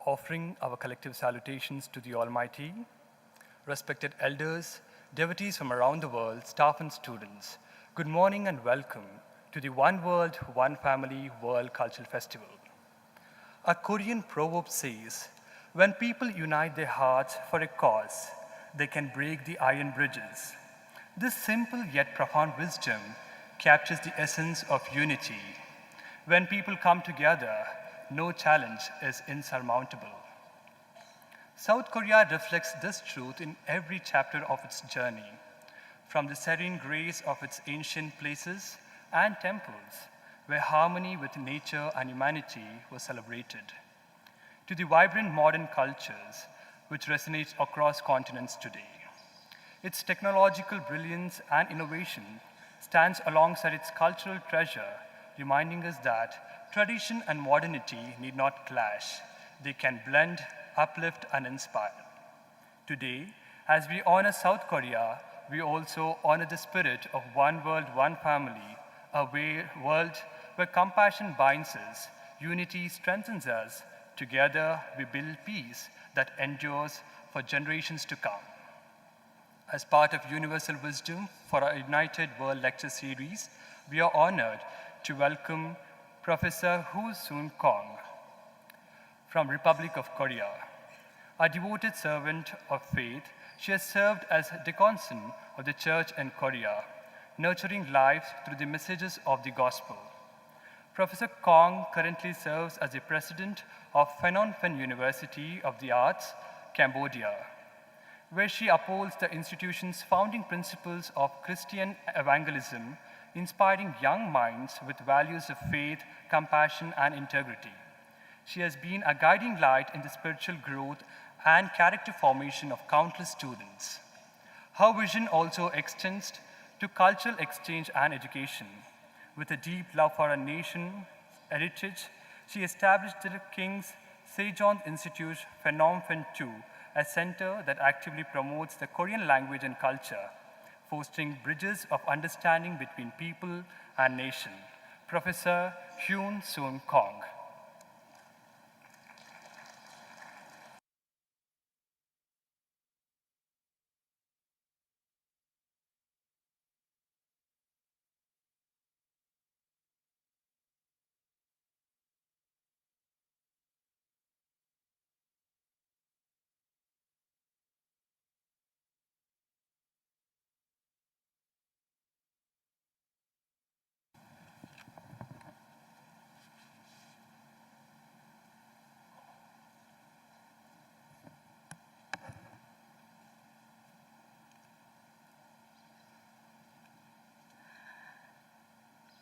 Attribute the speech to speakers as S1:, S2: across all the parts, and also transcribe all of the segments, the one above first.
S1: offering our collective salutations to the Almighty, respected elders, devotees from around the world, staff and students, good morning and welcome to the One World, One Family World Cultural Festival. A Korean proverb says, when people unite their hearts for a cause, they can break the iron bridges. This simple yet profound wisdom captures the essence of unity. When people come together, no challenge is insurmountable. South Korea reflects this truth in every chapter of its journey, from the serene grace of its ancient places and temples, where harmony with nature and humanity was celebrated, to the vibrant modern cultures which resonate across continents today. Its technological brilliance and innovation stands alongside its cultural treasure, reminding us that tradition and modernity need not clash. They can blend, uplift, and inspire. Today, as we honor South Korea, we also honor the spirit of one world, one family, a world where compassion binds us, unity strengthens us. Together, we build peace that endures for generations to come. As part of Universal Wisdom for our United World Lecture Series, we are honored to welcome Professor Hoo Soon Kong from Republic of Korea. A devoted servant of faith, she has served as deacon of the church in Korea, nurturing lives through the messages of the gospel. Professor Kong currently serves as the president of Phnom Penh University of the Arts, Cambodia, where she upholds the institution's founding principles of Christian evangelism, inspiring young minds with values of faith, compassion, and integrity. She has been a guiding light in the spiritual growth and character formation of countless students. Her vision also extends to cultural exchange and education. With a deep love for her nation heritage, she established the King's Sejong Institute Phnom Penh II, a center that actively promotes the Korean language and culture, fostering bridges of understanding between people and nation. Professor Hoo Soon Kong.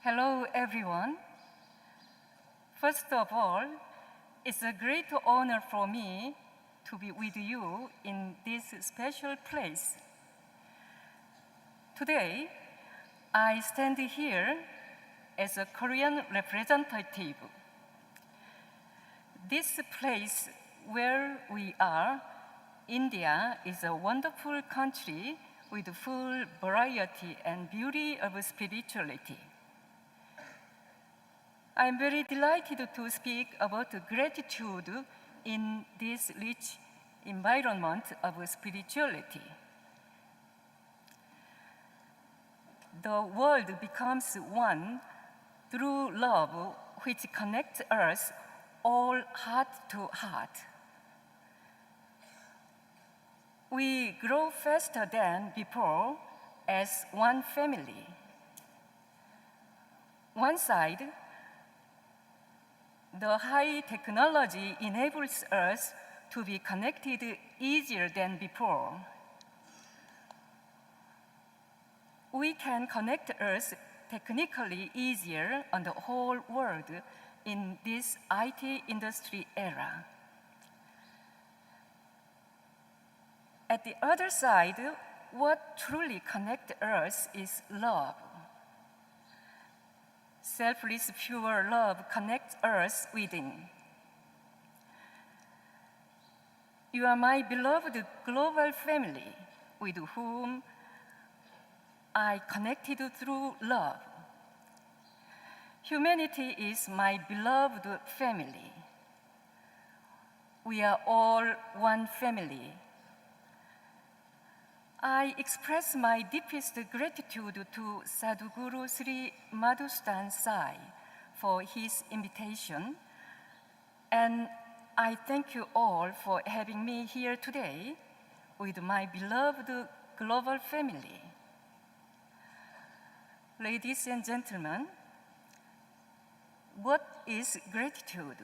S2: Hello, everyone. First of all, it's a great honor for me to be with you in this special place. Today, I stand here as a Korean representative. This place where we are, India, is a wonderful country with full variety and beauty of spirituality. I'm very delighted to speak about gratitude in this rich environment of spirituality. The world becomes one through love, which connects us all heart to heart. We grow faster than before as one family. One side, the high technology enables us to be connected easier than before. We can connect us technically easier on the whole world in this IT industry era. At the other side, what truly connects us is love. Selfless, pure love connects us within. You are my beloved global family with whom I connected through love. Humanity is my beloved family. we are all one family. I express my deepest gratitude to Sadhguru Sri Madhusudan Sai for his invitation, and I thank you all for having me here today with my beloved global family. Ladies and gentlemen, what is gratitude?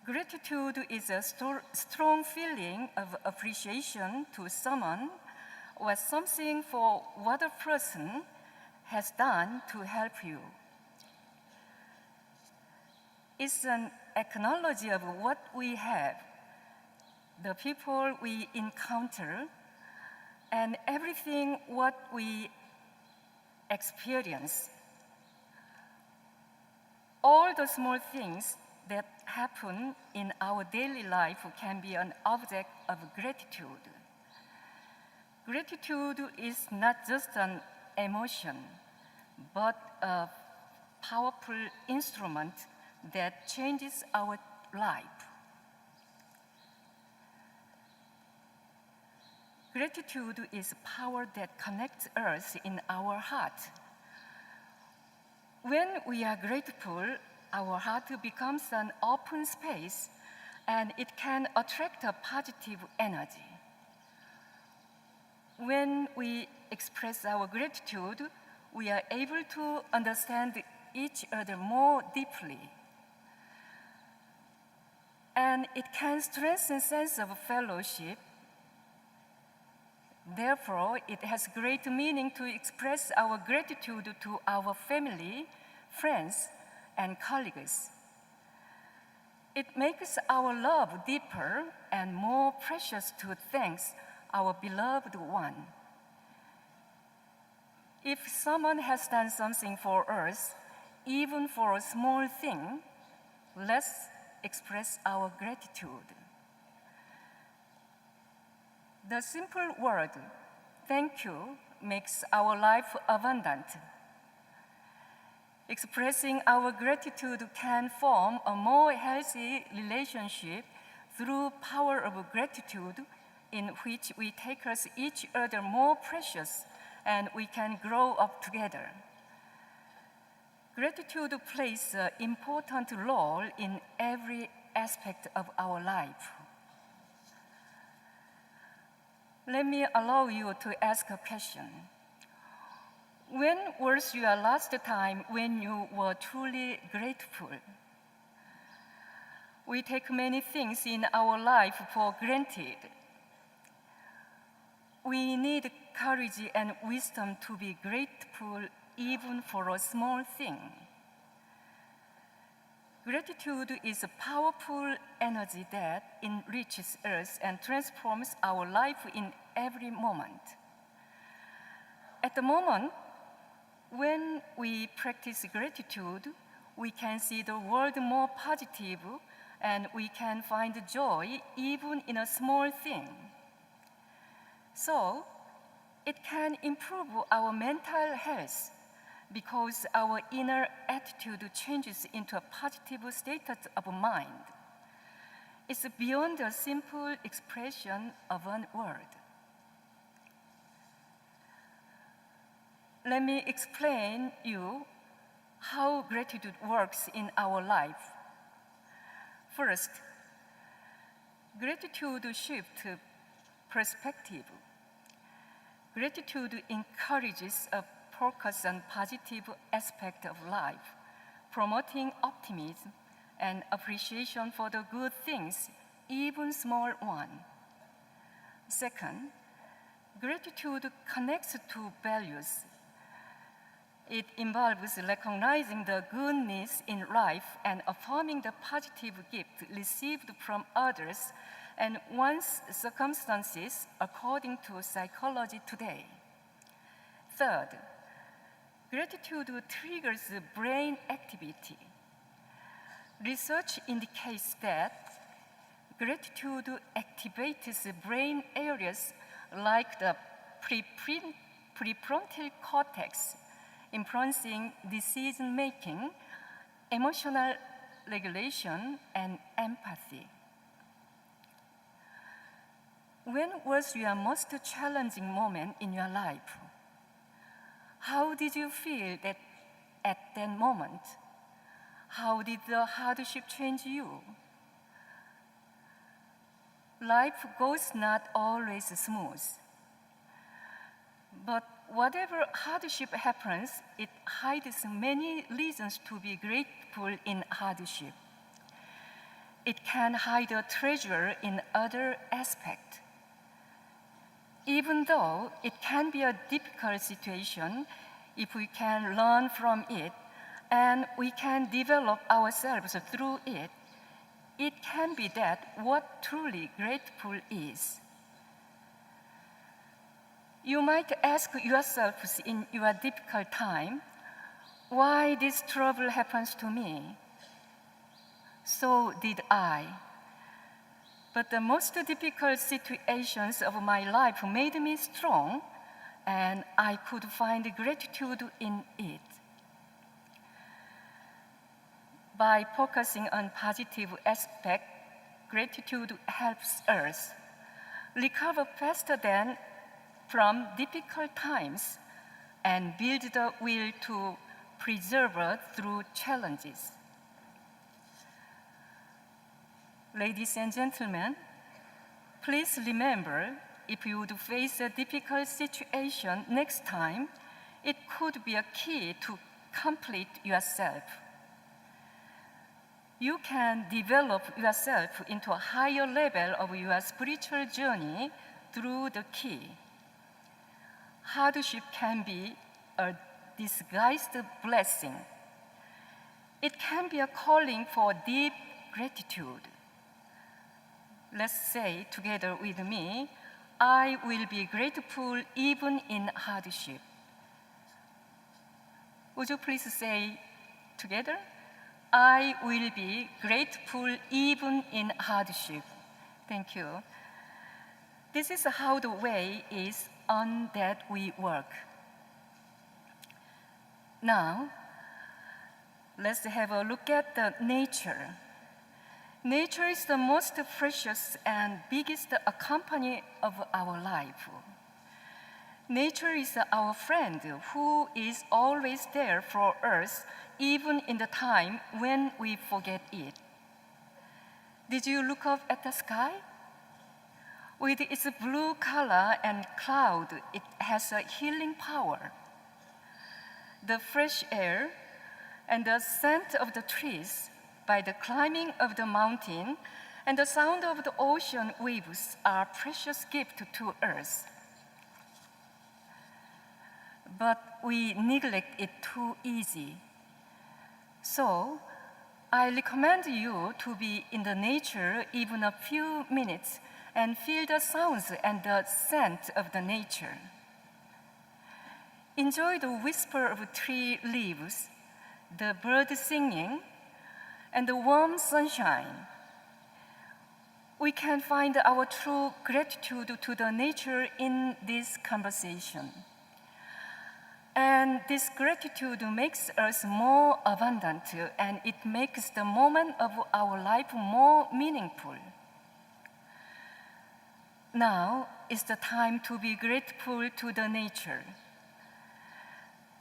S2: Gratitude is a strong feeling of appreciation to someone or something for what a person has done to help you. It's an acknowledgement of what we have, the people we encounter, and everything what we experience. All the small things that happen in our daily life can be an object of gratitude. Gratitude is not just an emotion, but a powerful instrument that changes our life. Gratitude is power that connects us in our heart. When we are grateful, our heart becomes an open space, and it can attract a positive energy. When we express our gratitude, we are able to understand each other more deeply. And it can strengthen a sense of fellowship. Therefore, it has great meaning to express our gratitude to our family, friends, and colleagues. It makes our love deeper and more precious to thank our beloved one. If someone has done something for us, even for a small thing, let's express our gratitude. The simple word, thank you, makes our life abundant. Expressing our gratitude can form a more healthy relationship through power of gratitude, in which we take us each other more precious and we can grow up together. Gratitude plays an important role in every aspect of our life. Let me allow you to ask a question. When was your last time when you were truly grateful? We take many things in our life for granted. We need courage and wisdom to be grateful even for a small thing. Gratitude is a powerful energy that enriches us and transforms our life in every moment. At the moment, when we practice gratitude, we can see the world more positive and we can find joy even in a small thing. So, it can improve our mental health because our inner attitude changes into a positive state of mind. It's beyond a simple expression of one word. Let me explain you how gratitude works in our life. First, gratitude shifts perspective. Gratitude encourages a focus on positive aspect of life, promoting optimism and appreciation for the good things, even small ones. Second, gratitude connects to values. It involves recognizing the goodness in life and affirming the positive gift received from others and one's circumstances according to psychology today. Third, gratitude triggers brain activity. Research indicates that gratitude activates brain areas like the prefrontal cortex, influencing decision-making, emotional regulation, and empathy. When was your most challenging moment in your life? How did you feel at that moment? How did the hardship change you? Life goes not always smooth. But whatever hardship happens, it hides many reasons to be grateful in hardship. It can hide a treasure in other aspects. Even though it can be a difficult situation, if we can learn from it and we can develop ourselves through it, it can be that what truly grateful is. You might ask yourselves in your difficult time, why this trouble happens to me? So did I. But the most difficult situations of my life made me strong, and I could find gratitude in it. By focusing on positive aspects, gratitude helps us recover faster than from difficult times and build the will to persevere through challenges. Ladies and gentlemen, please remember, if you would face a difficult situation next time, it could be a key to complete yourself. You can develop yourself into a higher level of your spiritual journey through the key. Hardship can be a disguised blessing. It can be a calling for deep gratitude. Let's say together with me, I will be grateful even in hardship. Would you please say together? I will be grateful even in hardship. Thank you. This is how the way is on that we work. Now, let's have a look at the nature. Nature is the most precious and biggest companion of our life. Nature is our friend who is always there for us, even in the time when we forget it. Did you look up at the sky? With its blue color and cloud, it has a healing power. The fresh air and the scent of the trees by the climbing of the mountain and the sound of the ocean waves are precious gifts to us. But we neglect it too easy. So, I recommend you to be in the nature even a few minutes and feel the sounds and the scent of the nature. Enjoy the whisper of tree leaves, the bird singing, and the warm sunshine. We can find our true gratitude to the nature in this conversation. And this gratitude makes us more abundant, and it makes the moment of our life more meaningful. Now is the time to be grateful to the nature.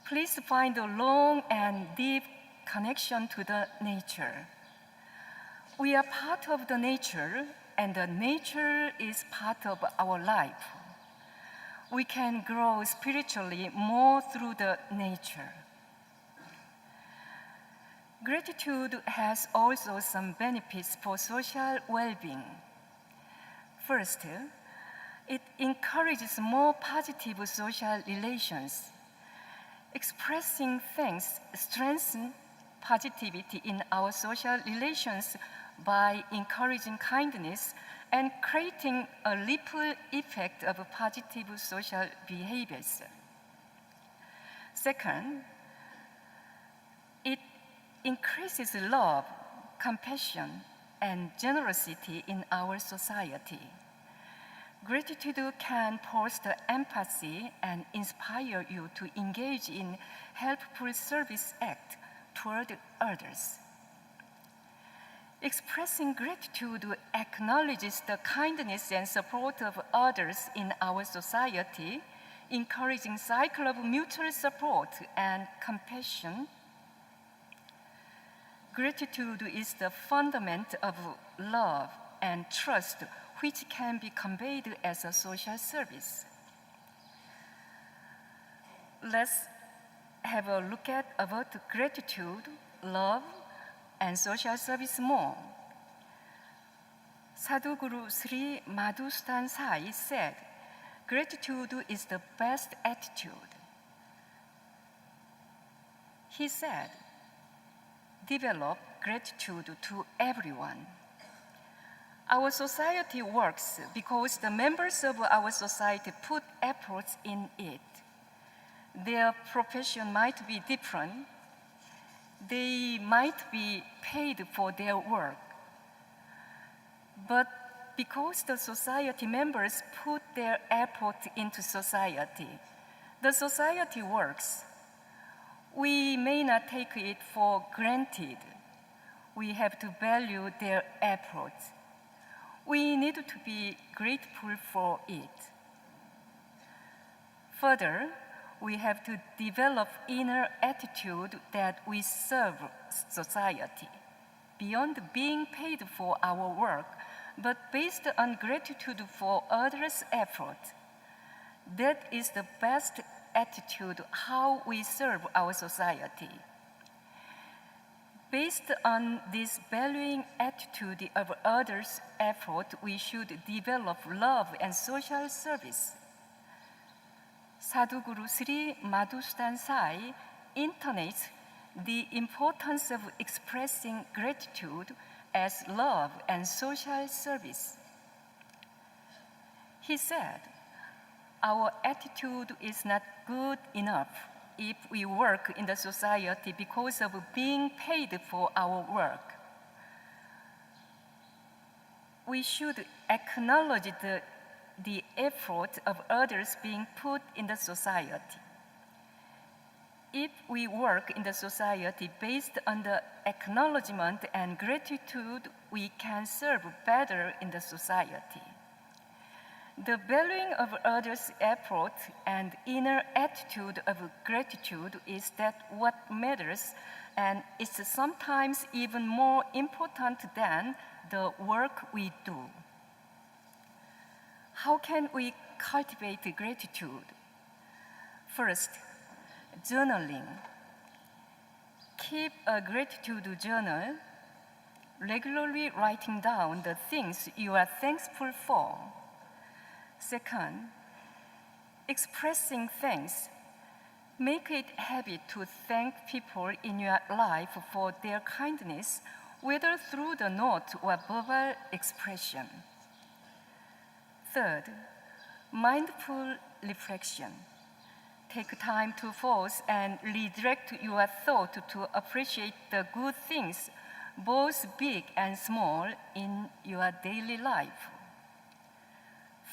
S2: Please find a long and deep connection to the nature. We are part of the nature, and the nature is part of our life. We can grow spiritually more through the nature. Gratitude has also some benefits for social well-being. First, it encourages more positive social relations. Expressing thanks strengthens positivity in our social relations by encouraging kindness and creating a ripple effect of positive social behaviors. Second, it increases love, compassion, and generosity in our society. Gratitude can foster empathy and inspire you to engage in helpful service acts toward others. Expressing gratitude acknowledges the kindness and support of others in our society, encouraging cycle of mutual support and compassion. Gratitude is the fundament of love and trust, which can be conveyed as a social service. Let's have a look at about gratitude, love, and social service more. Sadhguru Sri Madhusudan Sai said, "Gratitude is the best attitude." He said, "Develop gratitude to everyone." Our society works because the members of our society put efforts in it. Their profession might be different. They might be paid for their work. But because the society members put their effort into society, the society works. We may not take it for granted. We have to value their efforts. We need to be grateful for it. Further, we have to develop inner attitude that we serve society, beyond being paid for our work, but based on gratitude for others' effort. That is the best attitude how we serve our society. Based on this valuing attitude of others' effort, we should develop love and social service. Sadhguru Sri Madhusudan Sai intonates the importance of expressing gratitude as love and social service. He said, "Our attitude is not good enough if we work in the society because of being paid for our work. We should acknowledge the effort of others being put in the society. If we work in the society based on the acknowledgement and gratitude, we can serve better in the society. The valuing of others' effort and inner attitude of gratitude is that what matters, and it's sometimes even more important than the work we do." How can we cultivate gratitude? First, journaling. Keep a gratitude journal, regularly writing down the things you are thankful for. Second, expressing thanks. Make it a habit to thank people in your life for their kindness, whether through the note or verbal expression. Third, mindful reflection. Take time to pause and redirect your thought to appreciate the good things, both big and small, in your daily life.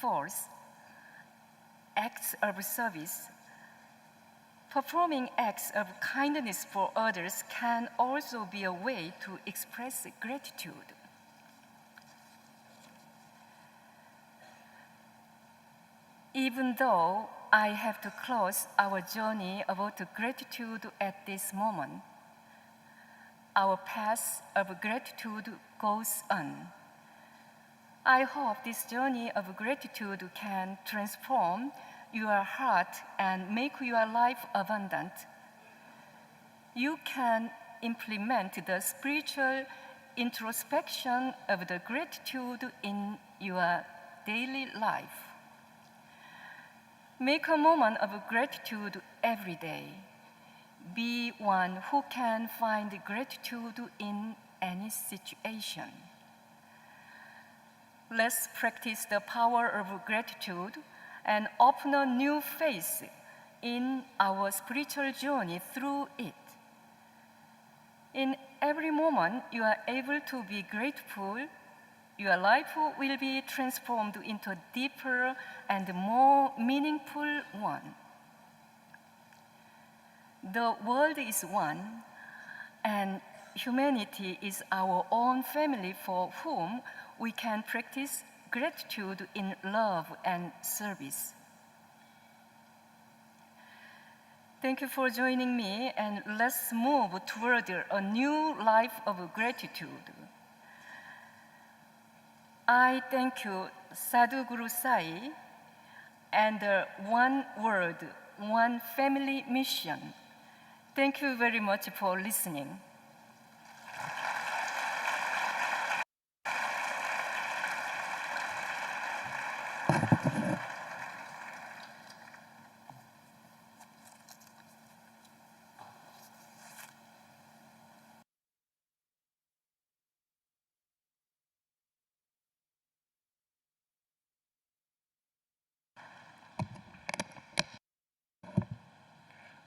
S2: Fourth, acts of service. Performing acts of kindness for others can also be a way to express gratitude. Even though I have to close our journey about gratitude at this moment, our path of gratitude goes on. I hope this journey of gratitude can transform your heart and make your life abundant. You can implement the spiritual introspection of the gratitude in your daily life. Make a moment of gratitude every day. Be one who can find gratitude in any situation. Let's practice the power of gratitude and open a new phase in our spiritual journey through it. In every moment you are able to be grateful, your life will be transformed into a deeper and more meaningful one. The world is one, and humanity is our own family for whom we can practice gratitude in love and service. Thank you for joining me, and let's move toward a new life of gratitude. I thank you, Sadhu Guru Sai, and the One World, One Family mission. Thank you very much for listening.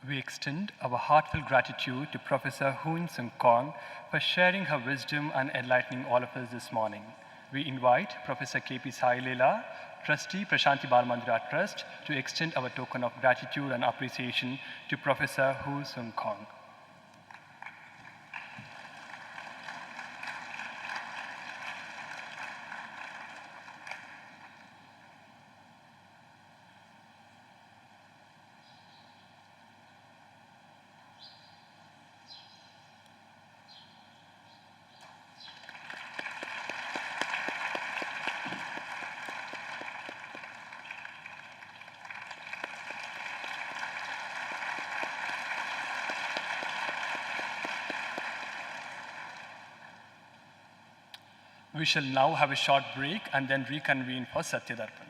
S1: We extend our heartfelt gratitude to Professor Hoon Sung Kong for sharing her wisdom and enlightening all of us this morning. We invite Professor K.P. Sai Leela, Trustee Prashanti Bal Mandira Trust, to extend our token of gratitude and appreciation to Professor Hoon Sung Kong. We shall now have a short break and then reconvene for Satya Darpan.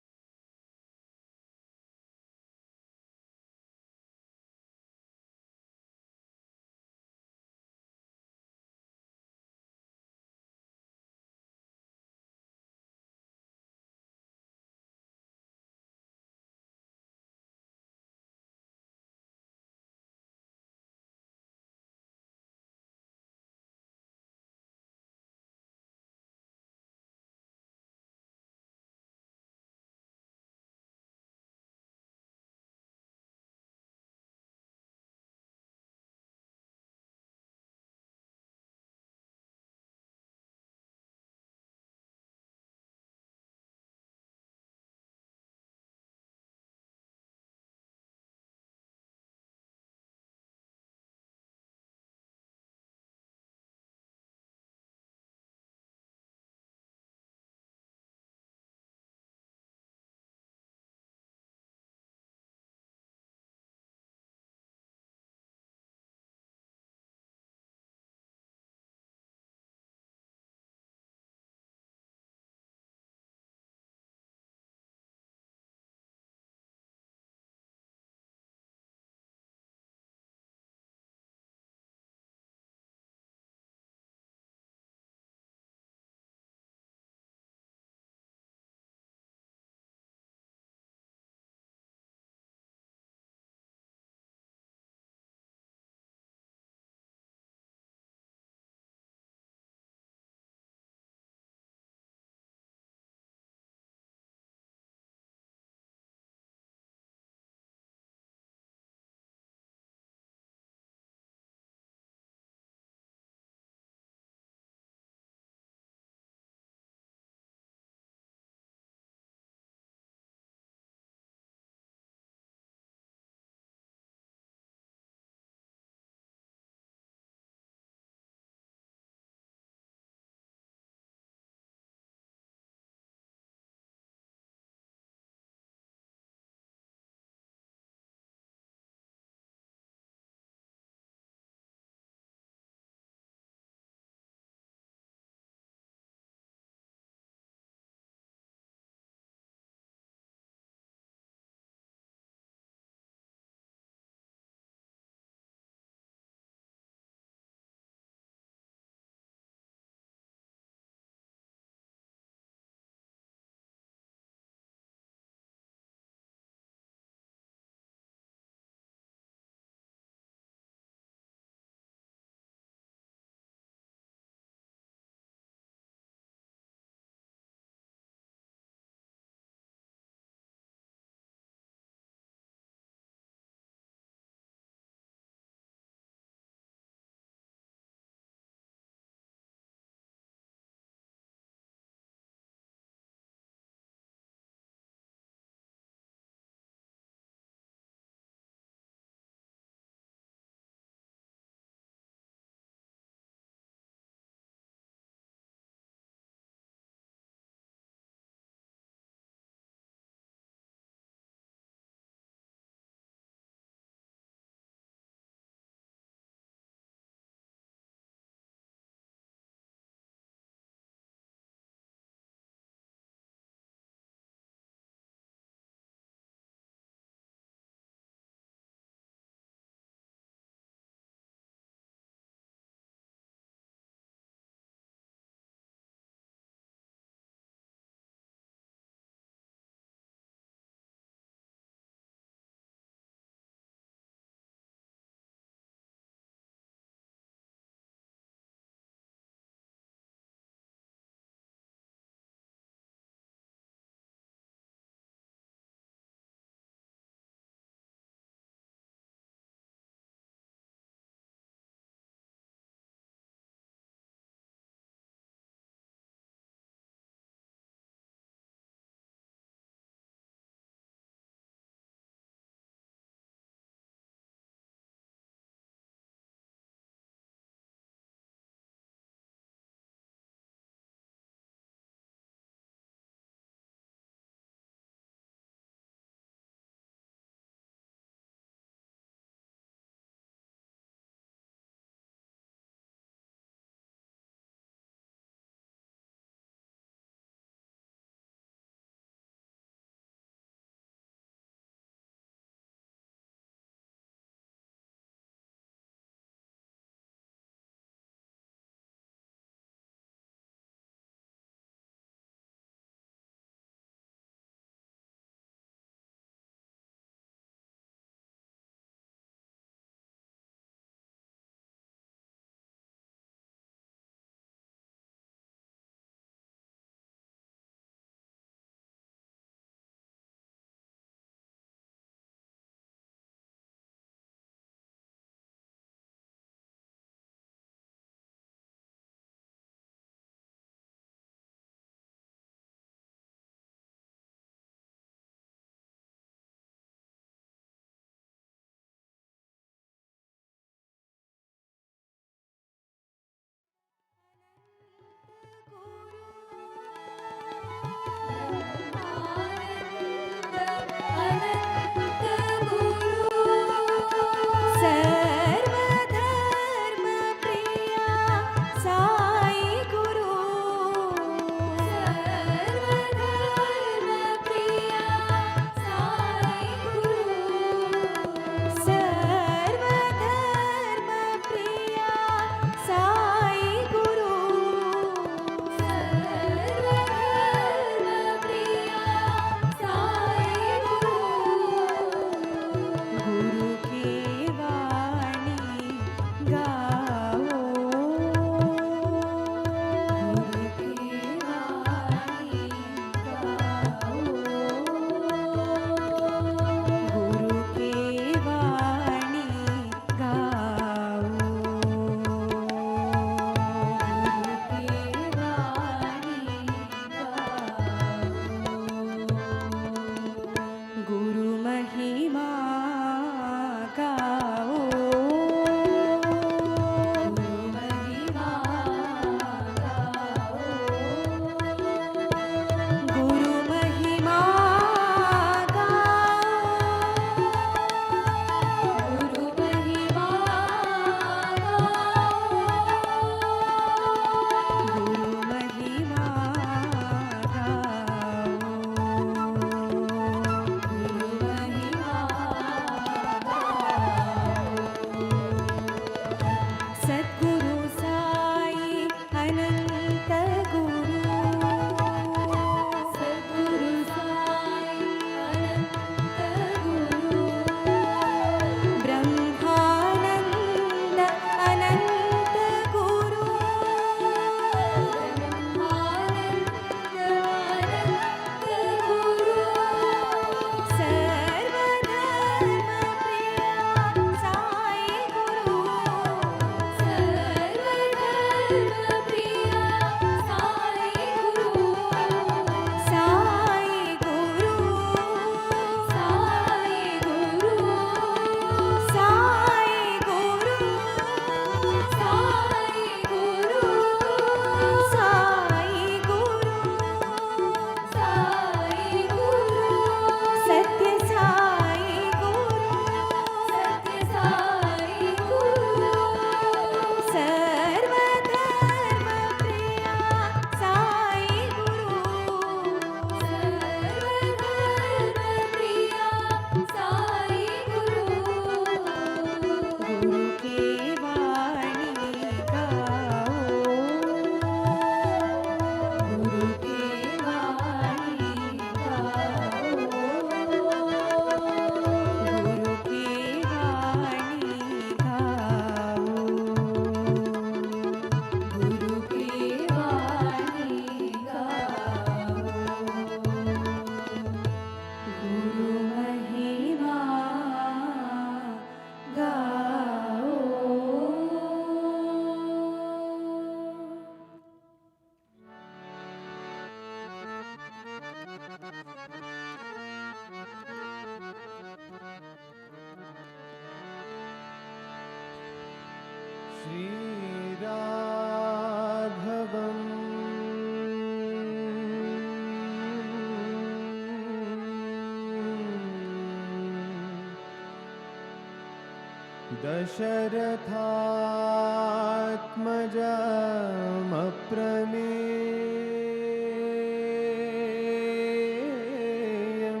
S3: दशरथात्मजमप्रमेयम्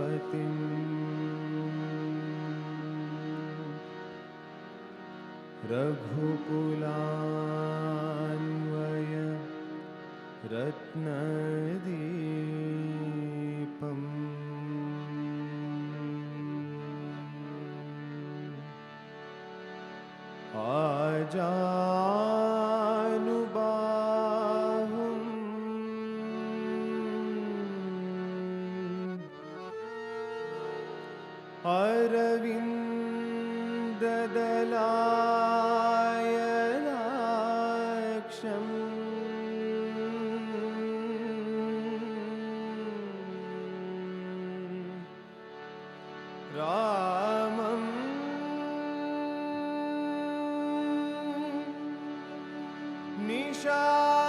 S3: सीतापतिम् रघुकुलान्वय रत्नदीपम् आजानुबाहुम् अरविन्ददलायनाक्षम् रामं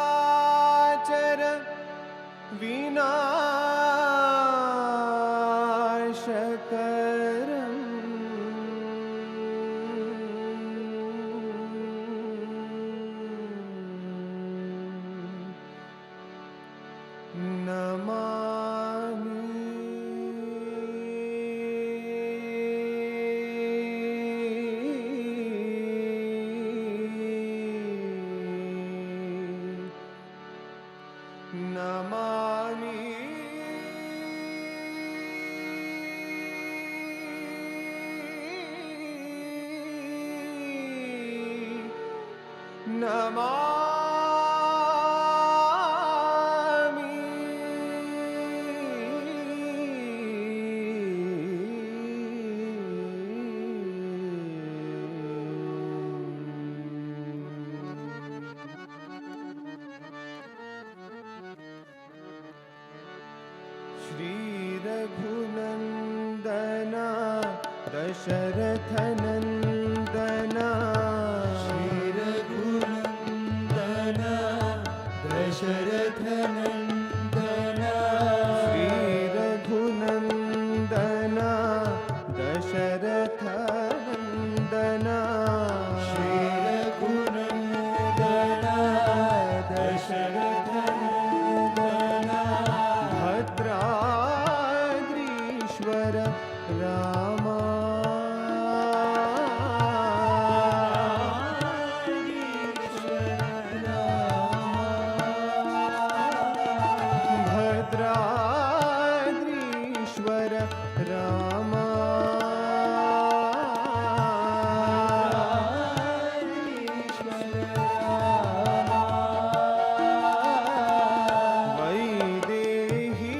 S3: निशाचर विनाशकरम् नमामि नमामि श्रीरघुनन्दना दशरथनन्दना श्रीरघुनन्दना दशरथनन्दना श्रीरघुनन्दना दशरथनन्दना श्रीरघुनन्दना दशरथनन्दना भद्राद्रीश्वर रामा भद्राद्रीश्वर रामा वैदेही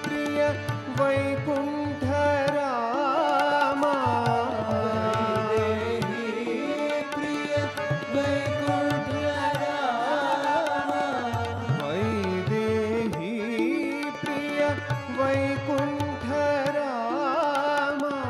S3: प्रिय वैकुण्ठ रामा वैदेही प्रिय वैकुण्ठ रामा वैदेही प्रिय Vaikuntha Rama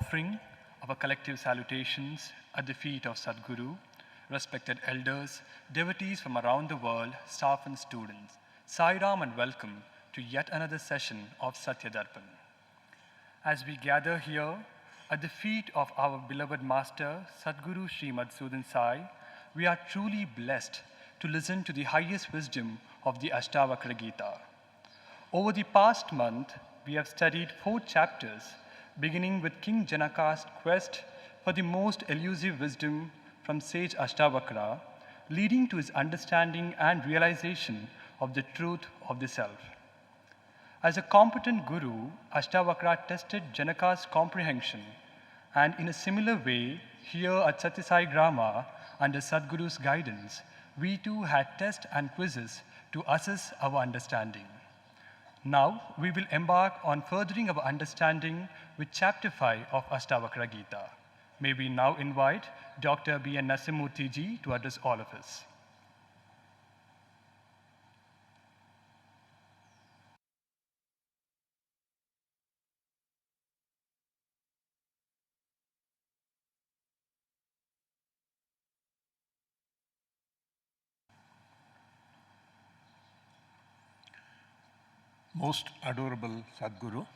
S1: offering our collective salutations at the feet of Sadhguru, respected elders, devotees from around the world, staff and students. Sai Ram and welcome to yet another session of Satya Darpan. As we gather here at the feet of our beloved Master, Sadhguru Sri Madhusudan Sai, we are truly blessed to listen to the highest wisdom of the Ashtavakra Gita. Over the past month, we have studied 4 chapters, beginning with King Janaka's quest for the most elusive wisdom from sage Ashtavakra, leading to his understanding and realization of the truth of the self. As a competent guru, Ashtavakra tested Janaka's comprehension, and in a similar way, here at Sathya Sai Grama, under Sadhguru's guidance, we too had tests and quizzes to assess our understanding. Now, we will embark on furthering our understanding with Chapter 5 of Ashtavakra Gita. May we now invite Dr. B.N. Nasimurthy ji to address all of us.
S4: Most adorable Sadhguru,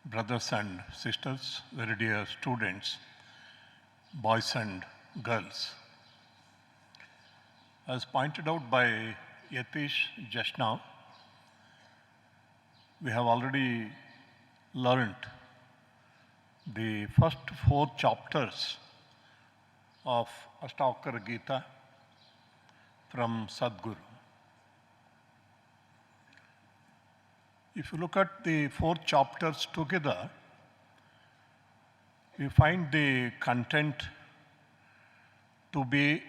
S4: brothers and sisters, very dear students, boys and girls. As pointed out by Yatish just now, we have already learned the first 4 chapters of Ashtavakra Gita from Sadhguru. If you look at the 4 chapters together, we find the content to be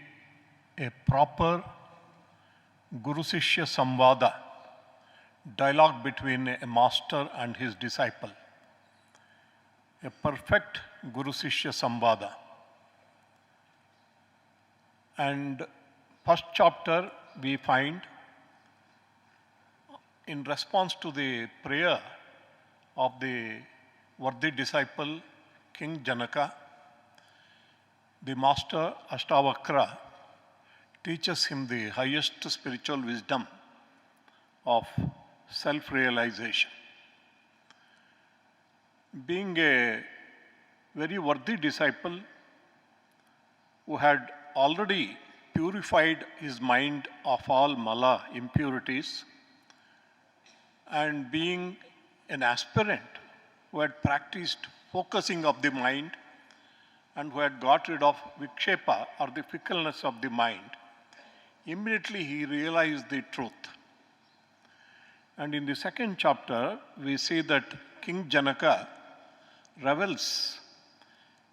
S4: a proper Guru-Sishya Samvada, dialogue between a master and his disciple. A perfect Guru-Sishya Samvada. And first chapter we find in response to the prayer of the worthy disciple King Janaka, the master Ashtavakra teaches him the highest spiritual wisdom of self-realization. Being a very worthy disciple who had already purified his mind of all mala impurities, and being an aspirant who had practiced focusing of the mind and who had got rid of vikshepa or the fickleness of the mind, immediately he realized the truth. And in the second chapter, we see that King Janaka revels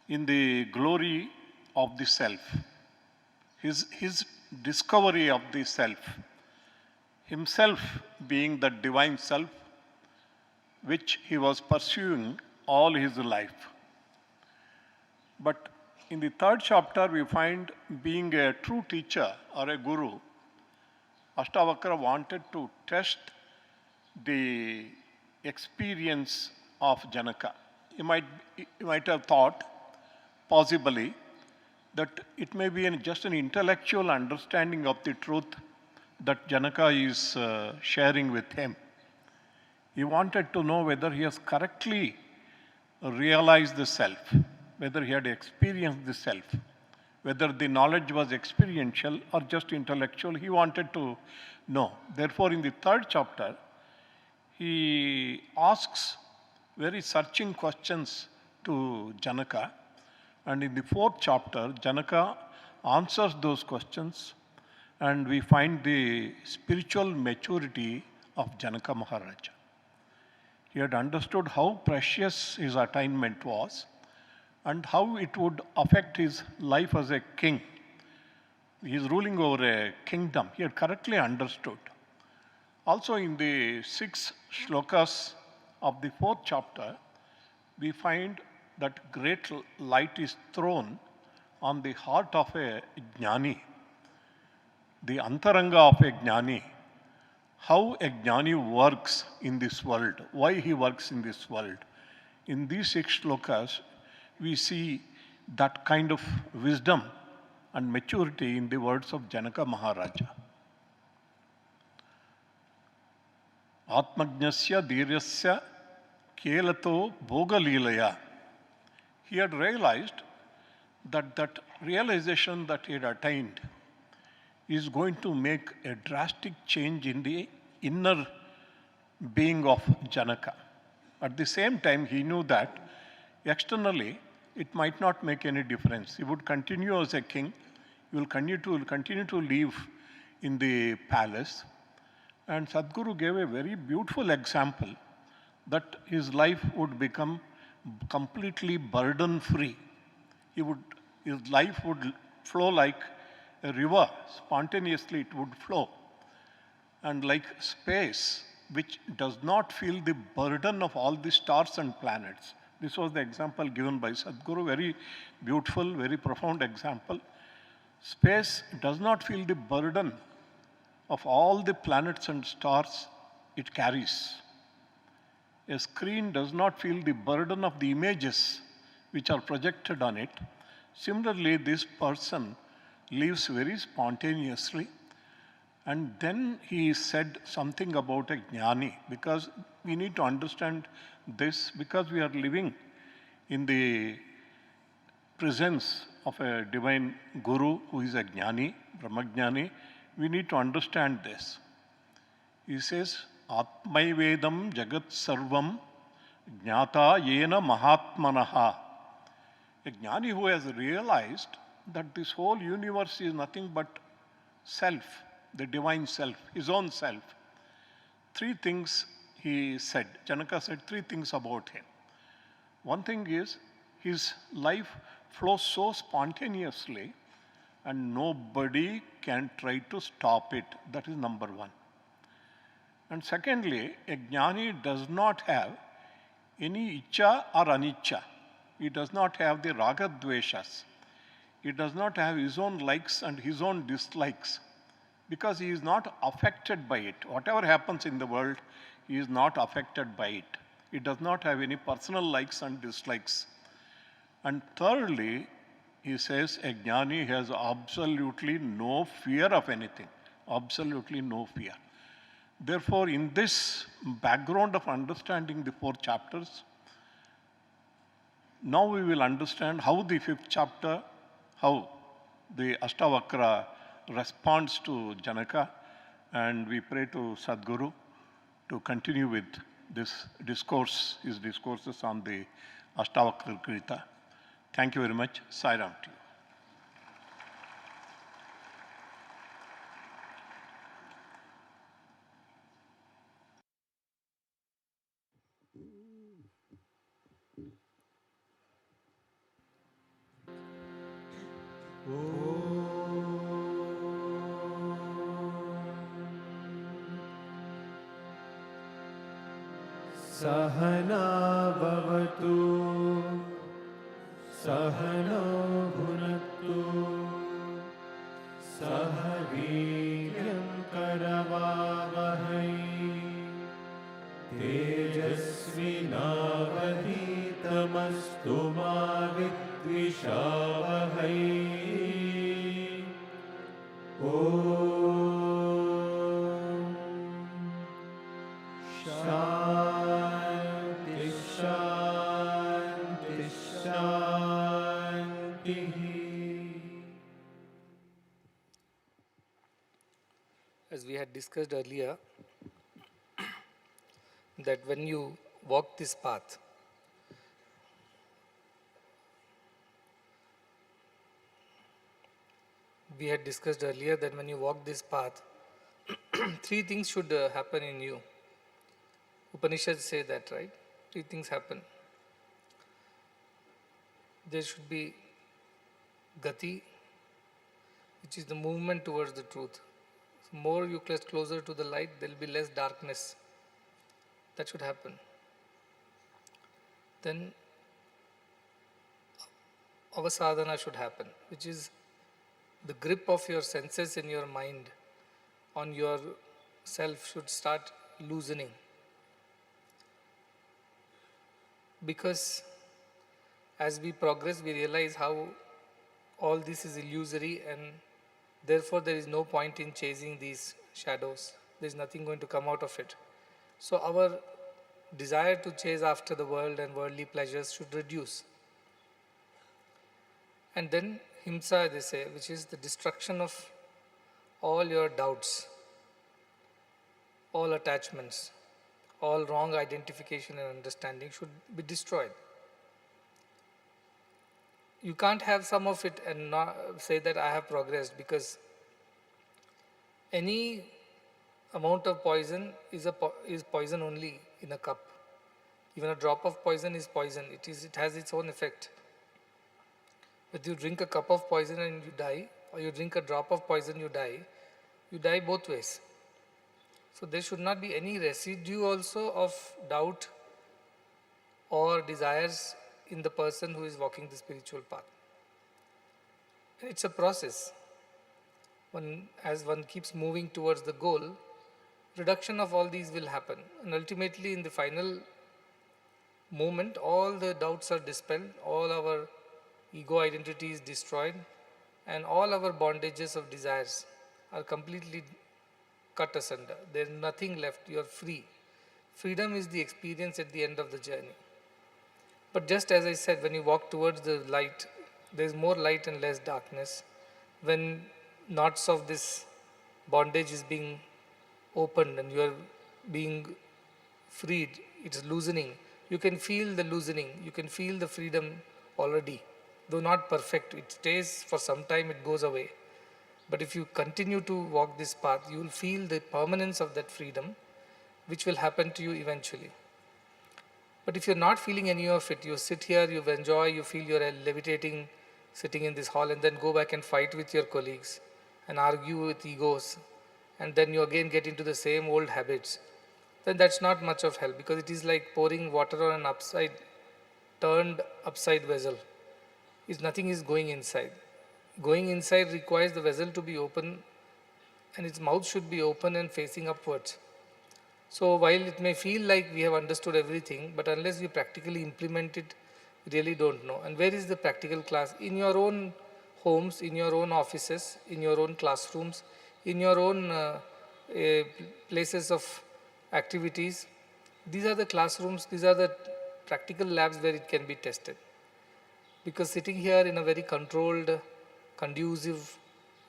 S4: in the glory of the self, his discovery of the self, himself being the divine self which he was pursuing all his life. But in the third chapter, we find being a true teacher or a guru, Ashtavakra wanted to test the experience of Janaka. You might have thought, possibly, that it may be just an intellectual understanding of the truth that Janaka is sharing with him. He wanted to know whether he has correctly realized the self, whether he had experienced the self, whether the knowledge was experiential or just intellectual. He wanted to know. Therefore, in the third chapter, he asks very searching questions to Janaka. And in the fourth chapter, Janaka answers those questions, and we find the spiritual maturity of Janaka Maharaja. He had understood how precious his attainment was and how it would affect his life as a king. He is ruling over a kingdom. He had correctly understood. Also in the 6 shlokas of the 4th chapter, we find that great light is thrown on the heart of a jnani, the antaranga of a jnani, how a jnani works in this world, why he works in this world. in these 6 shlokas, we see that kind of wisdom and maturity in the words of Janaka Maharaja. Atmajnasya dhiryasya kelato bhogalilaya. He had realized that realization that he had attained is going to make a drastic change in the inner being of Janaka. At the same time, he knew that externally it might not make any difference. He would continue as a king. He will continue to live in the palace. And Sadhguru gave a very beautiful example that his life would become completely burden-free. His life would flow like a river, spontaneously it would flow. And like space, which does not feel the burden of all the stars and planets. This was the example given by Sadhguru, very beautiful, very profound example. Space does not feel the burden of all the planets and stars it carries. A screen does not feel the burden of the images which are projected on it. Similarly, this person lives very spontaneously. And then he said something about a jnani, because we need to understand this, because we are living in the presence of a divine guru who is a jnani, brahmajnani. We need to understand this. He says, Atmaivedam jagat sarvam jnata yena mahatmanaha. A jnani who has realized that this whole universe is nothing but self, the divine self, his own self. 3 things he said. Janaka said 3 things about him. One thing is, his life flows so spontaneously and nobody can try to stop it. That is number 1. And secondly, a jnani does not have any icha or anicca. He does not have the raga dveshas. He does not have his own likes and his own dislikes, because he is not affected by it. Whatever happens in the world, he is not affected by it. He does not have any personal likes and dislikes. And thirdly, he says a jnani has absolutely no fear of anything. Absolutely no fear. Therefore, in this background of understanding the 4 chapters, now we will understand how the 5th chapter, how the Ashtavakra responds to Janaka, and we pray to Sadhguru to continue with this discourse, his discourses on the Ashtavakra Gita. Thank you very much. Sai Ram to you.
S3: सहना भवतु सहनो भुनक्तु सह वीर्यं करवावहै तेजस्विनावधीतमस्तु मा विद्विषावहै
S5: As we had discussed earlier, that when you walk this path, we had discussed earlier that when you walk this path, 3 things should happen in you. Upanishads say that, right? 3 things happen. There should be gati, which is the movement towards the truth. The more you get closer to the light, there will be less darkness. That should happen. Then avasadhana should happen, which is the grip of your senses in your mind on your self should start loosening. because as we progress, we realize how all this is illusory, and therefore there is no point in chasing these shadows. There is nothing going to come out of it. So our desire to chase after the world and worldly pleasures should reduce. And then himsa, they say, which is the destruction of all your doubts, all attachments, all wrong identification and understanding should be destroyed. You can't have some of it and not say that I have progressed, because any amount of poison is poison only in a cup. Even a drop of poison is poison. It has its own effect. Whether you drink a cup of poison and you die, or you drink a drop of poison, you die both ways. So there should not be any residue also of doubt or desires in the person who is walking the spiritual path. It's a process. As one keeps moving towards the goal, reduction of all these will happen. And ultimately, in the final moment, all the doubts are dispelled, all our ego identity is destroyed, and all our bondages of desires are completely cut asunder. There is nothing left. You are free. Freedom is the experience at the end of the journey. But just as I said, when you walk towards the light, there is more light and less darkness. When knots of this bondage is being opened and you are being freed, it is loosening. You can feel the loosening. You can feel the freedom already. Though not perfect, it stays for some time, it goes away. But if you continue to walk this path, you will feel the permanence of that freedom, which will happen to you eventually. But if you're not feeling any of it, you sit here, you enjoy, you feel you're levitating, sitting in this hall, and then go back and fight with your colleagues and argue with egos, and then you again get into the same old habits, then that's not much of help, because it is like pouring water on an turned upside vessel. Nothing is going inside. Going inside requires the vessel to be open, and its mouth should be open and facing upwards. So while it may feel like we have understood everything, but unless we practically implement it, we really don't know. And where is the practical class? In your own homes, in your own offices, in your own classrooms, in your own places of activities. These are the classrooms, these are the practical labs where it can be tested. Because sitting here in a very controlled, conducive,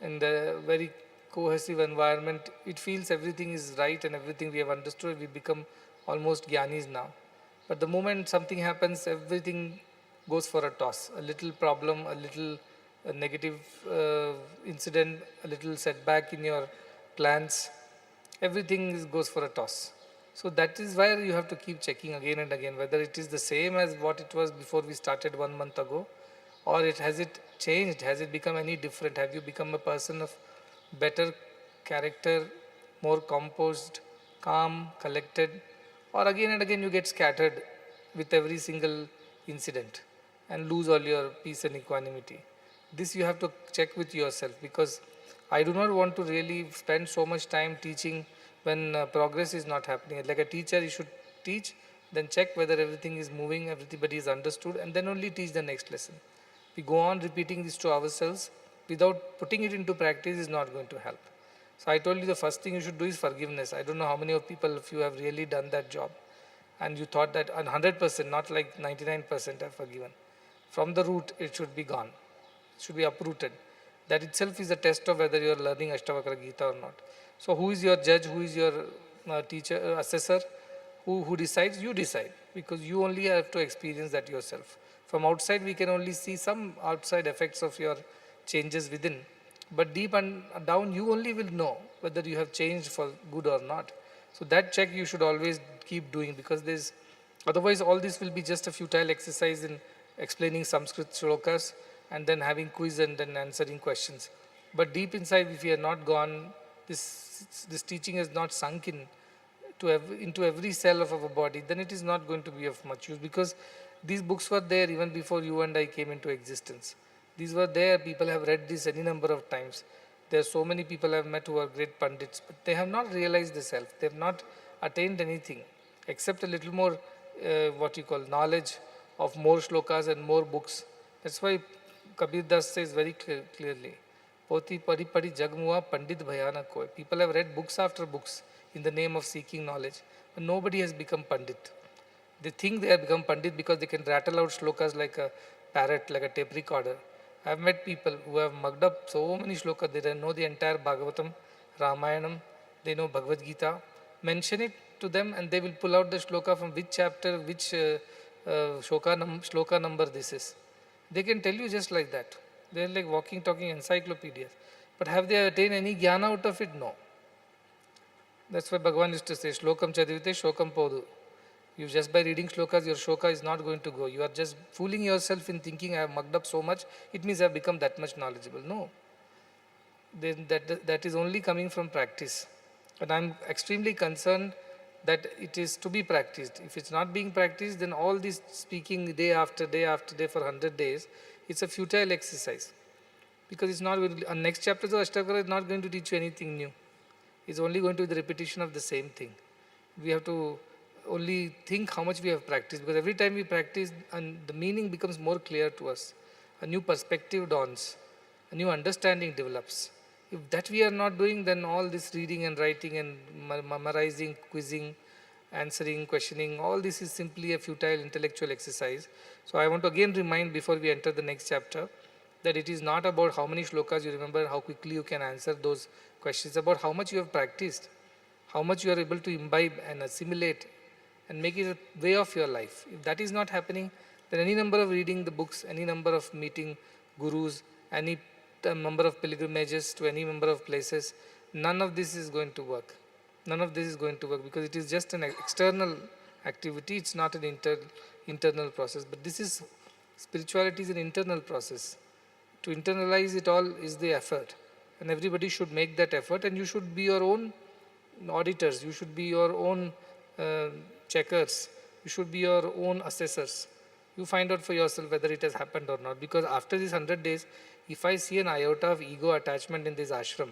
S5: and a very cohesive environment, it feels everything is right and everything we have understood, we become almost jnanis now. But the moment something happens, everything goes for a toss. A little problem, a little negative incident, a little setback in your plans, everything goes for a toss. So that is why you have to keep checking again and again whether it is the same as what it was before we started 1 month ago, or has it changed, has it become any different, have you become a person of better character, more composed, calm, collected, or again and again you get scattered with every single incident and lose all your peace and equanimity. This you have to check with yourself, because I do not want to really spend so much time teaching when progress is not happening. Like a teacher, you should teach, then check whether everything is moving, everybody is understood, and then only teach the next lesson. We go on repeating this to ourselves without putting it into practice is not going to help. So I told you the first thing you should do is forgiveness. I don't know how many of people, if you have really done that job and you thought that 100%, not like 99% have forgiven. From the root, it should be gone. It should be uprooted. That itself is a test of whether you are learning Ashtavakra Gita or not. So who is your judge? Who is your teacher, assessor? Who decides? You decide, because you only have to experience that yourself. From outside, we can only see some outside effects of your changes within. But deep and down, you only will know whether you have changed for good or not. So that check you should always keep doing, because otherwise all this will be just a futile exercise in explaining Sanskrit shlokas and then having quiz and then answering questions. But deep inside, if you are not gone, this teaching has not sunk into every cell of our body, then it is not going to be of much use, because these books were there even before you and I came into existence. These were there, people have read this any number of times. There are so many people I have met who are great pundits, but they have not realized the self. They have not attained anything except a little more knowledge of more shlokas and more books. That's why Kabir Das says very clearly, Poti padi padi jagmua pandit bhayana koi. People have read books after books in the name of seeking knowledge, but nobody has become pandit. They think they have become pandit because they can rattle out shlokas like a parrot, like a tape recorder. I have met people who have mugged up so many shlokas, they know the entire Bhagavatam, Ramayanam, they know Bhagavad Gita. Mention it to them and they will pull out the shloka from which chapter, which shloka number this is. They can tell you just like that. They are like walking, talking encyclopedias. But have they attained any jnana out of it? No. That's why Bhagavan used to say, Shlokam chadivite, shokam podu. You just by reading shlokas, your shoka is not going to go. You are just fooling yourself in thinking I have mugged up so much, it means I have become that much knowledgeable. No. Then that is only coming from practice. But I am extremely concerned that it is to be practiced. If it's not being practiced, then all this speaking day after day after day for 100 days, it's a futile exercise. Because it's not going to, next chapters of Ashtavakra is not going to teach you anything new. It's only going to be the repetition of the same thing. We have to only think how much we have practiced, because every time we practice, and the meaning becomes more clear to us. A new perspective dawns, a new understanding develops. If that we are not doing, then all this reading and writing and memorizing, quizzing, answering, questioning, all this is simply a futile intellectual exercise. So I want to again remind before we enter the next chapter that it is not about how many shlokas you remember, how quickly you can answer those questions, about how much you have practiced, how much you are able to imbibe and assimilate and make it a way of your life. If that is not happening, then any number of reading the books, any number of meeting gurus, any number of pilgrimages to any number of places, none of this is going to work. None of this is going to work because it is just an external activity, it's not an internal process. But this is, spirituality is an internal process. To internalize it all is the effort. And everybody should make that effort, and you should be your own auditors, you should be your own checkers, you should be your own assessors. You find out for yourself whether it has happened or not, because after these 100 days, if I see an iota of ego attachment in this ashram,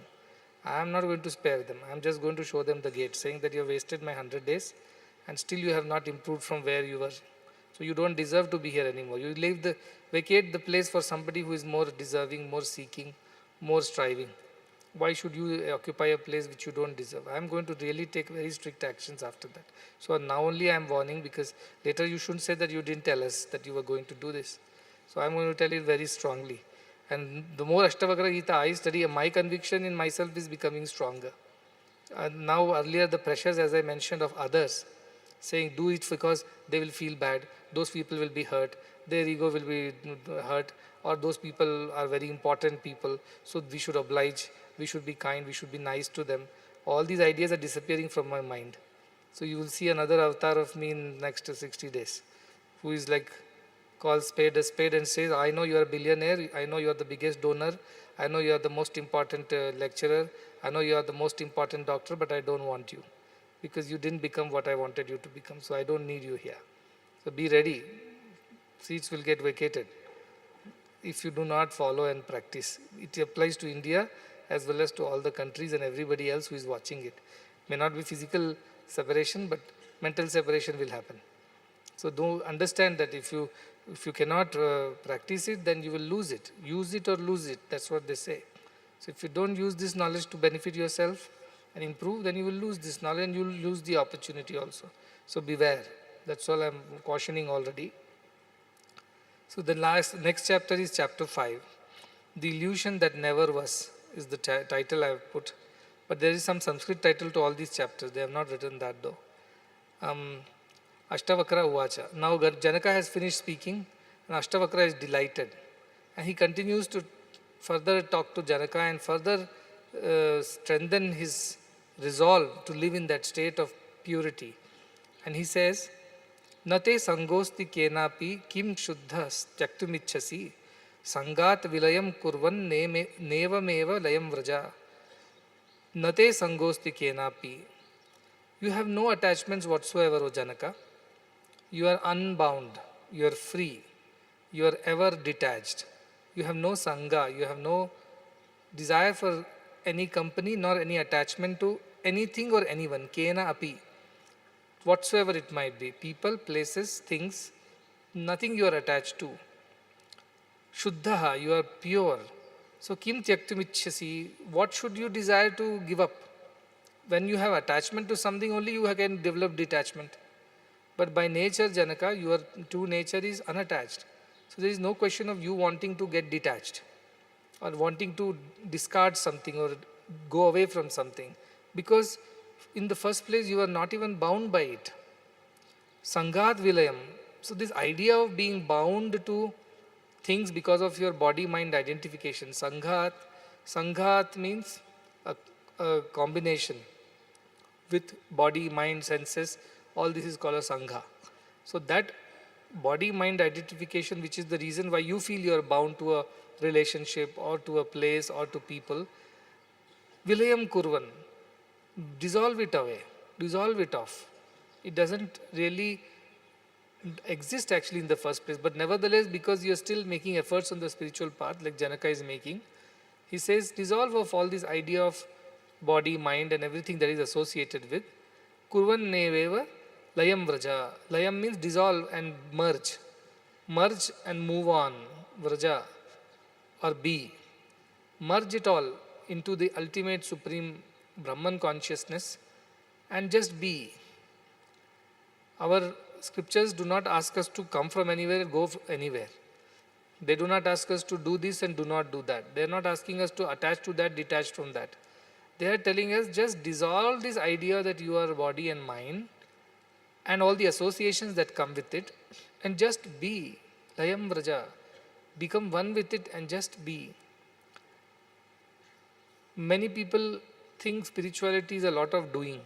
S5: I am not going to spare them. I am just going to show them the gate, saying that you have wasted my 100 days and still you have not improved from where you were. So you don't deserve to be here anymore. You vacate the place for somebody who is more deserving, more seeking, more striving. Why should you occupy a place which you don't deserve? I am going to really take very strict actions after that. So now only I am warning, because later you shouldn't say that you didn't tell us that you were going to do this. So I am going to tell it very strongly. And the more Ashtavakra Gita I study, my conviction in myself is becoming stronger. And now earlier the pressures, as I mentioned, of others, saying do it because they will feel bad, those people will be hurt, their ego will be hurt, or those people are very important people, so we should oblige, we should be kind, we should be nice to them. All these ideas are disappearing from my mind. So you will see another avatar of me in next 60 days, who is like, calls spade a spade and says, I know you are a billionaire, I know you are the biggest donor, I know you are the most important lecturer, I know you are the most important doctor, but I don't want you, because you didn't become what I wanted you to become, so I don't need you here. So be ready, seats will get vacated if you do not follow and practice. It applies to India as well as to all the countries and everybody else who is watching it. May not be physical separation, but mental separation will happen. So do understand that if you cannot practice it, then you will lose it. Use it or lose it, that's what they say. So if you don't use this knowledge to benefit yourself and improve, then you will lose this knowledge and you will lose the opportunity also. So beware. That's all I am cautioning already. So the next chapter is chapter 5. The illusion that never was is the title I have put. But there is some Sanskrit title to all these chapters. They have not written that though. Ashtavakra Uvacha. Now Janaka has finished speaking and Ashtavakra is delighted. And he continues to further talk to Janaka and further strengthen his resolve to live in that state of purity. And he says, Nate sangosti kenapi kim shuddhas tyaktumichasi sangat vilayam kurvan nevameva layam vraja. Nate sangosti kenapi. You have no attachments whatsoever, O Janaka. You are unbound, you are free, you are ever detached. You have no sangha, you have no desire for any company nor any attachment to anything or anyone. Kena api. whatsoever it might be, people, places, things, nothing you are attached to. Shuddhaha, you are pure. So kim tyaktumichyasi, what should you desire to give up? When you have attachment to something, only you can develop detachment. But by nature, Janaka, your true nature is unattached. So there is no question of you wanting to get detached or wanting to discard something or go away from something. Because in the first place, you are not even bound by it. Sanghat Vilayam. So this idea of being bound to things because of your body-mind identification. Sanghat means a combination with body, mind, senses. All this is called a Sangha. So that body-mind identification, which is the reason why you feel you are bound to a relationship or to a place or to people, Vilayam Kurvan, dissolve it away, dissolve it off. It doesn't really exist actually in the first place, but nevertheless, because you're still making efforts on the spiritual path, like Janaka is making, he says, dissolve of all this idea of body, mind, and everything that is associated with. Kurvan neveva layam vraja. Layam means dissolve and merge. Merge and move on. Vraja or be. Merge it all into the ultimate supreme Brahman consciousness and just be. Our scriptures do not ask us to come from anywhere, go anywhere. They do not ask us to do this and do not do that. They are not asking us to attach to that, detach from that. They are telling us just dissolve this idea that you are body and mind and all the associations that come with it and just be. Layam Vraja. Become one with it and just be. Many people think spirituality is a lot of doing.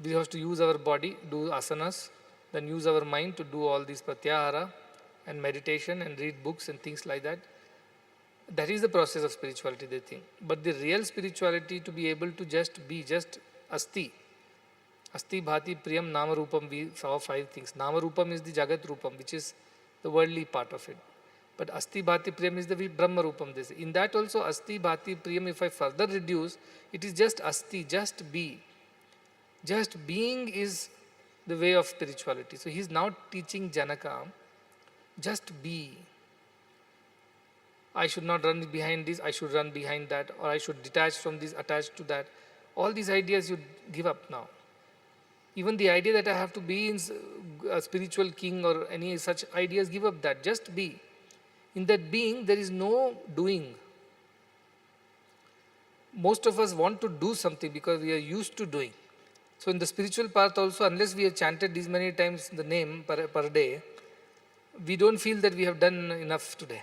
S5: We have to use our body, do asanas, then use our mind to do all these pratyahara and meditation and read books and things like that. That is the process of spirituality, they think. But the real spirituality, to be able to just be, just asti. Asti, bhati, priyam, nama, rupam, we saw 5 things. Nama, rupam is the jagat rupam, which is the worldly part of it. But asti, bhati, priyam is the brahma rupam. This. In that also, asti, bhati, priyam, if I further reduce, it is just asti, just be. Just being is the way of spirituality. So he is now teaching Janaka, just be. I should not run behind this, I should run behind that, or I should detach from this, attach to that. All these ideas you give up now. Even the idea that I have to be a spiritual king or any such ideas, give up that. Just be. In that being, there is no doing. Most of us want to do something because we are used to doing. So in the spiritual path also, unless we have chanted these many times the name per day, we don't feel that we have done enough today.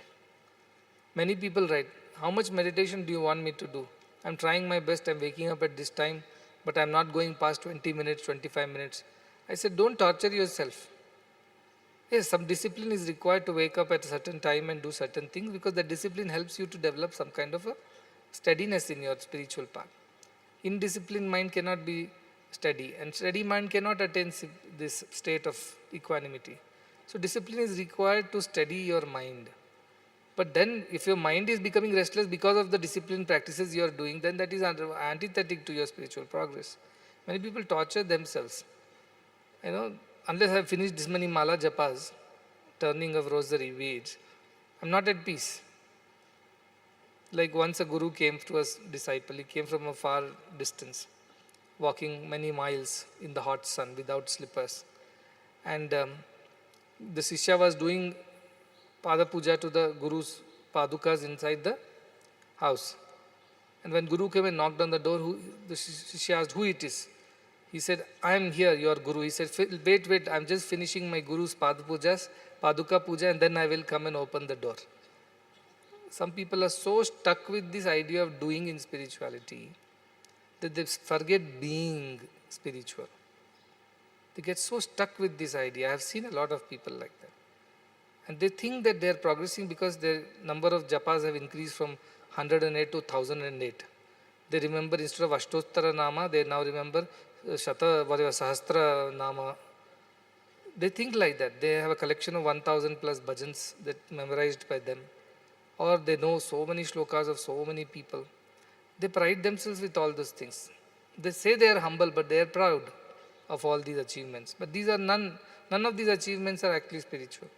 S5: Many people write, how much meditation do you want me to do? I'm trying my best, I'm waking up at this time, but I'm not going past 20 minutes, 25 minutes. I said, don't torture yourself. Yes, some discipline is required to wake up at a certain time and do certain things because the discipline helps you to develop some kind of a steadiness in your spiritual path. Indisciplined mind cannot be steady, and steady mind cannot attain this state of equanimity. So discipline is required to steady your mind. But then if your mind is becoming restless because of the discipline practices you are doing, then that is antithetic to your spiritual progress. Many people torture themselves. Unless I have finished this many mala japas, turning of rosary beads, I'm not at peace. Like once a guru came to a disciple, he came from a far distance, walking many miles in the hot sun without slippers. And the Shishya was doing Pada Puja to the Guru's Padukas inside the house. And when Guru came and knocked on the door, the Shishya asked who it is. He said, I am here, your Guru. He said, wait, I'm just finishing my Guru's Paduka Puja, and then I will come and open the door. Some people are so stuck with this idea of doing in spirituality that they forget being spiritual. They get so stuck with this idea. I have seen a lot of people like that. And they think that they are progressing because their number of japas have increased from 108 to 1008. They remember instead of Ashtottara Nama, they now remember Sahastra Nama. They think like that. They have a collection of 1000 plus bhajans that memorized by them. Or they know so many shlokas of so many people. They pride themselves with all those things. They say they are humble, but they are proud. of all these achievements. But these are none of these achievements are actually spiritual.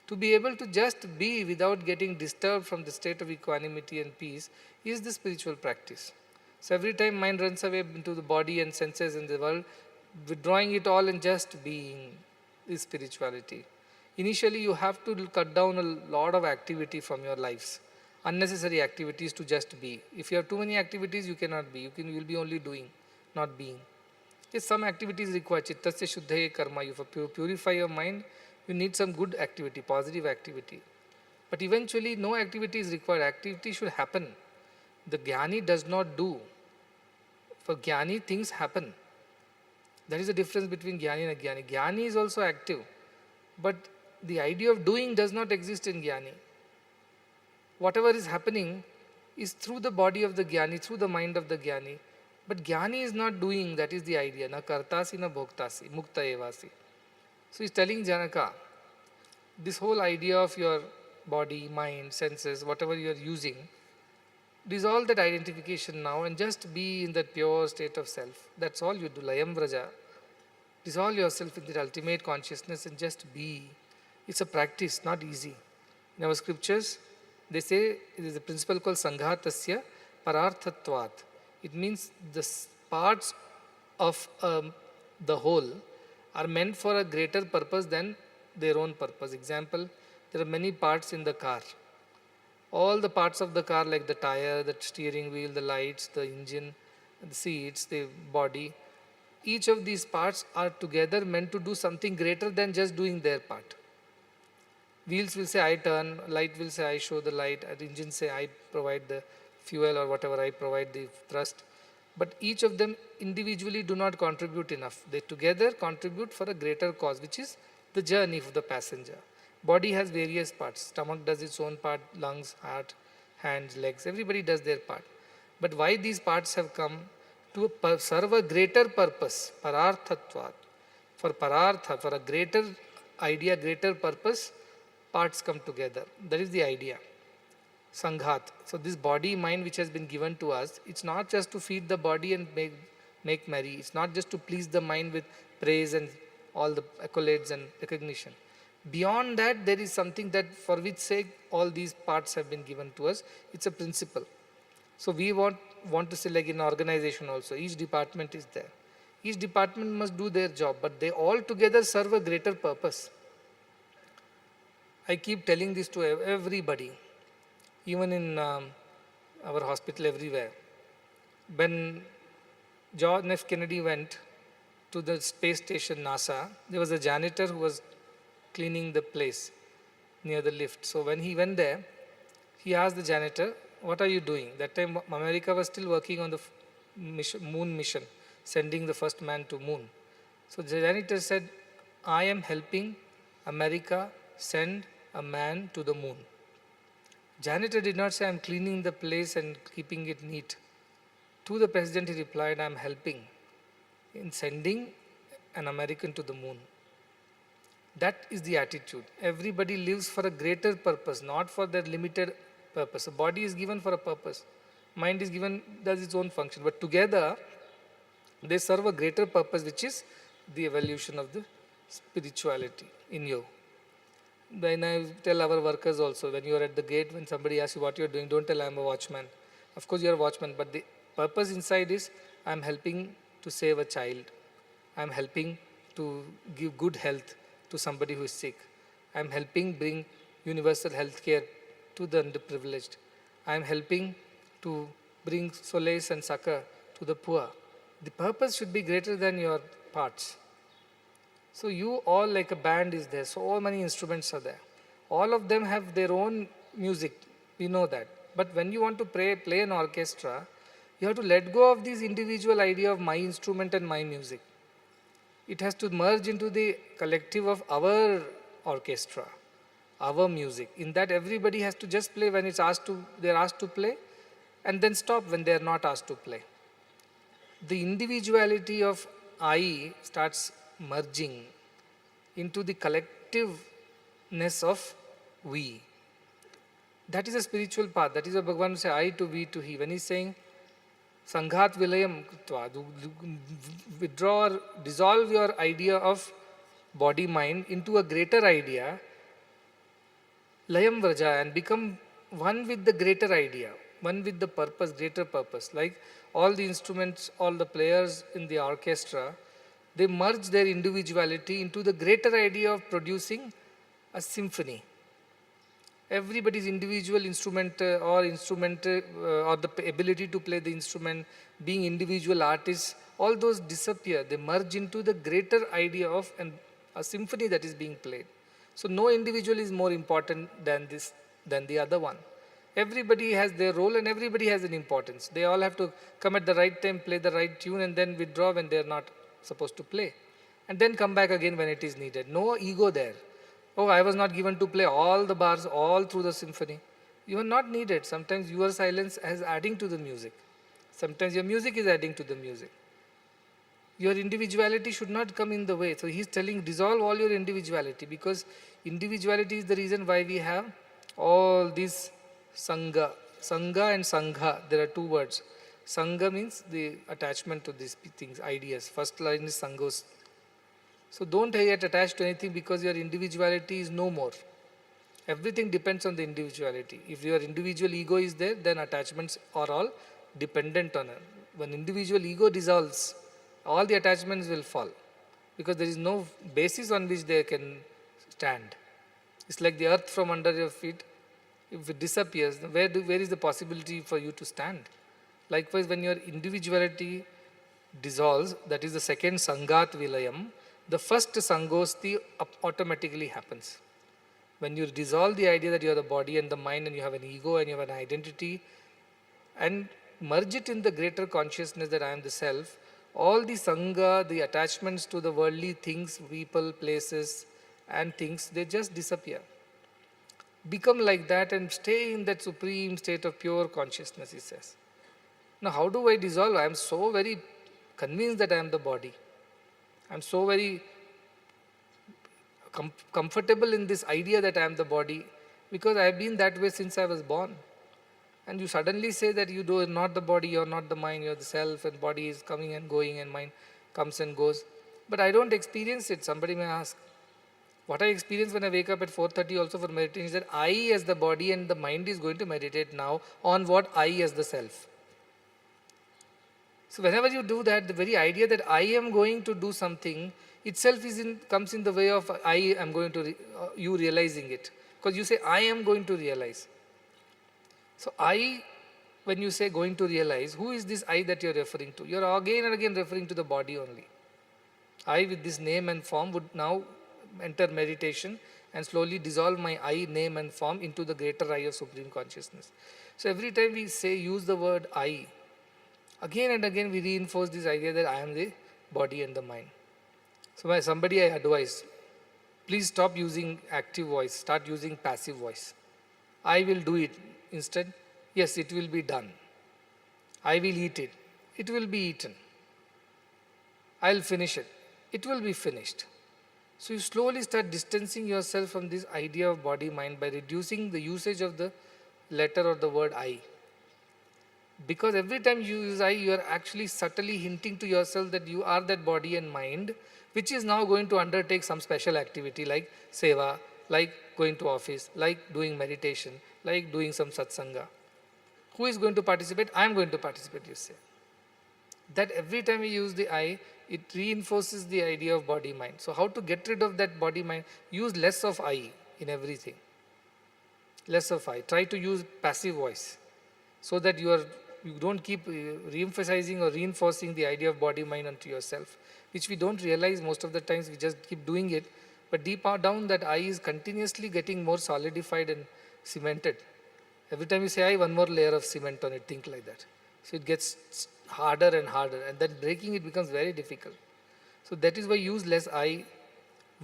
S5: To be able to just be without getting disturbed from the state of equanimity and peace is the spiritual practice. So every time mind runs away into the body and senses in the world, withdrawing it all and just being is spirituality. Initially, you have to cut down a lot of activity from your lives, unnecessary activities to just be. If you have too many activities, you cannot be. You will be only doing, not being. Yes, some activities require chittasya shuddhaye karma. You purify your mind, you need some good activity, positive activity. But eventually, no activity is required. Activity should happen. The jnani does not do. For jnani, things happen. That is the difference between jnani and ajnani. Jnani is also active, but the idea of doing does not exist in jnani. Whatever is happening is through the body of the jnani, through the mind of the jnani. But jnani is not doing, that is the idea. Na kartasi na bhoktasi, mukta evasi. So he's telling Janaka, this whole idea of your body, mind, senses, whatever you are using, dissolve that identification now and just be in that pure state of self. That's all you do. Layam vraja. Dissolve yourself in the ultimate consciousness and just be. It's a practice, not easy. In our scriptures, they say it is a principle called sanghatasya pararthatvat. It means the parts of the whole are meant for a greater purpose than their own purpose. Example, there are many parts in the car. All the parts of the car, like the tire, the steering wheel, the lights, the engine, the seats, the body, each of these parts are together meant to do something greater than just doing their part. Wheels will say I turn, light will say I show the light, the engine say I provide the fuel or whatever, I provide the thrust. But each of them individually do not contribute enough. They together contribute for a greater cause, which is the journey of the passenger. Body has various parts. Stomach does its own part, lungs, heart, hands, legs. Everybody does their part. But why these parts have come? To serve a greater purpose, pararthatvat. For parartha, for a greater idea, greater purpose, parts come together. That is the idea. Sanghat. So this body, mind which has been given to us, it's not just to feed the body and make merry. It's not just to please the mind with praise and all the accolades and recognition. Beyond that, there is something that for which sake all these parts have been given to us. It's a principle. So we want to say, like in organization also, each department is there. Each department must do their job, but they all together serve a greater purpose. I keep telling this to everybody, even in our hospital, everywhere. When John F. Kennedy went to the space station NASA, there was a janitor who was cleaning the place near the lift. So when he went there, he asked the janitor, what are you doing? That time America was still working on the moon mission, sending the first man to moon. So the janitor said, I am helping America send a man to the moon. Janitor did not say, I am cleaning the place and keeping it neat. To the president he replied, I am helping in sending an American to the moon. That is the attitude. Everybody lives for a greater purpose, not for their limited purpose. The body is given for a purpose. Mind is given, does its own function. But together, they serve a greater purpose, which is the evolution of the spirituality in you. Then I tell our workers also, when you are at the gate, when somebody asks you what you are doing, don't tell I am a watchman. Of course you are a watchman, but the purpose inside is I am helping to save a child. I am helping to give good health to somebody who is sick. I am helping bring universal health care to the underprivileged. I am helping to bring solace and succor to the poor. The purpose should be greater than your parts. So you all, like a band is there, so many instruments are there. All of them have their own music, we know that. But when you want to play an orchestra, you have to let go of this individual idea of my instrument and my music. It has to merge into the collective of our orchestra, our music. In that everybody has to just play when they're asked to play, and then stop when they're not asked to play. The individuality of I starts merging into the collectiveness of we. That is a spiritual path. That is what Bhagavan say, I to we to he. When he's saying, Sanghat vilayam kritva. Withdraw or dissolve your idea of body-mind into a greater idea, layam vraja, and become one with the greater idea, one with the purpose, greater purpose. Like all the instruments, all the players in the orchestra, they merge their individuality into the greater idea of producing a symphony. Everybody's individual instrument or the ability to play the instrument, being individual artists, all those disappear. They merge into the greater idea of a symphony that is being played. So no individual is more important than the other one. Everybody has their role and everybody has an importance. They all have to come at the right time, play the right tune, and then withdraw when they are not supposed to play. And then come back again when it is needed. No ego there. Oh, I was not given to play all the bars all through the symphony. You are not needed. Sometimes your silence is adding to the music. Sometimes your music is adding to the music. Your individuality should not come in the way. So he's telling, dissolve all your individuality, because individuality is the reason why we have all these sangha. Sangha and sangha, there are two words. Sangha means the attachment to these things, ideas. First line is sangos. So don't get attached to anything, because your individuality is no more. Everything depends on the individuality. If your individual ego is there, then attachments are all dependent on it. When individual ego dissolves, all the attachments will fall, because there is no basis on which they can stand. It's like the earth from under your feet. If it disappears, where is the possibility for you to stand? Likewise, when your individuality dissolves, that is the second sangat vilayam, the first sangosti automatically happens. When you dissolve the idea that you are the body and the mind and you have an ego and you have an identity, and merge it in the greater consciousness that I am the self, all the sangha, the attachments to the worldly things, people, places and things, they just disappear. Become like that and stay in that supreme state of pure consciousness, he says. Now, how do I dissolve? I am so very convinced that I am the body. I am so very comfortable in this idea that I am the body, because I have been that way since I was born. And you suddenly say that you are not the body, you are not the mind, you are the self, and body is coming and going and mind comes and goes. But I don't experience it. Somebody may ask. What I experience when I wake up at 4:30 also for meditation is that I as the body and the mind is going to meditate now on what I as the self. So whenever you do that, the very idea that I am going to do something itself comes in the way of I am going to, you realizing it. Because you say, I am going to realize. So I, when you say going to realize, who is this I that you are referring to? You are again and again referring to the body only. I with this name and form would now enter meditation and slowly dissolve my I, name and form into the greater I of Supreme Consciousness. So every time we use the word I, again and again we reinforce this idea that I am the body and the mind. So by somebody I advise, please stop using active voice, start using passive voice. I will do it. Instead, yes, it will be done. I will eat it. It will be eaten. I'll finish it. It will be finished. So you slowly start distancing yourself from this idea of body-mind by reducing the usage of the letter or the word I. Because every time you use I, you are actually subtly hinting to yourself that you are that body and mind, which is now going to undertake some special activity like seva, like going to office, like doing meditation, like doing some satsanga. Who is going to participate? I am going to participate, you say. That every time we use the I, it reinforces the idea of body-mind. So how to get rid of that body-mind? Use less of I in everything. Less of I. Try to use passive voice so that you don't keep re-emphasizing or reinforcing the idea of body-mind unto yourself, which we don't realize most of the times. We just keep doing it. But deep down, that I is continuously getting more solidified and cemented. Every time you say I, one more layer of cement on it, think like that. So it gets harder and harder, and then breaking it becomes very difficult. So that is why use less I.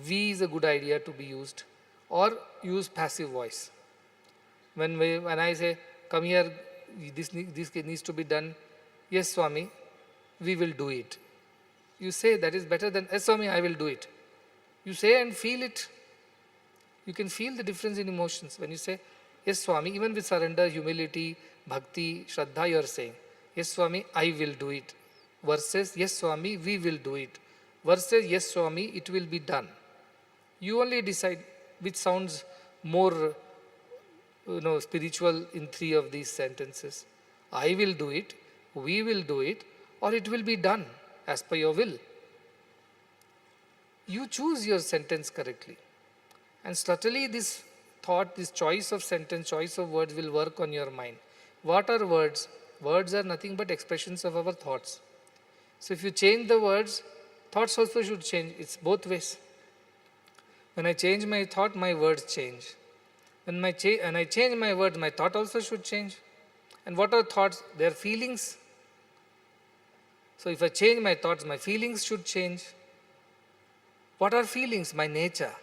S5: We is a good idea to be used, or use passive voice. When I say, come here, this needs to be done. Yes, Swami, we will do it. You say that is better than, yes, Swami, I will do it. You say and feel it. You can feel the difference in emotions. When you say, yes, Swami, even with surrender, humility, bhakti, shraddha, you are saying, yes Swami, I will do it, versus yes Swami, we will do it, versus yes Swami, it will be done. You only decide which sounds more spiritual in three of these sentences. I will do it, we will do it, or it will be done as per your will. You choose your sentence correctly. And subtly this thought, this choice of sentence, choice of words will work on your mind. What are words? Words are nothing but expressions of our thoughts. So if you change the words, thoughts also should change. It's both ways. When I change my thought, my words change. When I change my words, my thought also should change. And what are thoughts? They are feelings. So if I change my thoughts, my feelings should change. What are feelings? My nature.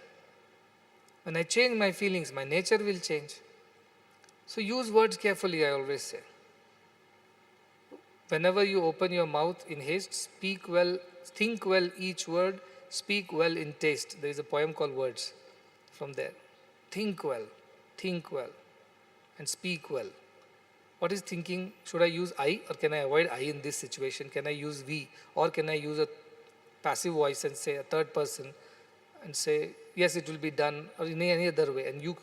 S5: When I change my feelings, my nature will change. So use words carefully, I always say. Whenever you open your mouth in haste, speak well, think well each word, speak well in taste. There is a poem called Words from there. Think well, and speak well. What is thinking? Should I use I, or can I avoid I in this situation? Can I use we, or can I use a passive voice and say a third person and say, yes, it will be done, or in any other way, and you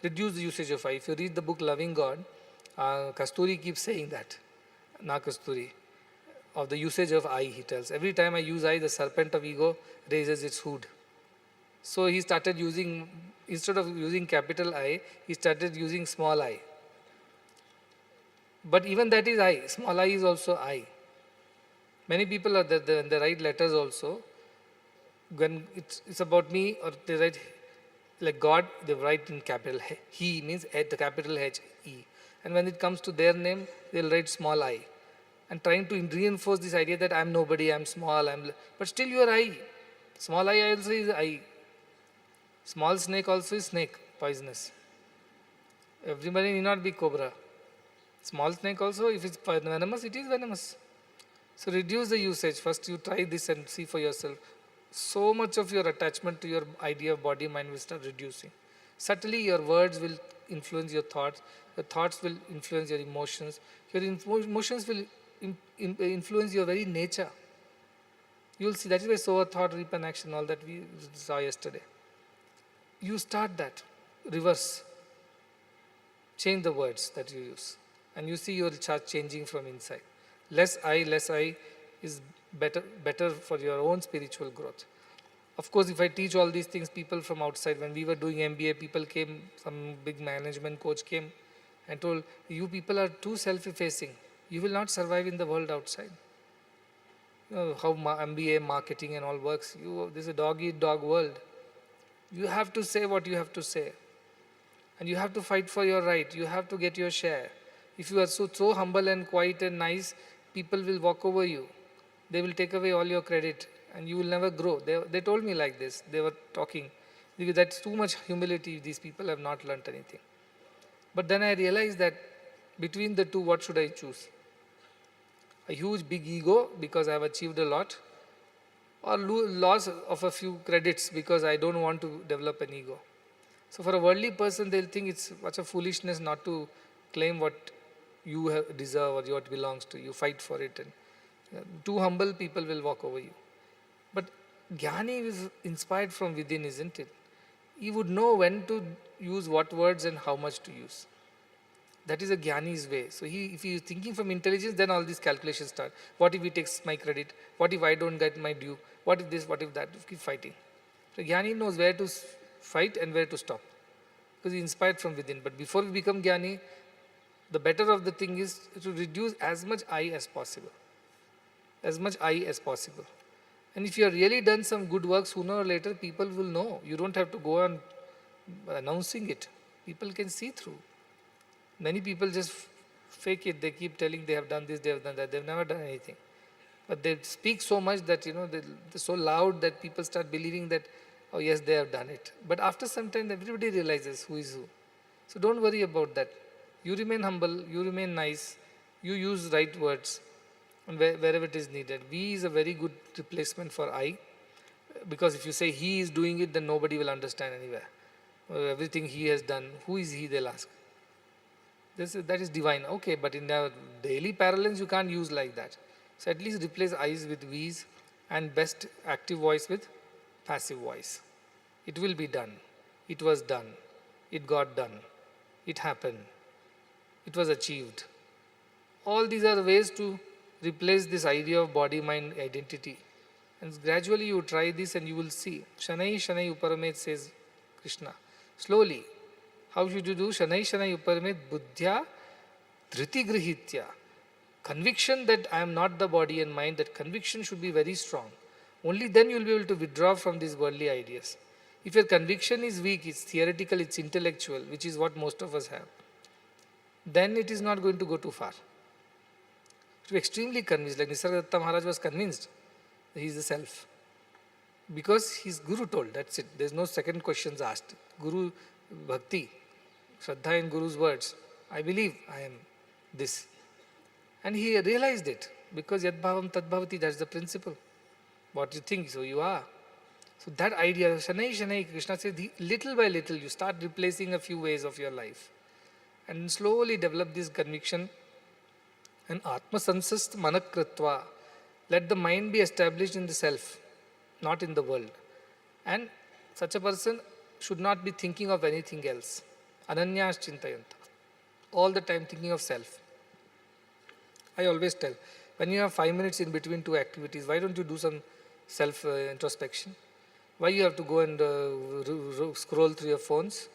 S5: reduce the usage of I. If you read the book Loving God, Kasturi keeps saying that, Na Kasturi, of the usage of I, he tells. Every time I use I, the serpent of ego raises its hood. So he started using, instead of using capital I, he started using small I. But even that is I, small I is also I. Many people are there, when they write letters also, when it's about me, or they write like God, they write in capital He, means the capital H, E. And when it comes to their name, they'll write small I. And trying to reinforce this idea that I'm nobody, I'm small, but still you are I. Small I also is I. Small snake also is snake, poisonous. Everybody need not be cobra. Small snake also, if it's venomous, it is venomous. So reduce the usage. First you try this and see for yourself. So much of your attachment to your idea of body, mind will start reducing. Subtly your words will influence your thoughts will influence your emotions. Your emotions will influence your very nature. You will see, that is why sow a thought, reap an action, all that we saw yesterday. You start that, reverse. Change the words that you use. And you see you will start changing from inside. Less I is better for your own spiritual growth. Of course, if I teach all these things, people from outside, when we were doing MBA, people came, some big management coach came and told, you people are too self-effacing. You will not survive in the world outside. You know how MBA, marketing and all works. This is a dog-eat-dog world. You have to say what you have to say. And you have to fight for your right. You have to get your share. If you are so humble and quiet and nice, people will walk over you. They will take away all your credit and you will never grow. They told me like this. They were talking. That's too much humility. These people have not learnt anything. But then I realized that between the two, what should I choose? A huge big ego because I have achieved a lot, or loss of a few credits because I don't want to develop an ego. So for a worldly person, they'll think it's such a foolishness not to claim what you deserve or what belongs to you. Fight for it. And too humble people will walk over you. But Jnani is inspired from within, isn't it? He would know when to use what words and how much to use. That is a Jnani's way. So if he is thinking from intelligence, then all these calculations start. What if he takes my credit? What if I don't get my due? What if this, what if that? Keep fighting. So Jnani knows where to fight and where to stop. Because he is inspired from within. But before we become Jnani, the better of the thing is to reduce as much I as possible. As much I as possible. And if you have really done some good work, sooner or later people will know. You don't have to go on announcing it. People can see through. Many people just fake it. They keep telling they have done this, they have done that. They've never done anything. But they speak so much that, they're so loud that people start believing that, oh yes, they have done it. But after some time, everybody realizes who is who. So don't worry about that. You remain humble, you remain nice, you use right words and wherever it is needed. We is a very good replacement for I, because if you say he is doing it, then nobody will understand anywhere. Everything he has done, who is he, they'll ask. That is divine. Okay, but in our daily parlance, you can't use like that. So at least replace I's with V's and best active voice with passive voice. It will be done. It was done. It got done. It happened. It was achieved. All these are ways to replace this idea of body mind identity. And gradually you try this and you will see. Shanai Shanai Uparamet, says Krishna. Slowly. How should you do? Shanai Shanai Uparamet Buddhya Dhriti Grihitya. Conviction that I am not the body and mind, that conviction should be very strong. Only then you will be able to withdraw from these worldly ideas. If your conviction is weak, it's theoretical, it's intellectual, which is what most of us have, then it is not going to go too far. To be extremely convinced, like Nisargadatta Maharaj was convinced that he is the self. Because his guru told, that's it. There's no second questions asked. Guru Bhakti, Shraddha in Guru's words, I believe I am this. And he realized it, because Yad Bhavam Tad Bhavati, that's the principle. What you think, so you are. So that idea, Shanai Shanai, Krishna says, little by little you start replacing a few ways of your life. And slowly develop this conviction. And Atma Sansast Manakritva, let the mind be established in the self, not in the world. And such a person should not be thinking of anything else. Ananyas Chintayanta. All the time thinking of self. I always tell, when you have 5 minutes in between two activities, why don't you do some self-introspection? Why you have to go and scroll through your phones?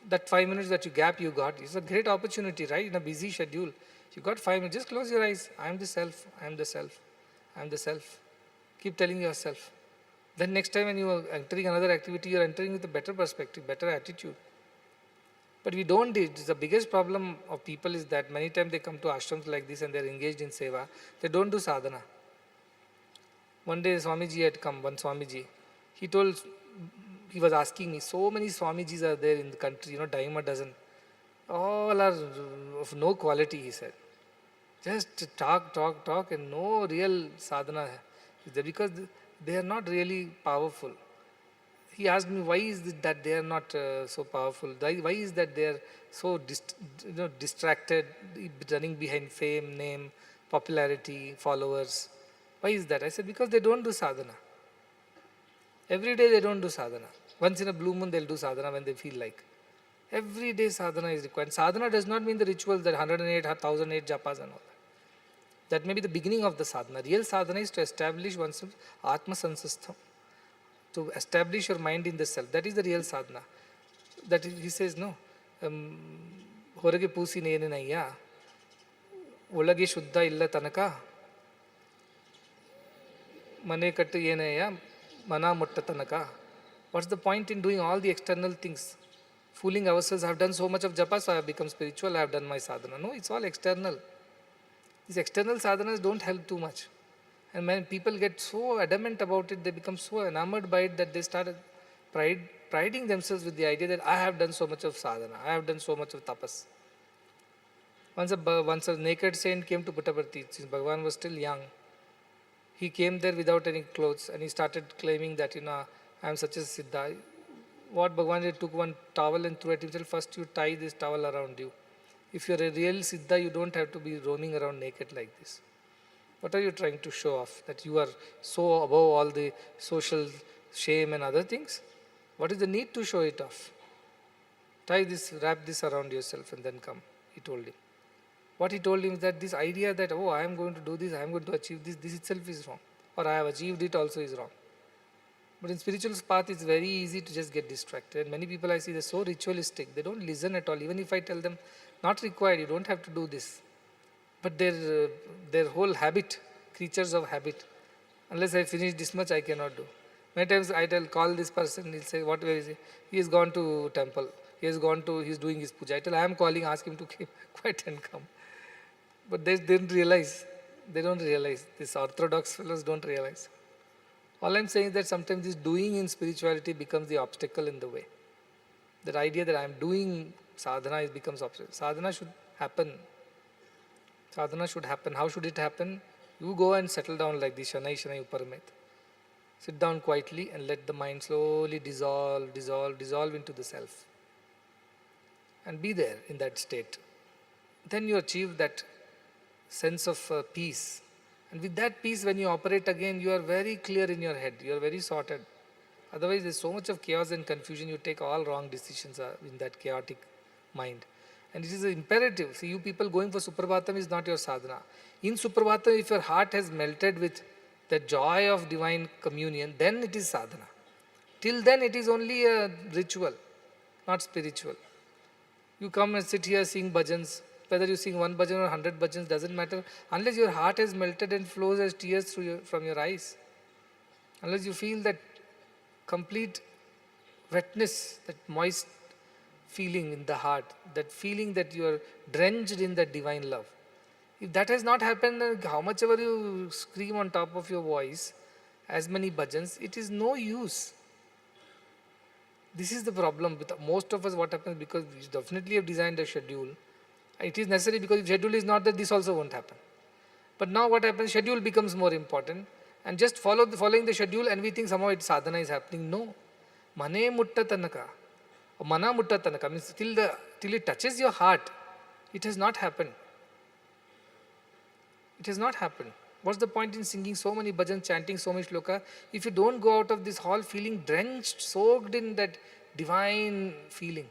S5: That 5 minutes that you gap you got is a great opportunity, right? In a busy schedule, you got 5 minutes, just close your eyes. I am the self, I am the self, I am the self. Keep telling yourself. Then next time when you are entering another activity, you are entering with a better perspective, better attitude. But we don't do it. The biggest problem of people is that many times they come to ashrams like this and they are engaged in seva. They don't do sadhana. One day Swamiji had come, one Swamiji. He was asking me, so many Swamijis are there in the country, dime a dozen. All are of no quality, he said. Just talk, and no real sadhana is there, because they are not really powerful. He asked me, why is it that they are not so powerful? Why is that they are so distracted, running behind fame, name, popularity, followers? Why is that? I said, because they don't do sadhana. Every day they don't do sadhana. Once in a blue moon they'll do sadhana when they feel like. Every day sadhana is required. Sadhana does not mean the rituals, that 108, 1008 japas and all that. That may be the beginning of the sadhana. Real sadhana is to establish oneself Atma Sansastham. To establish your mind in the self. That is the real sadhana. That he says, no. Horage poosi nene nayya. Olage shuddha illa tanaka. Mane kattu yenaya. Mana mutta tanaka. What's the point in doing all the external things? Fooling ourselves, I have done so much of japa, so I have become spiritual, I have done my sadhana. No, it's all external. These external sadhanas don't help too much. And when people get so adamant about it, they become so enamored by it that they start priding themselves with the idea that I have done so much of sadhana, I have done so much of tapas. Once a naked saint came to Puttaparthi, since Bhagavan was still young. He came there without any clothes and he started claiming that, I am such a siddha. What Bhagavan did, took one towel and threw at himself, first you tie this towel around you. If you are a real siddha, you don't have to be roaming around naked like this. What are you trying to show off? That you are so above all the social shame and other things? What is the need to show it off? Tie this, wrap this around yourself and then come, he told him. What he told him is that this idea that, I am going to do this, I am going to achieve this, this itself is wrong. Or I have achieved it also is wrong. But in spiritual path, it's very easy to just get distracted. And many people I see, they're so ritualistic, they don't listen at all. Even if I tell them, not required, you don't have to do this. But their whole habit, creatures of habit, unless I finish this much, I cannot do. Many times I call this person, he'll say, where is he? He has gone to temple. He's doing his puja. I tell, I am calling, ask him to keep quiet and come. But they don't realize. These orthodox fellows don't realize. All I'm saying is that sometimes this doing in spirituality becomes the obstacle in the way. That idea that I'm doing sadhana becomes obstacle. Sadhana should happen. How should it happen? You go and settle down like this, Shanai Shanai Uparamet. Sit down quietly and let the mind slowly dissolve into the self. and be there in that state. Then you achieve that sense of peace. And with that peace, when you operate again, you are very clear in your head, you are very sorted. Otherwise, there's so much of chaos and confusion, you take all wrong decisions in that chaotic mind. And it is imperative. See, you people going for Suprabhatam is not your sadhana. In Suprabhatam, if your heart has melted with the joy of divine communion, then it is sadhana. Till then, it is only a ritual, not spiritual. You come and sit here sing bhajans. Whether you sing one bhajan or 100 bhajans doesn't matter unless your heart has melted and flows as tears from your eyes. Unless you feel that complete wetness, that moist feeling in the heart, that feeling that you are drenched in that divine love. If that has not happened, then how much ever you scream on top of your voice, as many bhajans, it is no use. This is the problem with most of us. What happens, because we definitely have designed a schedule. It is necessary, because if schedule is not there, this also won't happen. But now what happens, schedule becomes more important, and just following the schedule, and we think somehow sadhana is happening. No. Mane mutta tanaka, or mana mutta tanaka, means till it touches your heart, it has not happened. It has not happened. What's the point in singing so many bhajans, chanting so much shloka, if you don't go out of this hall feeling drenched, soaked in that divine feeling?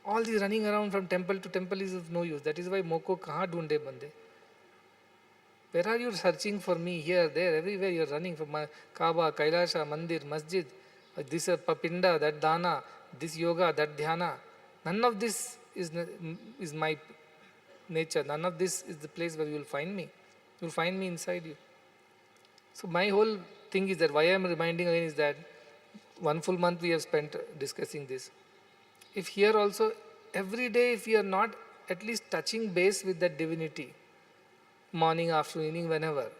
S5: All this running around from temple to temple is of no use. That is why moko kaha dhoonde bande. Where are you searching for me? Here, there, everywhere you are running from Kaaba, Kailasha, Mandir, Masjid, this Pinda, that Dana, this yoga, that Dhyana. None of this is my nature. None of this is the place where you will find me. You will find me inside you. So my whole thing is that why I am reminding again is that 1 full month we have spent discussing this. If here also, every day if we are not at least touching base with that divinity, morning, afternoon, evening, whenever,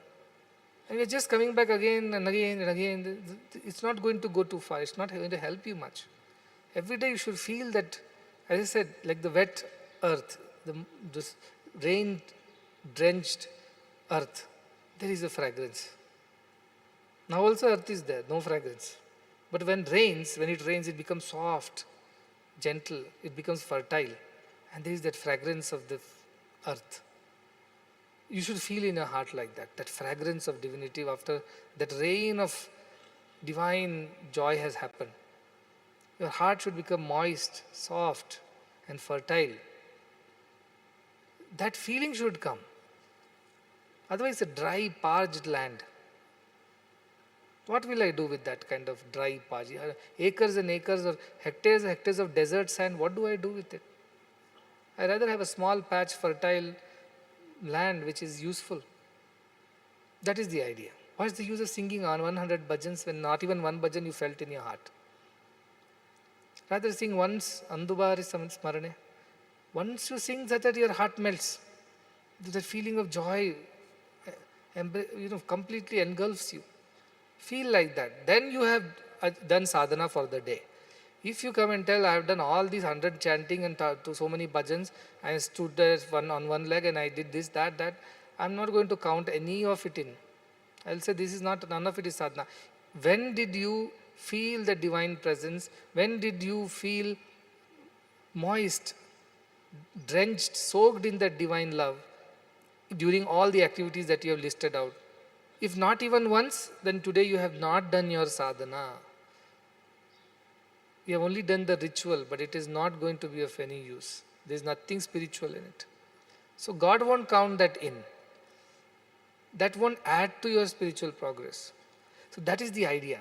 S5: and we are just coming back again and again and again, it's not going to go too far. It's not going to help you much. Every day you should feel that, as I said, like the wet earth, this rain-drenched earth, there is a fragrance. Now also earth is there, no fragrance. But when it rains, it becomes soft, gentle, it becomes fertile, and there is that fragrance of the earth. You should feel in your heart like that fragrance of divinity after that rain of divine joy has happened. Your heart should become moist, soft, and fertile. That feeling should come. Otherwise, a dry, parched land. What will I do with that kind of dry, parched? Acres and acres or hectares and hectares of desert sand, what do I do with it? I rather have a small patch, fertile land which is useful. That is the idea. What is the use of singing on 100 bhajans when not even one bhajan you felt in your heart? Rather sing once, Andubari Smarane. Once you sing that your heart melts. The feeling of joy completely engulfs you. Feel like that. Then you have done sadhana for the day. If you come and tell, I have done all these 100 chanting and to so many bhajans, I stood there on one leg and I did this, that, I'm not going to count any of it in. I'll say none of it is sadhana. When did you feel the divine presence? When did you feel moist, drenched, soaked in that divine love during all the activities that you have listed out? If not even once, then today you have not done your sadhana. You have only done the ritual, but it is not going to be of any use. There is nothing spiritual in it. So God won't count that in. That won't add to your spiritual progress. So that is the idea.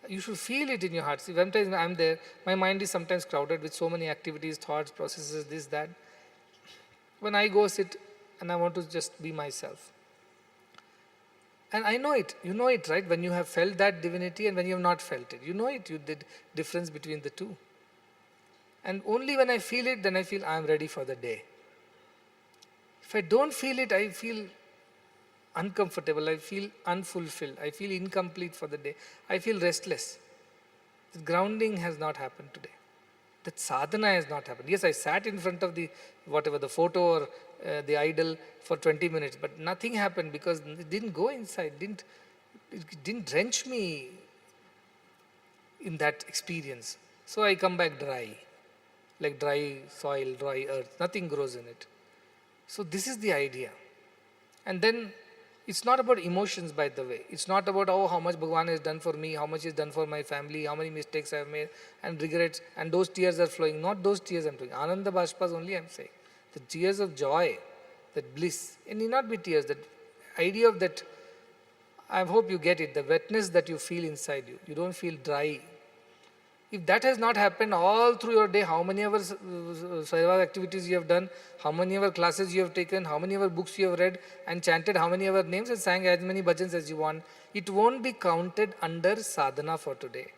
S5: You should feel it in your heart. See, sometimes I'm there, my mind is sometimes crowded with so many activities, thoughts, processes, this, that. When I go sit and I want to just be myself. And I know it. You know it, right? When you have felt that divinity and when you have not felt it. You know it. You did difference between the two. And only when I feel it, then I feel I am ready for the day. If I don't feel it, I feel uncomfortable. I feel unfulfilled. I feel incomplete for the day. I feel restless. The grounding has not happened today. That sadhana has not happened. Yes, I sat in front of the photo or the idol for 20 minutes, but nothing happened because it didn't go inside, it didn't drench me in that experience. So I come back dry. like dry soil, dry earth, nothing grows in it. So this is the idea. And then it's not about emotions, by the way. It's not about, oh, how much Bhagavan has done for me, how much is done for my family, how many mistakes I have made, and regrets, and those tears are flowing. Not those tears I'm doing. Ananda Bashpas only I'm saying. The tears of joy, that bliss. It need not be tears. That idea of that, I hope you get it, the wetness that you feel inside you. You don't feel dry. If that has not happened all through your day, how many ever Seva activities you have done, how many ever classes you have taken, how many ever books you have read and chanted how many ever names and sang as many bhajans as you want, it won't be counted under sadhana for today.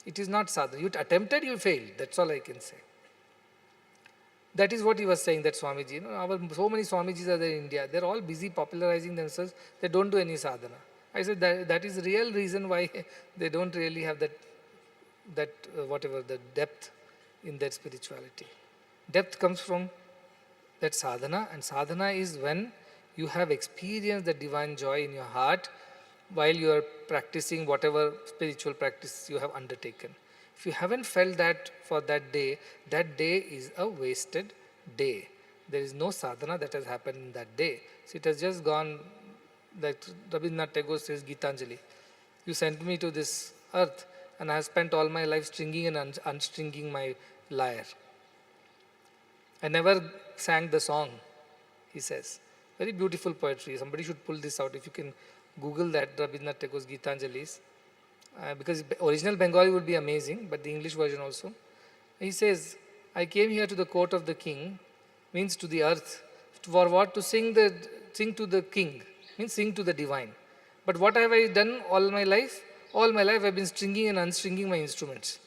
S5: It is not sadhana. You attempted, you failed. That's all I can say. That is what he was saying, that Swamiji. You know, so many Swamijis are there in India. They're all busy popularizing themselves. They don't do any sadhana. I said that is the real reason why they don't really have that whatever, the depth in their spirituality. Depth comes from that sadhana, and sadhana is when you have experienced the divine joy in your heart while you are practicing whatever spiritual practice you have undertaken. If you haven't felt that for that day is a wasted day. There is no sadhana that has happened in that day. So it has just gone, like Rabindranath Tagore says, Gitanjali. You sent me to this earth, and I have spent all my life stringing and unstringing my lyre. I never sang the song, he says. Very beautiful poetry. Somebody should pull this out. If you can Google that, Rabindranath Tagore's Gitanjalis. Because original Bengali would be amazing, but the English version also. He says, I came here to the court of the king, means to the earth. For what? To sing to the king, means sing to the divine. But what have I done all my life? All my life I've been stringing and unstringing my instruments.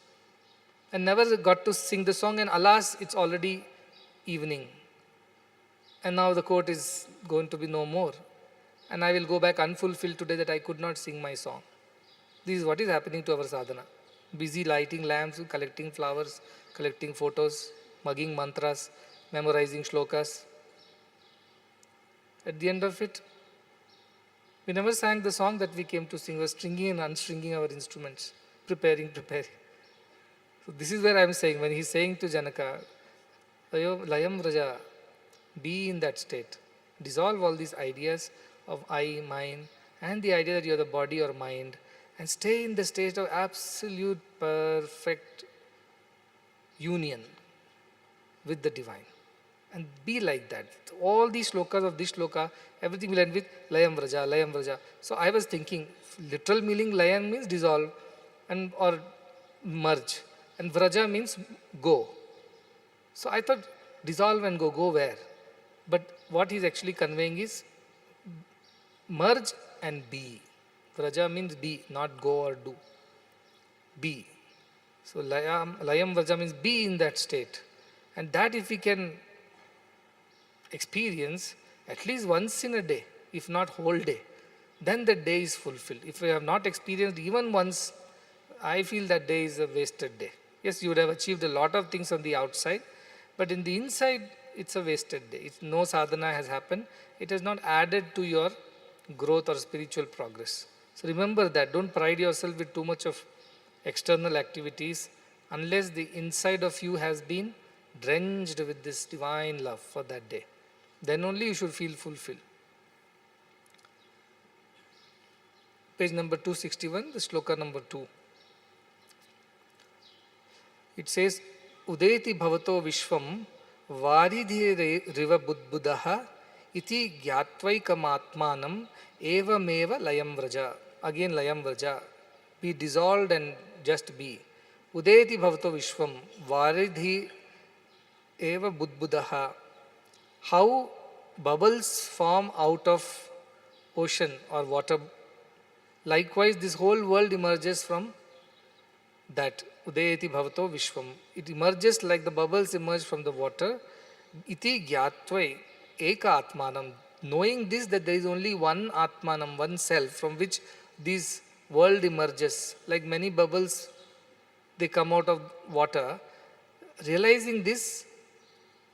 S5: And never got to sing the song, and alas, it's already evening. And now the court is going to be no more. And I will go back unfulfilled today that I could not sing my song. This is what is happening to our sadhana. Busy lighting lamps, collecting flowers, collecting photos, mugging mantras, memorizing shlokas. At the end of it, we never sang the song that we came to sing. We were stringing and unstringing our instruments, preparing. So this is where I am saying, when he's saying to Janaka, Layam Raja, be in that state. Dissolve all these ideas of I, mine, and the idea that you are the body or mind, and stay in the state of absolute perfect union with the divine. And be like that. All these slokas of this sloka, everything will end with Layam Vraja, Layam Vraja. So I was thinking, literal meaning Layam means dissolve or merge. And Vraja means go. So I thought dissolve and go where? But what he's actually conveying is merge and be. Vraja means be, not go or do. Be. So Layam Vraja means be in that state. And that if we can experience at least once in a day, if not whole day, then the day is fulfilled. If we have not experienced even once, I feel that day is a wasted day. Yes, you would have achieved a lot of things on the outside, but in the inside, it's a wasted day. No sadhana has happened. It has not added to your growth or spiritual progress. So remember that. Don't pride yourself with too much of external activities unless the inside of you has been drenched with this divine love for that day. Then only you should feel fulfilled. Page number 261, the sloka number 2. It says, Udeti bhavato vishvam varidhi riva budbudaha iti gyatvaikamatmanam evameva layam vraja. Again layam vraja. Be dissolved and just be. Udeti bhavato vishvam varidhi eva budbudaha. How bubbles form out of ocean or water. Likewise, this whole world emerges from that. Udayati bhavato vishvam. It emerges like the bubbles emerge from the water. Iti gyatva eka atmanam. Knowing this, that there is only one atmanam, one self from which this world emerges. Like many bubbles, they come out of water. Realizing this,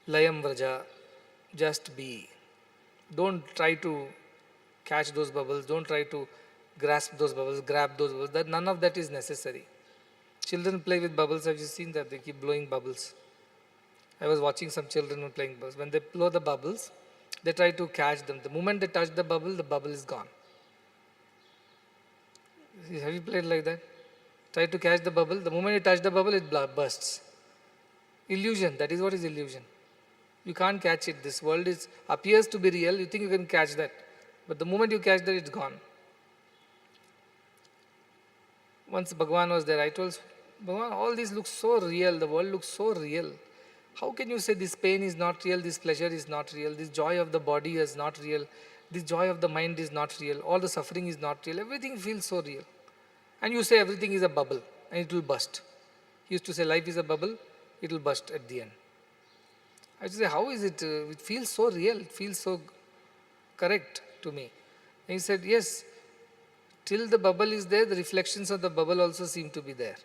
S5: layam vraja. Just be. Don't try to catch those bubbles. Don't try to grasp those bubbles, grab those bubbles. None of that is necessary. Children play with bubbles. Have you seen that? They keep blowing bubbles. I was watching some children playing bubbles. When they blow the bubbles, they try to catch them. The moment they touch the bubble is gone. Have you played like that? Try to catch the bubble. The moment you touch the bubble, it bursts. Illusion. That is what is illusion. You can't catch it. This world appears to be real. You think you can catch that. But the moment you catch that, it's gone. Once Bhagavan was there, I told Bhagavan, all this looks so real. The world looks so real. How can you say this pain is not real, this pleasure is not real, this joy of the body is not real, this joy of the mind is not real, all the suffering is not real, everything feels so real. And you say everything is a bubble and it will burst. He used to say life is a bubble, it will burst at the end. I used to say, how is it? It feels so real, it feels so correct to me. And he said, yes, till the bubble is there, the reflections of the bubble also seem to be there.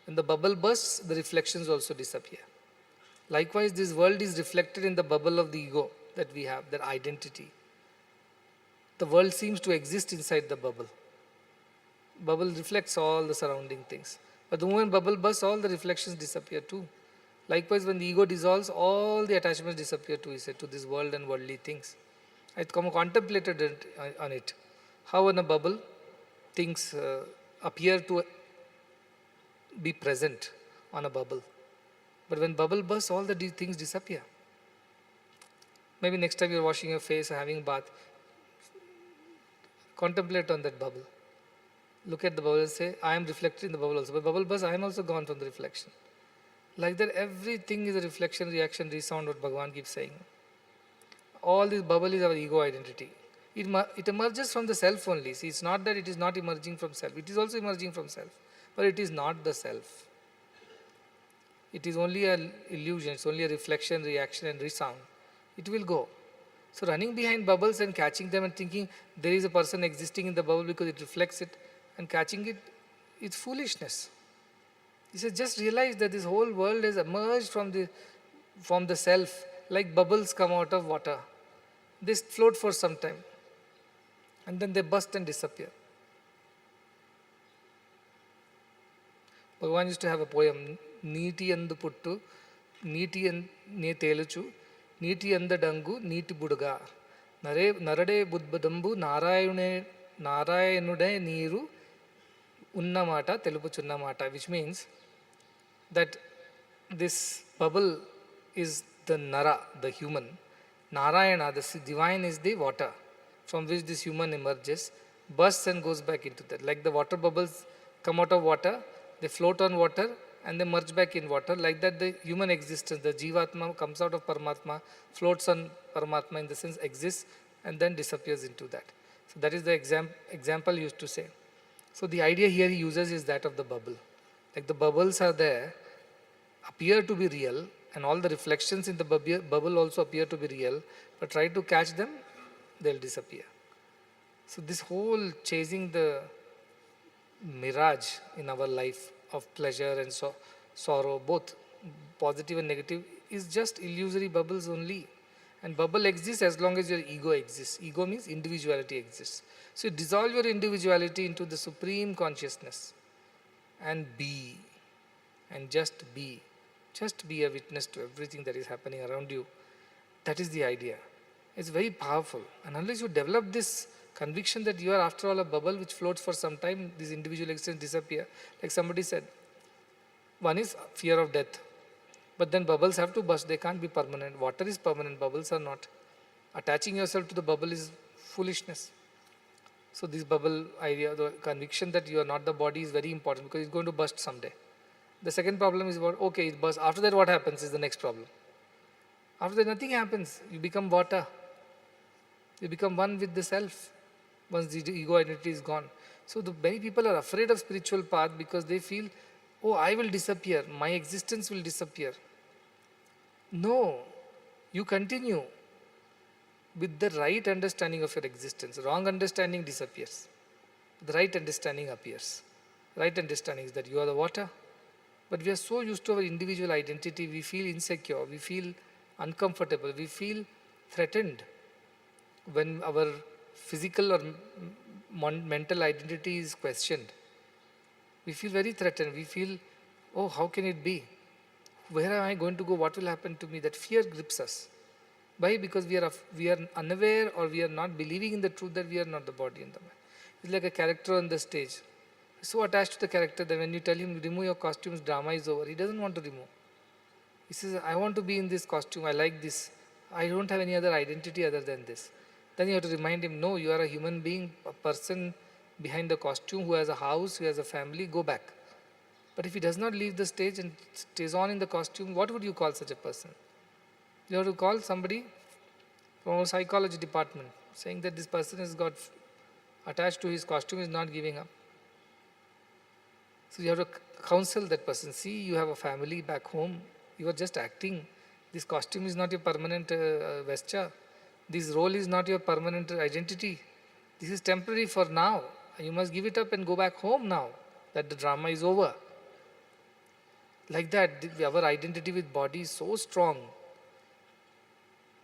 S5: When the bubble bursts, the reflections also disappear. Likewise, this world is reflected in the bubble of the ego that we have, that identity. The world seems to exist inside the bubble. Bubble reflects all the surrounding things. But the moment bubble bursts, all the reflections disappear too. Likewise, when the ego dissolves, all the attachments disappear too, he said, to this world and worldly things. I contemplated on it. How in a bubble, things appear to be present on a bubble. But when bubble bursts, all the things disappear. Maybe next time you're washing your face or having a bath, contemplate on that bubble. Look at the bubble and say, I am reflected in the bubble also. But bubble bursts, I am also gone from the reflection. Like that, everything is a reflection, reaction, resound, what Bhagavan keeps saying. All this bubble is our ego identity. It emerges from the self only. See, it's not that it is not emerging from self. It is also emerging from self. But it is not the self. It is only an illusion, it's only a reflection, reaction and resound. It will go. So running behind bubbles and catching them and thinking there is a person existing in the bubble because it reflects it and catching it, it's foolishness. He says just realize that this whole world has emerged from the self like bubbles come out of water. They float for some time and then they burst and disappear. Bhagavan used to have a poem, Neeti andu puttu, Neeti ne teluchu, Neeti andadangu, Neeti buduga. Narade budbadambu, Narayanude Niru, Unnamata, Telupuchunnamata, which means that this bubble is the Nara, the human. Narayana, the divine, is the water from which this human emerges, bursts and goes back into that. Like the water bubbles come out of water, they float on water and they merge back in water. Like that, the human existence, the Jivatma comes out of Paramatma, floats on Paramatma, in the sense exists and then disappears into that. So that is the example he used to say. So the idea here he uses is that of the bubble. Like the bubbles are there, appear to be real, and all the reflections in the bubble also appear to be real, but try to catch them, they'll disappear. So this whole chasing the mirage in our life of pleasure and sorrow, both positive and negative, is just illusory bubbles only. And bubble exists as long as your ego exists. Ego means individuality exists. So you dissolve your individuality into the supreme consciousness and be, and just be. Just be a witness to everything that is happening around you. That is the idea. It's very powerful. And unless you develop this conviction that you are after all a bubble which floats for some time, this individual existence disappear. Like somebody said, one is fear of death. But then bubbles have to burst, they can't be permanent. Water is permanent, bubbles are not. Attaching yourself to the bubble is foolishness. So this bubble idea, the conviction that you are not the body is very important because it's going to burst someday. The second problem is about, okay, it bursts. After that what happens is the next problem. After that nothing happens. You become water. You become one with the self once the ego identity is gone. So many people are afraid of spiritual path because they feel, oh, I will disappear. My existence will disappear. No, you continue with the right understanding of your existence. Wrong understanding disappears. The right understanding appears. Right understanding is that you are the water. But we are so used to our individual identity, we feel insecure, we feel uncomfortable, we feel threatened when our physical or mental identity is questioned. We feel very threatened. We feel, oh, how can it be? Where am I going to go? What will happen to me? That fear grips us. Why? Because we are unaware, or we are not believing in the truth that we are not the body and the mind. It's like a character on the stage. So attached to the character that when you tell him, remove your costumes, drama is over. He doesn't want to remove. He says, I want to be in this costume. I like this. I don't have any other identity other than this. Then you have to remind him, no, you are a human being, a person behind the costume who has a house, who has a family. Go back. But if he does not leave the stage and stays on in the costume, what would you call such a person? You have to call somebody from our psychology department saying that this person has got attached to his costume, is not giving up. So you have to counsel that person. See, you have a family back home. You are just acting. This costume is not your permanent vesture. This role is not your permanent identity. This is temporary for now. You must give it up and go back home now that the drama is over. Like that, our identity with body is so strong.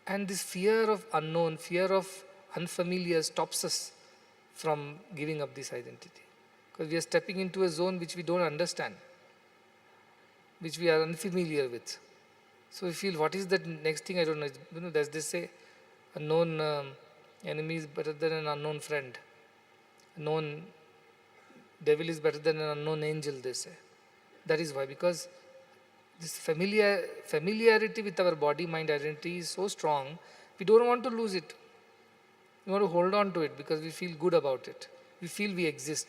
S5: And this fear of unknown, fear of unfamiliar stops us from giving up this identity. Because we are stepping into a zone which we don't understand, which we are unfamiliar with. So we feel, what is the next thing? I don't know. You know, as they say, a known enemy is better than an unknown friend. A known devil is better than an unknown angel, they say. That is why, because this familiarity with our body, mind, identity is so strong, we don't want to lose it. We want to hold on to it because we feel good about it. We feel we exist.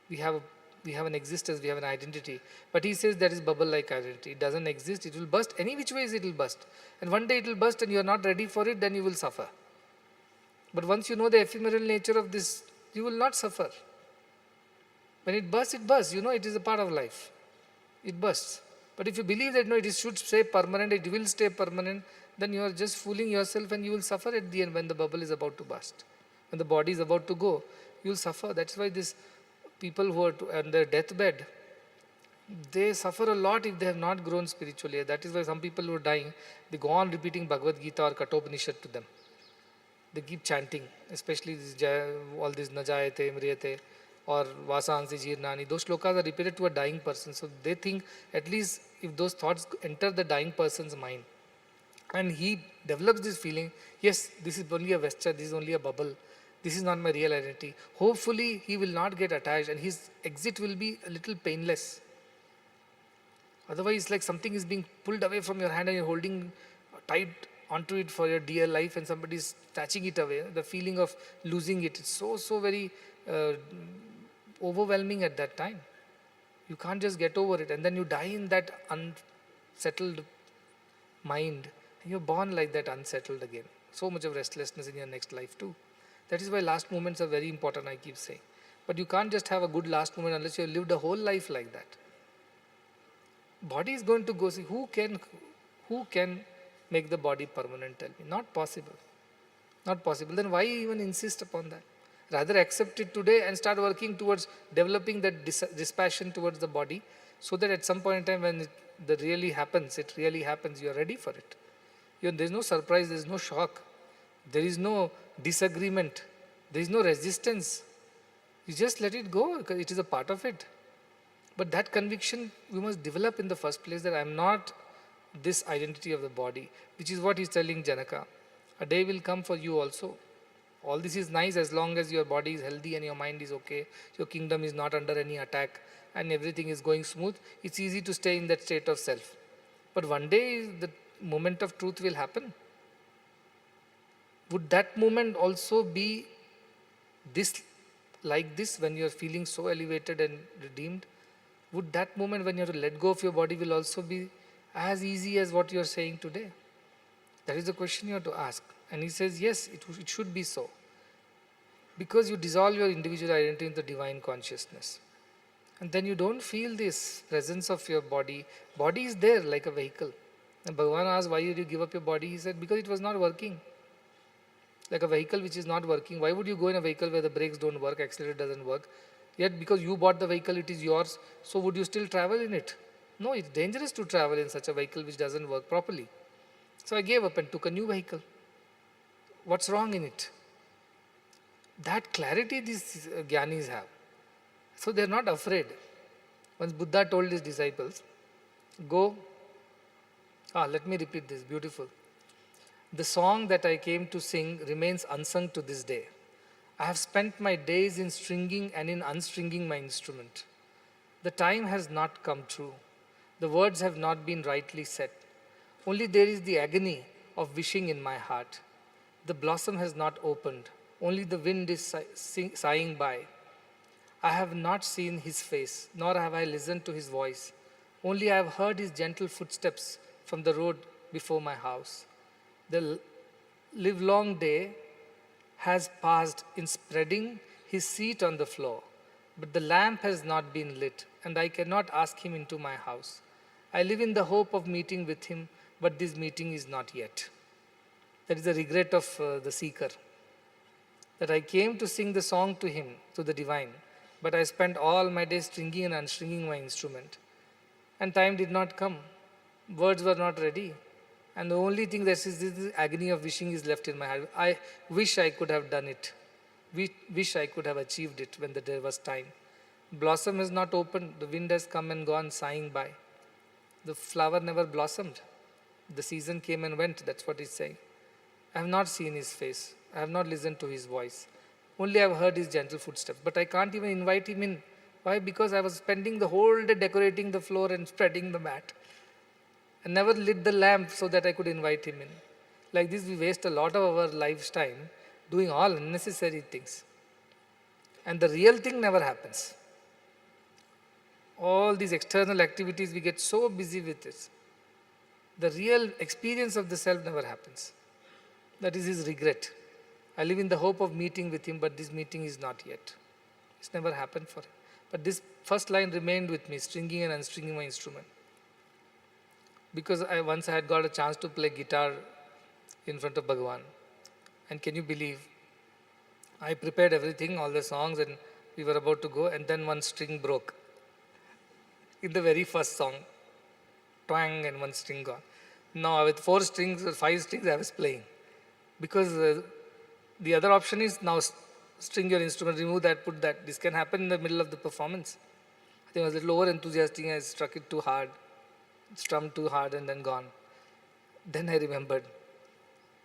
S5: We have an existence, we have an identity. But he says that is bubble-like identity. It doesn't exist, it will burst. Any which ways it will burst. And one day it will burst and you are not ready for it, then you will suffer. But once you know the ephemeral nature of this, you will not suffer. When it bursts, you know, it is a part of life. It bursts. But if you believe that no, it should stay permanent, it will stay permanent, then you are just fooling yourself and you will suffer at the end when the bubble is about to burst. When the body is about to go, you will suffer. That's why these people who are on their deathbed, they suffer a lot if they have not grown spiritually. That is why some people who are dying, they go on repeating Bhagavad Gita or Kathopanishad to them. They keep chanting, especially all these Najayate, Mriyate, or Vasangsi Jirnani. Those shlokas are repeated to a dying person. So they think at least if those thoughts enter the dying person's mind, and he develops this feeling, yes, this is only a vesture, this is only a bubble, this is not my real identity. Hopefully he will not get attached and his exit will be a little painless. Otherwise, like something is being pulled away from your hand and you're holding tight onto it for your dear life and somebody is snatching it away. The feeling of losing it is so very overwhelming at that time. You can't just get over it, and then you die in that unsettled mind, and you're born like that, unsettled again. So much of restlessness in your next life too. That is why last moments are very important, I keep saying. But you can't just have a good last moment unless you have lived a whole life like that. Body is going to go. See, who can make the body permanent? Tell me. Not possible. Not possible. Then why even insist upon that? Rather accept it today and start working towards developing that dispassion towards the body, so that at some point in time when it really happens, you are ready for it. There is no surprise, there is no shock, there is no disagreement, there is no resistance. You just let it go because it is a part of it. But that conviction we must develop in the first place, that I am not this identity of the body, which is what he is telling Janaka. A day will come for you also. All this is nice as long as your body is healthy and your mind is okay, your kingdom is not under any attack and everything is going smooth. It's easy to stay in that state of self. But one day the moment of truth will happen. Would that moment also be this, like this, when you are feeling so elevated and redeemed? Would that moment when you have to let go of your body will also be as easy as what you are saying today? That is the question you have to ask. And he says, yes, it should be so. Because you dissolve your individual identity in the divine consciousness. And then you don't feel this presence of your body. Body is there like a vehicle. And Bhagavan asked, why did you give up your body? He said, because it was not working. Like a vehicle which is not working. Why would you go in a vehicle where the brakes don't work, accelerator doesn't work? Yet because you bought the vehicle, it is yours. So would you still travel in it? No, it's dangerous to travel in such a vehicle which doesn't work properly. So I gave up and took a new vehicle. What's wrong in it? That clarity these Gyanis have. So they're not afraid. Once Buddha told his disciples, go Let me repeat this, beautiful. The song that I came to sing remains unsung to this day. I have spent my days in stringing and in unstringing my instrument. The time has not come true. The words have not been rightly set. Only there is the agony of wishing in my heart. The blossom has not opened. Only the wind is sighing by. I have not seen his face, nor have I listened to his voice. Only I have heard his gentle footsteps from the road before my house. The livelong day has passed in spreading his seat on the floor, but the lamp has not been lit, and I cannot ask him into my house. I live in the hope of meeting with him, but this meeting is not yet. That is the regret of the seeker. That I came to sing the song to him, to the divine, but I spent all my days stringing and unstringing my instrument. And time did not come. Words were not ready. And the only thing that is this agony of wishing is left in my heart. I wish I could have done it. Wish I could have achieved it when there was time. Blossom has not opened. The wind has come and gone, sighing by. The flower never blossomed. The season came and went. That's what he's saying. I have not seen his face. I have not listened to his voice. Only I have heard his gentle footsteps. But I can't even invite him in. Why? Because I was spending the whole day decorating the floor and spreading the mat. I never lit the lamp so that I could invite him in. Like this, we waste a lot of our lifetime doing all unnecessary things. And the real thing never happens. All these external activities, we get so busy with it. The real experience of the self never happens. That is his regret. I live in the hope of meeting with him, but this meeting is not yet. It's never happened for him. But this first line remained with me, stringing and unstringing my instrument. Because once I had got a chance to play guitar in front of Bhagavan. And can you believe, I prepared everything, all the songs, and we were about to go, and then one string broke. In the very first song, twang, and one string gone. Now with 4 strings or 5 strings I was playing. Because the other option is now string your instrument, remove that, put that. This can happen in the middle of the performance. I think I was a little over enthusiastic, I struck it too hard, strummed too hard, and then gone. Then I remembered.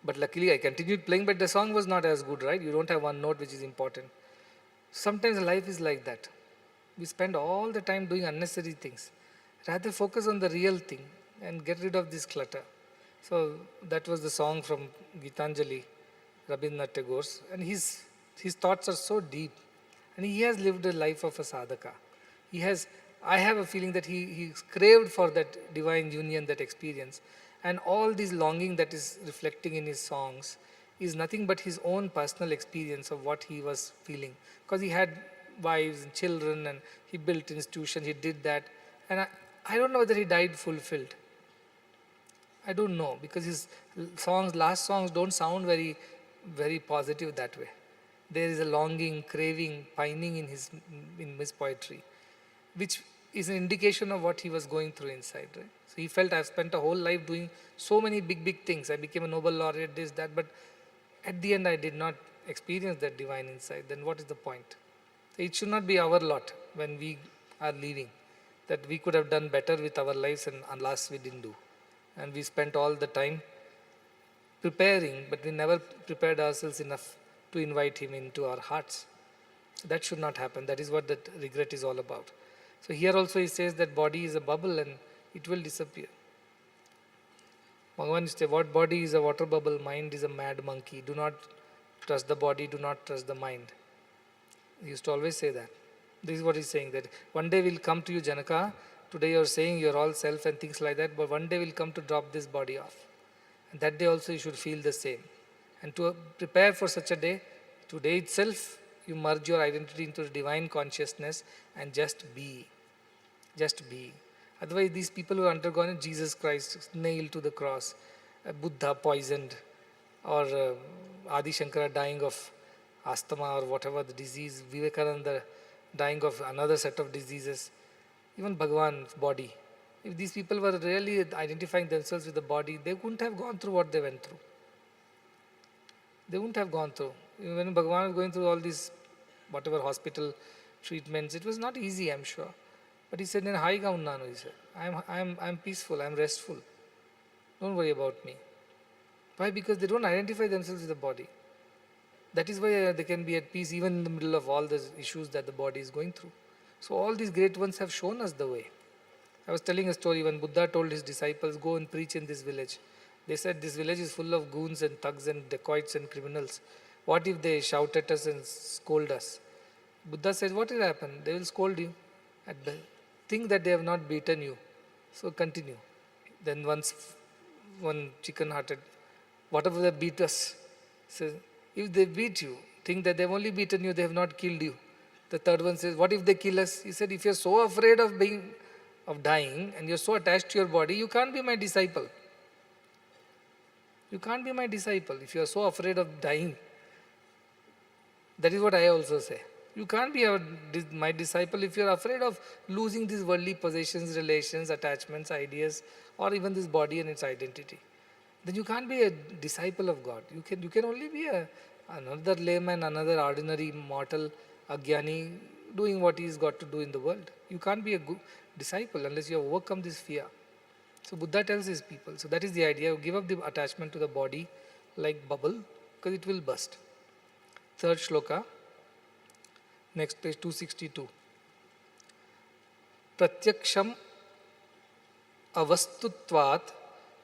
S5: But luckily I continued playing, but the song was not as good, right? You don't have one note which is important. Sometimes life is like that. We spend all the time doing unnecessary things. Rather focus on the real thing and get rid of this clutter. So that was the song from Gitanjali, Rabindranath Tagore's. And his thoughts are so deep. And he has lived a life of a sadhaka. I have a feeling that he craved for that divine union, that experience. And all this longing that is reflecting in his songs is nothing but his own personal experience of what he was feeling. Because he had wives and children, and he built institutions, he did that. And I don't know whether he died fulfilled. I don't know, because his last songs don't sound very, very positive that way. There is a longing, craving, pining in his poetry, which is an indication of what he was going through inside, right? So he felt, I've spent a whole life doing so many big things. I became a Nobel laureate, this, that, but at the end I did not experience that divine insight. Then what is the point? So it should not be our lot when we are leaving, that we could have done better with our lives, and alas, we didn't do. And we spent all the time preparing, but we never prepared ourselves enough to invite him into our hearts. So that should not happen. That is what that regret is all about. So here also he says that body is a bubble and it will disappear. Bhagavan says, what body is a water bubble, mind is a mad monkey. Do not trust the body, do not trust the mind. He used to always say that. This is what he's saying, that one day will come to you, Janaka. Today you're saying you're all self and things like that, but one day will come to drop this body off. And that day also you should feel the same. And to prepare for such a day, today itself, you merge your identity into the divine consciousness and just be. Just be. Otherwise, these people who have undergone Jesus Christ nailed to the cross, Buddha poisoned, or Adi Shankara dying of asthma or whatever the disease, Vivekananda dying of another set of diseases, even Bhagavan's body. If these people were really identifying themselves with the body, they wouldn't have gone through what they went through. They wouldn't have gone through. When Bhagavan was going through all these, whatever hospital treatments, it was not easy, I'm sure. But he said, he said, I'm peaceful, I'm restful. Don't worry about me. Why? Because they don't identify themselves with the body. That is why they can be at peace even in the middle of all the issues that the body is going through. So all these great ones have shown us the way. I was telling a story when Buddha told his disciples, go and preach in this village. They said, this village is full of goons and thugs and dacoits and criminals. What if they shout at us and scold us? Buddha said, what will happen? They will scold you. Think that they have not beaten you. So continue. Then one chicken-hearted, whatever they beat us, says, if they beat you, think that they have only beaten you, they have not killed you. The third one says, what if they kill us? He said, if you are so afraid of dying and you are so attached to your body, you can't be my disciple. You can't be my disciple if you are so afraid of dying. That is what I also say. You can't be my disciple if you are afraid of losing these worldly possessions, relations, attachments, ideas, or even this body and its identity. Then you can't be a disciple of God. You can only be another layman, another ordinary mortal, Agyani, doing what he's got to do in the world. You can't be a good disciple unless you have overcome this fear. So Buddha tells his people, so that is the idea, you give up the attachment to the body like bubble, because it will burst. Third shloka, next page 262. Pratyaksham avastutvat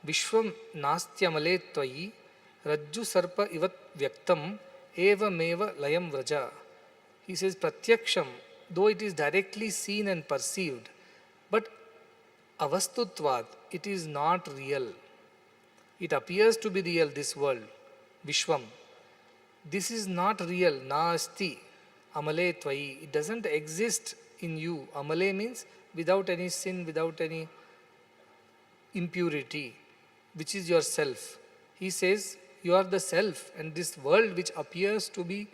S5: vishwam nastyamale tvayi rajju sarpa ivat vyaktam evameva layam vraja. He says pratyaksham, though it is directly seen and perceived, but avastutvat, it is not real. It appears to be real, this world, Vishwam. This is not real, naasti, amale tvayi. It doesn't exist in you. Amale means without any sin, without any impurity, which is your self. He says, you are the self, and this world which appears to be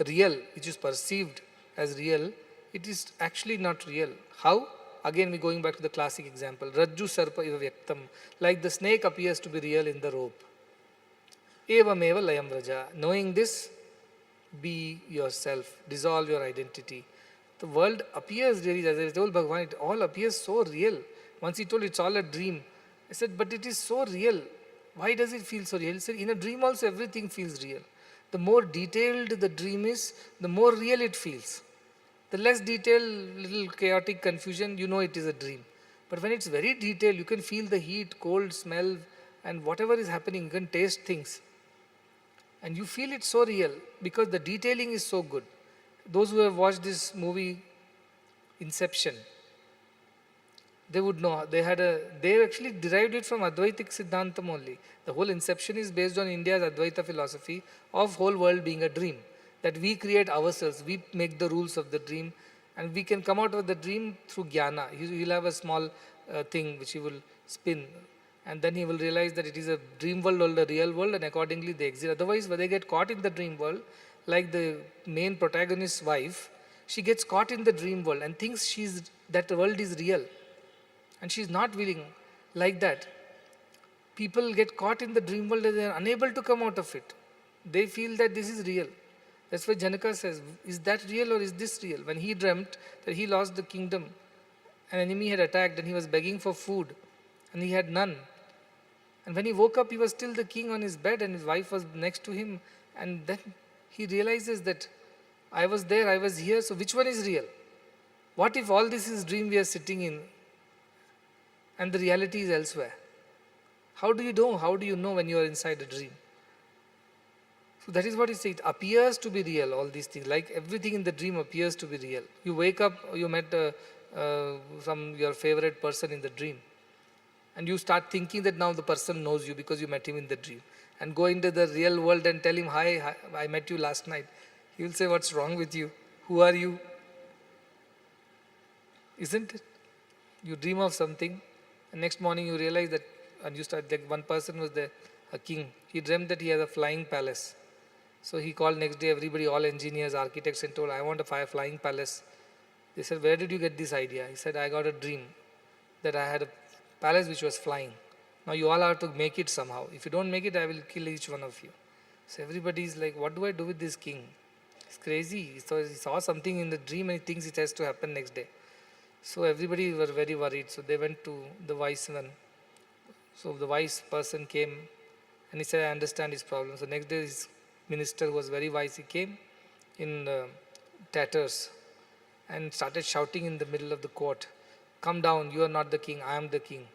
S5: real, which is perceived as real, it is actually not real. How? Again, we're going back to the classic example. Rajju sarpa iva vyaktam. Like the snake appears to be real in the rope. Evam eva layam vraja. Knowing this, be yourself. Dissolve your identity. The world appears really, as I told Bhagavan, it all appears so real. Once he told it's all a dream. I said, but it is so real. Why does it feel so real? He said, in a dream also everything feels real. The more detailed the dream is, the more real it feels. The less detailed, little chaotic confusion, you know it is a dream. But when it's very detailed, you can feel the heat, cold, smell, and whatever is happening, you can taste things. And you feel it so real because the detailing is so good. Those who have watched this movie, Inception, they would know. They actually derived it from Advaitic Siddhantam only. The whole Inception is based on India's Advaita philosophy of whole world being a dream. That we create ourselves, we make the rules of the dream, and we can come out of the dream through jnana. He'll have a small thing which he will spin, and then he will realize that it is a dream world or the real world, and accordingly they exist. Otherwise, when they get caught in the dream world, like the main protagonist's wife, she gets caught in the dream world and thinks that the world is real, and she's not willing. Like that, people get caught in the dream world and they are unable to come out of it. They feel that this is real. That's why Janaka says, is that real or is this real? When he dreamt that he lost the kingdom, an enemy had attacked and he was begging for food and he had none. And when he woke up, he was still the king on his bed and his wife was next to him. And then he realizes that I was there, I was here, so which one is real? What if all this is dream we are sitting in and the reality is elsewhere? How do you know? How do you know when you are inside a dream? So that is what he said. It appears to be real, all these things. Like everything in the dream appears to be real. You wake up, you met your favorite person in the dream. And you start thinking that now the person knows you because you met him in the dream. And go into the real world and tell him, hi, I met you last night. He will say, what's wrong with you? Who are you? Isn't it? You dream of something, and next morning you realize that, and you start, like one person was there, a king. He dreamt that he has a flying palace. So he called next day everybody, all engineers, architects, and told, I want a flying palace. They said, where did you get this idea? He said, I got a dream that I had a palace which was flying. Now you all have to make it somehow. If you don't make it, I will kill each one of you. So everybody is like, what do I do with this king? It's crazy. So he saw something in the dream and he thinks it has to happen next day. So everybody were very worried. So they went to the wise one. So the wise person came and he said, I understand his problem. So next day his minister, who was very wise, he came in tatters and started shouting in the middle of the court, come down, you are not the king, I am the king.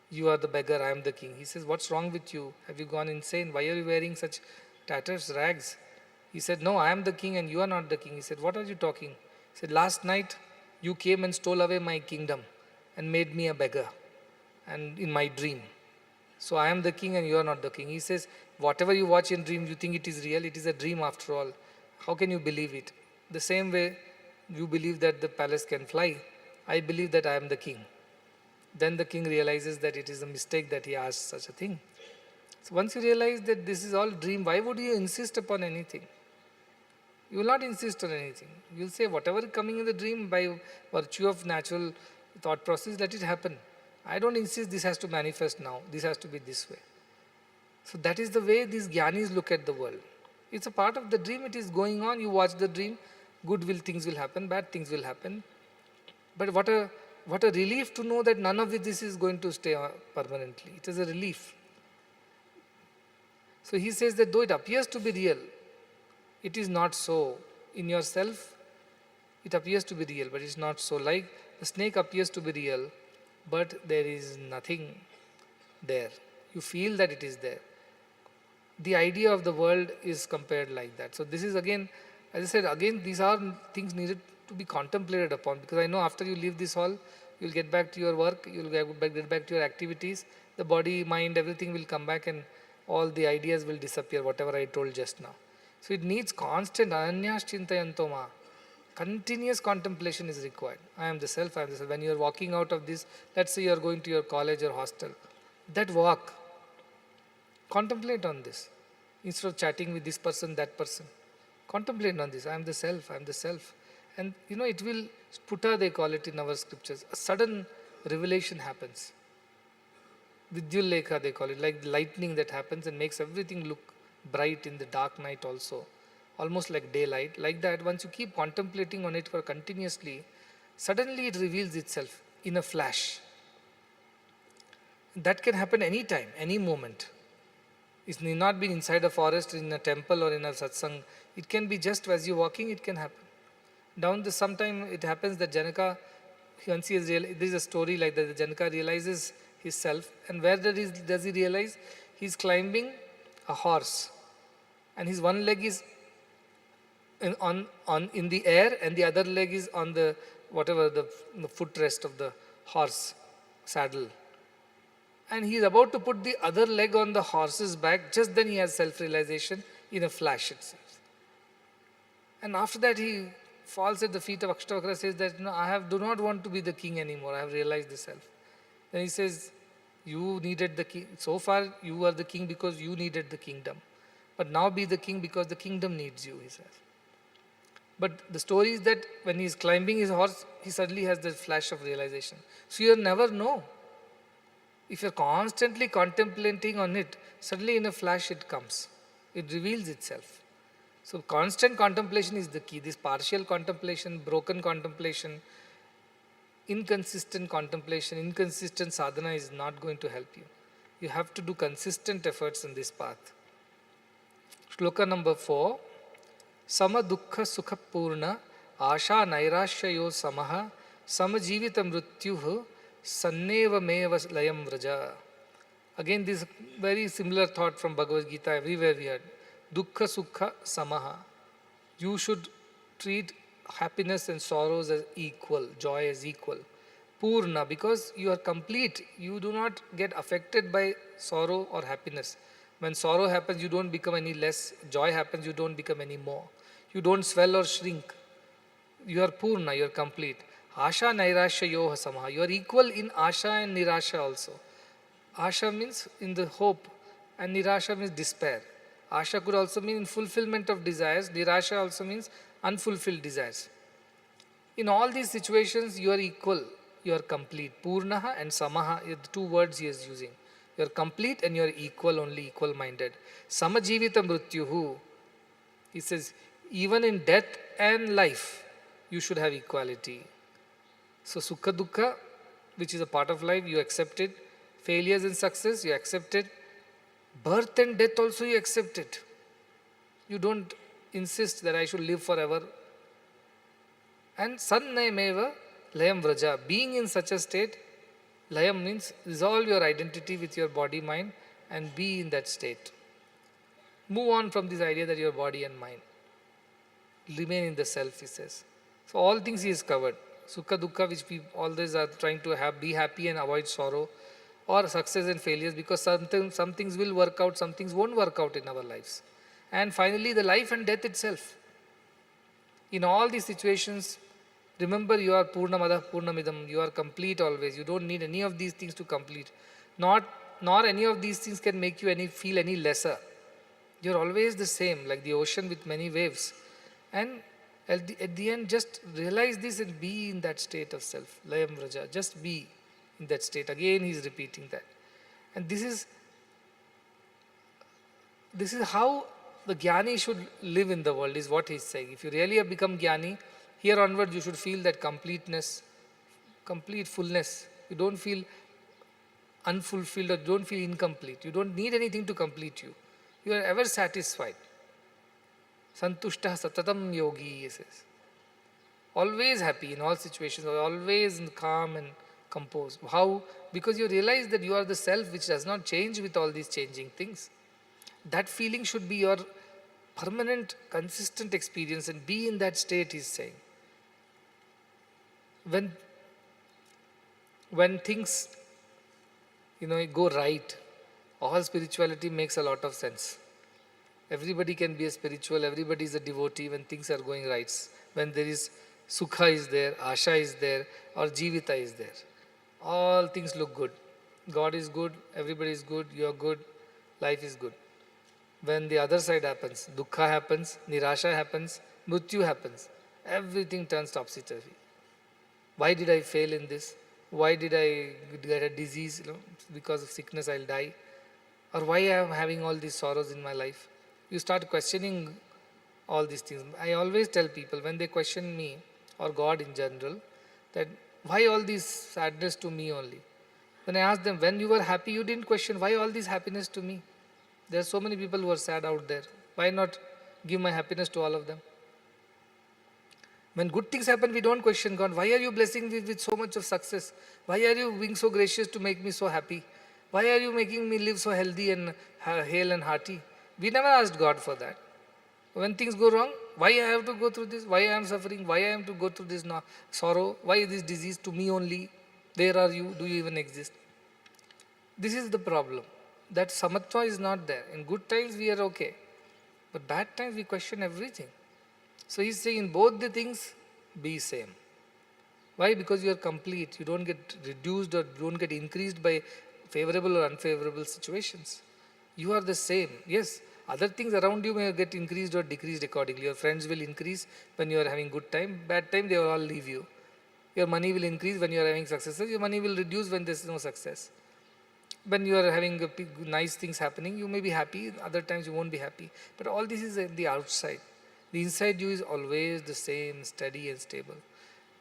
S5: You are the beggar, I am the king. He says, what's wrong with you? Have you gone insane? Why are you wearing such tatters, rags? He said, no, I am the king and you are not the king. He said, what are you talking? He said, last night you came and stole away my kingdom and made me a beggar, and in my dream. So I am the king and you are not the king. He says, whatever you watch in dream, you think it is real. It is a dream after all. How can you believe it? The same way you believe that the palace can fly, I believe that I am the king. Then the king realizes that it is a mistake that he asked such a thing. So once you realize that this is all dream, why would you insist upon anything? You will not insist on anything. You will say whatever is coming in the dream by virtue of natural thought process, let it happen. I don't insist this has to manifest now. This has to be this way. So that is the way these jnanis look at the world. It's a part of the dream. It is going on. You watch the dream. Good things will happen. Bad things will happen. But what a relief to know that none of this is going to stay permanently. It is a relief. So he says that though it appears to be real, it is not so. In yourself, it appears to be real, but it's not so. Like the snake appears to be real, but there is nothing there. You feel that it is there. The idea of the world is compared like that. So this is again, as I said, again, these are things needed to be contemplated upon, because I know after you leave this hall, you'll get back to your work, you'll get back to your activities, the body, mind, everything will come back and all the ideas will disappear, whatever I told just now. So it needs constant ananyas chintayantoma. Continuous contemplation is required. I am the self, I am the self. When you are walking out of this, let's say you are going to your college or hostel, that walk, contemplate on this. Instead of chatting with this person, that person, contemplate on this. I am the self, I am the self. And it will, sputa they call it in our scriptures, a sudden revelation happens. Vidyulekha they call it, like lightning that happens and makes everything look bright in the dark night also. Almost like daylight. Like that, once you keep contemplating on it for continuously, suddenly it reveals itself in a flash. That can happen any time, any moment. It need not be inside a forest, in a temple or in a satsang. It can be just as you're walking, it can happen. Sometime it happens that Janaka, once he has realized, there is a story like that, Janaka realizes his self, and where does he realize? He is climbing a horse, and his one leg is in the air, and the other leg is on the footrest of the horse saddle. And he is about to put the other leg on the horse's back. Just then he has self-realization in a flash itself. And after that he falls at the feet of Ashtavakra, says that, no, do not want to be the king anymore. I have realized the self. Then he says, you needed the king. So far you were the king because you needed the kingdom. But now be the king because the kingdom needs you, he says. But the story is that when he is climbing his horse, he suddenly has that flash of realization. So you never know. If you are constantly contemplating on it, suddenly in a flash it comes. It reveals itself. So constant contemplation is the key. This partial contemplation, broken contemplation, inconsistent contemplation, inconsistent sadhana is not going to help you. You have to do consistent efforts in this path. Shloka number 4. Sama dukkha sukha purna asha nairashyayo samaha samajivita mrityuh sanneva meva layam vraja. Again, this very similar thought from Bhagavad Gita, everywhere we had. Dukkha sukha samaha. You should treat happiness and sorrows as equal, joy as equal. Purna, because you are complete. You do not get affected by sorrow or happiness. When sorrow happens, you don't become any less. Joy happens, you don't become any more. You don't swell or shrink. You are purna, you are complete. Asha nairashya yoha samaha. You are equal in asha and nirasha also. Asha means in the hope, and nirasha means despair. Asha could also mean in fulfillment of desires. Nirasha also means unfulfilled desires. In all these situations, you are equal. You are complete. Purnaha and samaha are the two words he is using. You are complete and you are equal, only equal-minded. Samajivita mrityuhu. He says, even in death and life, you should have equality. So sukha dukkha, which is a part of life, you accept it. Failures and success, you accept it. Birth and death also you accept it. You don't insist that I should live forever. And sannayameva layam vraja. Being in such a state, layam means dissolve your identity with your body, mind and be in that state. Move on from this idea that your body and mind. Remain in the self, he says. So all things he has covered. Sukha, dukkha, which we always are trying to have, be happy and avoid sorrow, or success and failures, because some things will work out, some things won't work out in our lives. And finally, the life and death itself. In all these situations, remember you are Purnamada Purnamidam, you are complete always. You don't need any of these things to complete. Nor any of these things can make you feel any lesser. You're always the same, like the ocean with many waves. And at the end, just realize this and be in that state of self. Layam Vraja, just be in that state. Again, he's repeating that. And this is how the Jnani should live in the world, is what he's saying. If you really have become Jnani, here onwards you should feel that completeness, complete fullness. You don't feel unfulfilled or don't feel incomplete. You don't need anything to complete you. You are ever satisfied. Santushtah satatam yogi, he says. Always happy in all situations, always calm and composed. How? Because you realize that you are the self which does not change with all these changing things. That feeling should be your permanent, consistent experience, and be in that state, he's saying. When things go right, all spirituality makes a lot of sense. Everybody can be a spiritual, everybody is a devotee when things are going right. When there is sukha is there, asha is there, or jivita is there. All things look good. God is good, everybody is good, you are good, life is good. When the other side happens, dukkha happens, nirasha happens, mrityu happens, everything turns topsy-turvy. Why did I fail in this? Why did I get a disease? Because of sickness I'll die. Or why I am having all these sorrows in my life? You start questioning all these things. I always tell people when they question me or God in general, that why all this sadness to me only? When I ask them, when you were happy, you didn't question why all this happiness to me? There are so many people who are sad out there. Why not give my happiness to all of them? When good things happen, we don't question God. Why are you blessing me with so much of success? Why are you being so gracious to make me so happy? Why are you making me live so healthy and hale and hearty? We never asked God for that. When things go wrong, why I have to go through this? Why I am suffering? Why I am to go through this sorrow? Why this disease to me only? Where are you? Do you even exist? This is the problem. That samatva is not there. In good times we are okay. But bad times we question everything. So he's saying in both the things, be same. Why? Because you are complete. You don't get reduced or don't get increased by favorable or unfavorable situations. You are the same. Yes, other things around you may get increased or decreased accordingly. Your friends will increase when you are having good time. Bad time, they will all leave you. Your money will increase when you are having successes. Your money will reduce when there is no success. When you are having nice things happening, you may be happy. Other times you won't be happy. But all this is the outside. The inside you is always the same, steady and stable.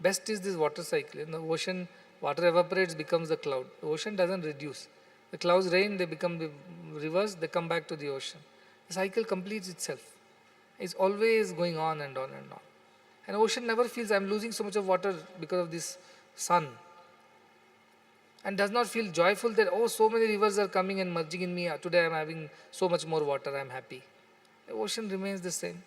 S5: Best is this water cycle. In the ocean, water evaporates, becomes the cloud. The ocean doesn't reduce. The clouds rain, they become the rivers, they come back to the ocean. The cycle completes itself. It's always going on and on and on. And ocean never feels, I'm losing so much of water because of this sun. And does not feel joyful that, oh, so many rivers are coming and merging in me. Today I'm having so much more water, I'm happy. The ocean remains the same.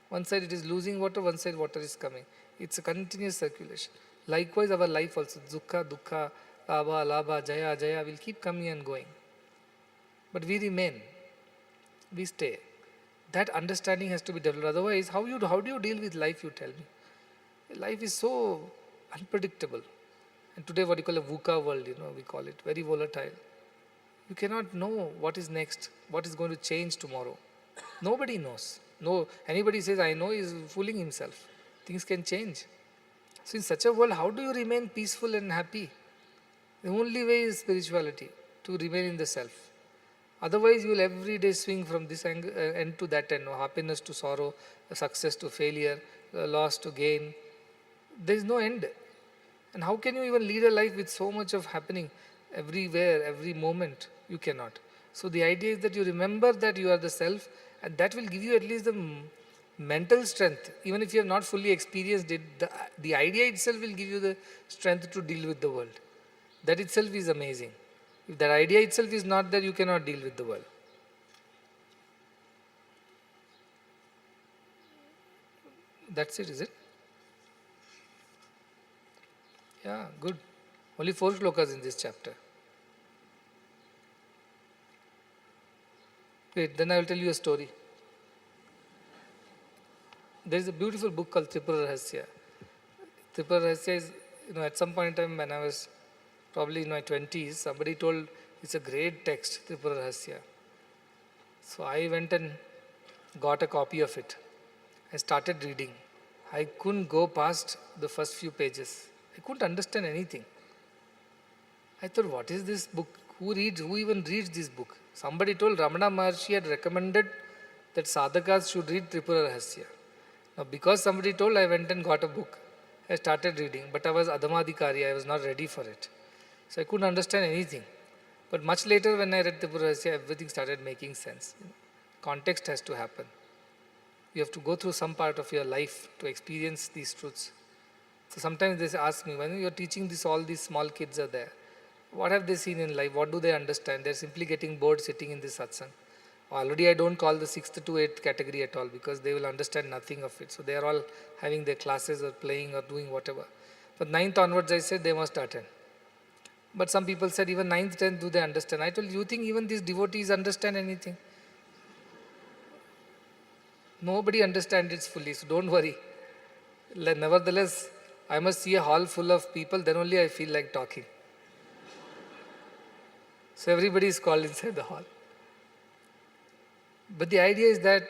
S5: One side it is losing water, one side water is coming. It's a continuous circulation. Likewise, our life also, dukkha, dukkha, labha, labha, jaya, jaya, will keep coming and going. But we remain. We stay. That understanding has to be developed. Otherwise, how do you deal with life, you tell me? Life is so unpredictable. And today what you call a VUCA world, we call it, very volatile. You cannot know what is next, what is going to change tomorrow. Nobody knows. No, anybody says, I know, is fooling himself. Things can change. So in such a world, how do you remain peaceful and happy? The only way is spirituality, to remain in the self. Otherwise, you will every day swing from this end to that end, happiness to sorrow, success to failure, loss to gain. There is no end. And how can you even lead a life with so much of happening? everywhere, every moment, you cannot. So the idea is that you remember that you are the self, and that will give you at least the mental strength. Even if you have not fully experienced it, the idea itself will give you the strength to deal with the world. That itself is amazing. If that idea itself is not there, you cannot deal with the world. That's it, is it? Yeah, good. Only 4 shlokas in this chapter. Wait, then I will tell you a story. There is a beautiful book called Tripura Rahasya. Tripura Rahasya is, at some point in time when I was probably in my 20s, somebody told it's a great text, Tripura Rahasya. So I went and got a copy of it. I started reading. I couldn't go past the first few pages. I couldn't understand anything. I thought, what is this book? Who even reads this book? Somebody told Ramana Maharshi had recommended that sadhakas should read Tripura Rahasya. Now, because somebody told, I went and got a book. I started reading, but I was Adhamadikari, I was not ready for it. So I couldn't understand anything. But much later when I read Tripura Rahasya, everything started making sense. Context has to happen. You have to go through some part of your life to experience these truths. So sometimes they ask me, when you're teaching this, all these small kids are there. What have they seen in life? What do they understand? They're simply getting bored sitting in this satsang. Already I don't call the 6th to 8th category at all because they will understand nothing of it. So they are all having their classes or playing or doing whatever. But 9th onwards I said they must attend. But some people said even 9th, 10th do they understand? I told you, think even these devotees understand anything? Nobody understands it fully, so don't worry. Nevertheless, I must see a hall full of people, then only I feel like talking. So everybody is called inside the hall. But the idea is that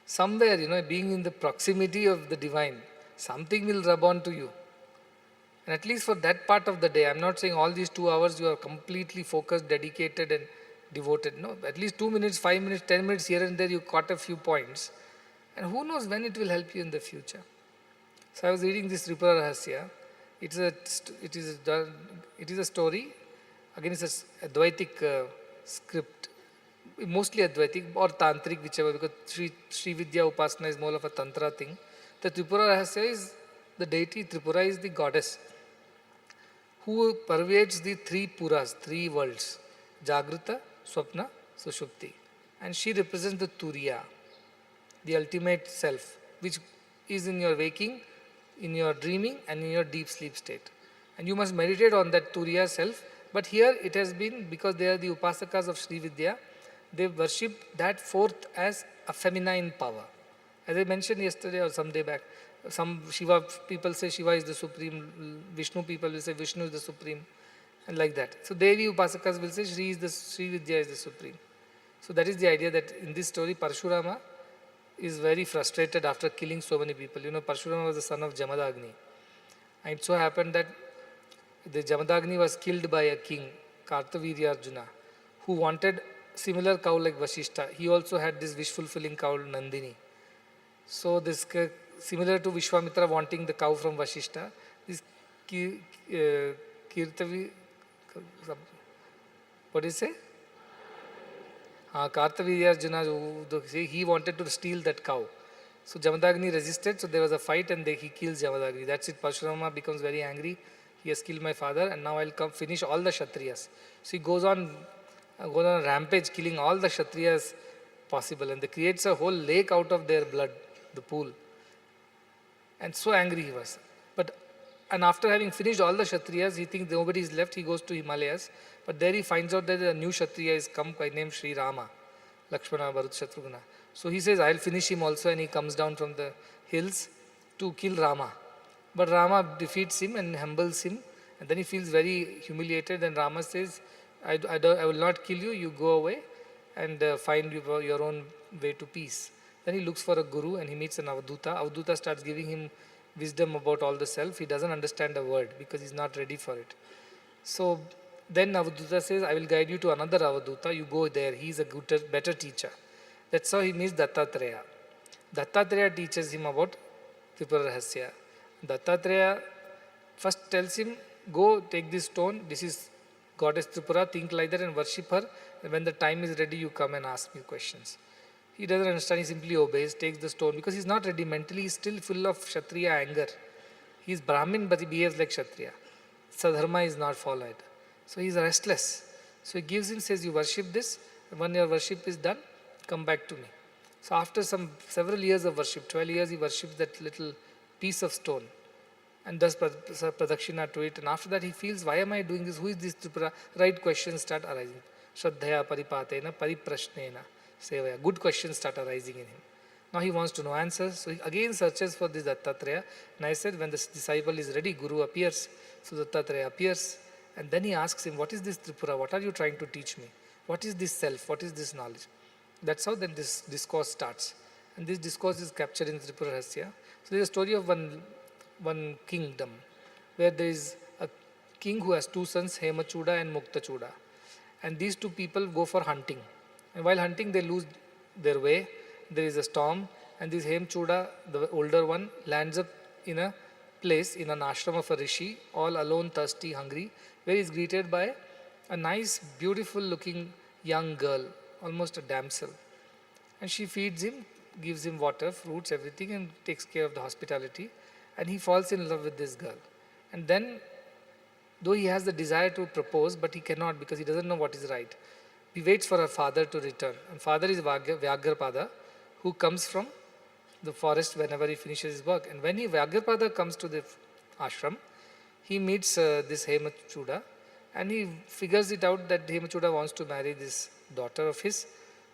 S5: somewhere, being in the proximity of the divine, something will rub on to you. And at least for that part of the day, I'm not saying all these 2 hours you are completely focused, dedicated and devoted. No, at least 2 minutes, 5 minutes, 10 minutes here and there you caught a few points. And who knows when it will help you in the future. So I was reading this Tripura Rahasya. It is a story. Again, it's a Advaitic script. Mostly Advaitic or Tantric, whichever, because Sri Vidya Upasana is more of a Tantra thing. The Tripura Rahasya is the deity. Tripura is the goddess who pervades the 3 puras, 3 worlds. Jagrata, Swapna, Sushupti. And she represents the Turiya, the ultimate self, which is in your waking, in your dreaming and in your deep sleep state. And you must meditate on that Turiya self. But here it has been, because they are the Upasakas of Sri Vidya, they worship that forth as a feminine power. As I mentioned yesterday or some day back, some Shiva people say Shiva is the supreme, Vishnu people will say Vishnu is the supreme, and like that. So Devi Upasakas will say Sri Vidya is the supreme. So that is the idea that in this story Parashurama is very frustrated after killing so many people. Parashurama was the son of Jamadagni. And it so happened that the Jamadagni was killed by a king, Kartavirya-Arjuna, who wanted similar cow like Vashishta. He also had this wish-fulfilling cow, Nandini. So this, similar to Vishwamitra wanting the cow from Vashishta, this Kirtavi, what do you say? Kartavirya-Arjuna, he wanted to steal that cow. So Jamadagni resisted, so there was a fight and he kills Jamadagni. That's it. Parashurama becomes very angry. He has killed my father and now I'll come finish all the Kshatriyas. So he goes on a rampage, killing all the Kshatriyas possible, and they creates a whole lake out of their blood, the pool. And so angry he was. And after having finished all the Kshatriyas, he thinks nobody is left, he goes to Himalayas. But there he finds out that a new Kshatriya is come by name Sri Rama, Lakshmana, Bharat, Shatrugna. So he says, I'll finish him also, and he comes down from the hills to kill Rama. But Rama defeats him and humbles him, and then he feels very humiliated, and Rama says, I will not kill you, you go away and find your own way to peace. Then he looks for a guru and he meets an Avadhuta. Avadhuta starts giving him wisdom about all the self. He doesn't understand a word because he's not ready for it. So then Avadhuta says, I will guide you to another Avadhuta, you go there, he is a better teacher. That's how he meets Dattatreya. Dattatreya teaches him about Tripura Rahasya. Dattatreya first tells him, go take this stone, this is Goddess Tripura, think like that and worship her. And when the time is ready, you come and ask me questions. He doesn't understand, he simply obeys, takes the stone because he's not ready mentally, he's still full of Kshatriya anger. He's Brahmin, but he behaves like Kshatriya. Sadharma is not followed. So he's restless. So he gives in, says, you worship this, and when your worship is done, come back to me. So after several years of worship, 12 years, he worships that little piece of stone and does pradakshina to it. And after that, he feels, why am I doing this? Who is this Tripura? Right questions start arising. Shraddhaya paripatena pariprashnena sevaya. Good questions start arising in him. Now he wants to know answers. So he again searches for this Dattatreya. And I said, when the disciple is ready, Guru appears. So Dattatreya appears. And then he asks him, what is this Tripura? What are you trying to teach me? What is this self? What is this knowledge? That's how then this discourse starts. And this discourse is captured in Tripura Rahasya. So there is a story of one kingdom where there is a king who has two sons, Hemachuda and Muktachuda. And these two people go for hunting. And while hunting, they lose their way. There is a storm. And this Hemachuda, the older one, lands up in a place, in an ashram of a rishi, all alone, thirsty, hungry, where he is greeted by a nice, beautiful looking young girl, almost a damsel. And she feeds him, gives him water, fruits, everything, and takes care of the hospitality. And he falls in love with this girl. And then, though he has the desire to propose, but he cannot because he doesn't know what is right. He waits for her father to return. And father is Vyagrapada, who comes from the forest whenever he finishes his work. And when Vyagrapada comes to the ashram, he meets this Hemachuda, and he figures it out that Hemachuda wants to marry this daughter of his,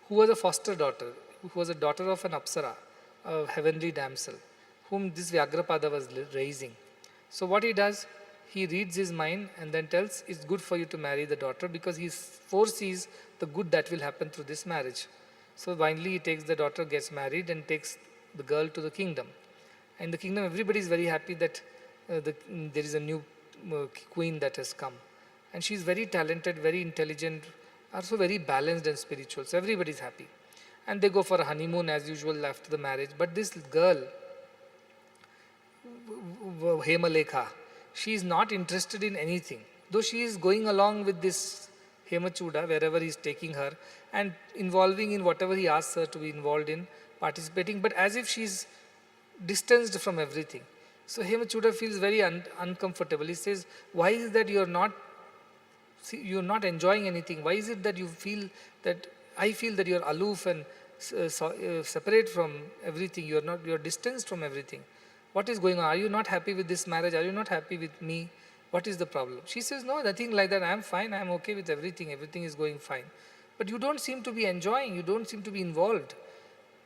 S5: who was a foster daughter, who was a daughter of an Apsara, a heavenly damsel, whom this Vyagrapada was raising. So what he does, he reads his mind and then tells, it's good for you to marry the daughter because he foresees the good that will happen through this marriage. So finally he takes the daughter, gets married and takes the girl to the kingdom. In the kingdom, everybody is very happy that there is a new queen that has come. And she is very talented, very intelligent, also very balanced and spiritual. So everybody is happy. And they go for a honeymoon as usual after the marriage. But this girl, Hemalekha, she is not interested in anything. Though she is going along with this Hemachuda, wherever he is taking her, and involving in whatever he asks her to be involved in, participating, but as if she is distanced from everything. So Hemachuda feels very uncomfortable. He says, why is it that you are not enjoying anything? Why is it that you feel that, I feel that you are aloof and separate from everything? You are distanced from everything. What is going on? Are you not happy with this marriage? Are you not happy with me? What is the problem? She says, no, nothing like that. I am fine. I am okay with everything. Everything is going fine. But you don't seem to be enjoying. You don't seem to be involved.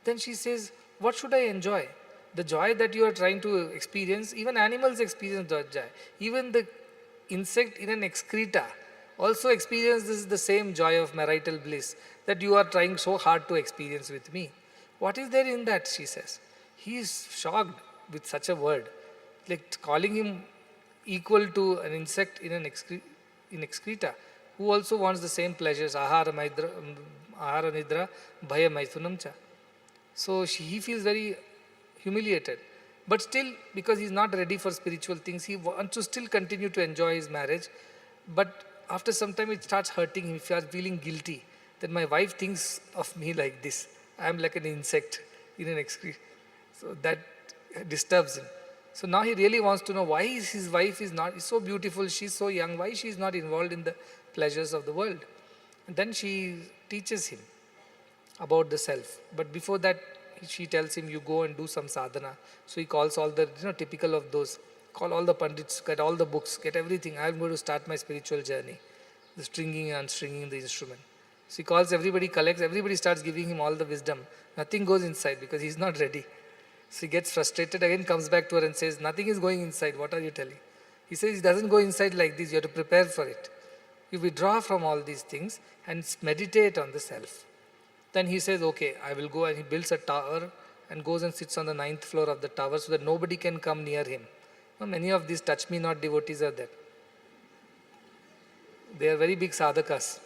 S5: Then she says, what should I enjoy? The joy that you are trying to experience, even animals experience that joy. Even the insect in an excreta also experiences the same joy of marital bliss that you are trying so hard to experience with me. What is there in that, she says. He is shocked with such a word, like calling him equal to an insect in an excreta, who also wants the same pleasures, ahara nidra, bhaya maithunam cha. So he feels very humiliated. But still, because he is not ready for spiritual things, he wants to still continue to enjoy his marriage. But after some time, it starts hurting him. He starts feeling guilty that my wife thinks of me like this. I am like an insect in an excreta. So that disturbs him. So now he really wants to know why his wife is so beautiful, she's so young, why she is not involved in the pleasures of the world. And then she teaches him about the self. But before that, she tells him, you go and do some sadhana. So he calls all the, typical of those, call all the pandits, get all the books, get everything. I'm going to start my spiritual journey. The stringing and unstringing the instrument. So he calls everybody, collects, everybody starts giving him all the wisdom. Nothing goes inside because he's not ready. So he gets frustrated, again comes back to her and says, nothing is going inside, what are you telling? He says, it doesn't go inside like this, you have to prepare for it. You withdraw from all these things and meditate on the self. Then he says, okay, I will go, and he builds a tower and goes and sits on the 9th floor of the tower so that nobody can come near him. Now, many of these touch me not devotees are there. They are very big sadhakas.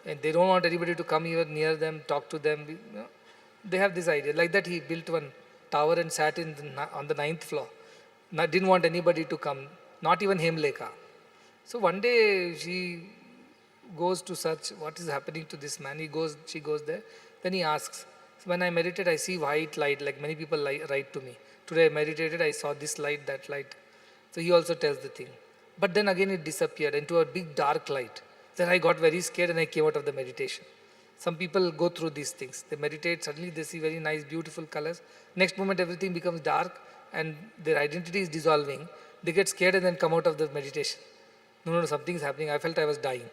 S5: And they don't want anybody to come even near them, talk to them. They have this idea. Like that he built one tower and sat on the 9th floor. Didn't want anybody to come, not even Hemleka. So one day she goes to search what is happening to this man. She goes there. Then he asks, when I meditate, I see white light, like many people write to me. Today I meditated, I saw this light, that light. So he also tells the thing. But then again it disappeared into a big dark light. Then I got very scared and I came out of the meditation. Some people go through these things. They meditate, suddenly they see very nice, beautiful colors. Next moment everything becomes dark and their identity is dissolving. They get scared and then come out of the meditation. No, something is happening. I felt I was dying.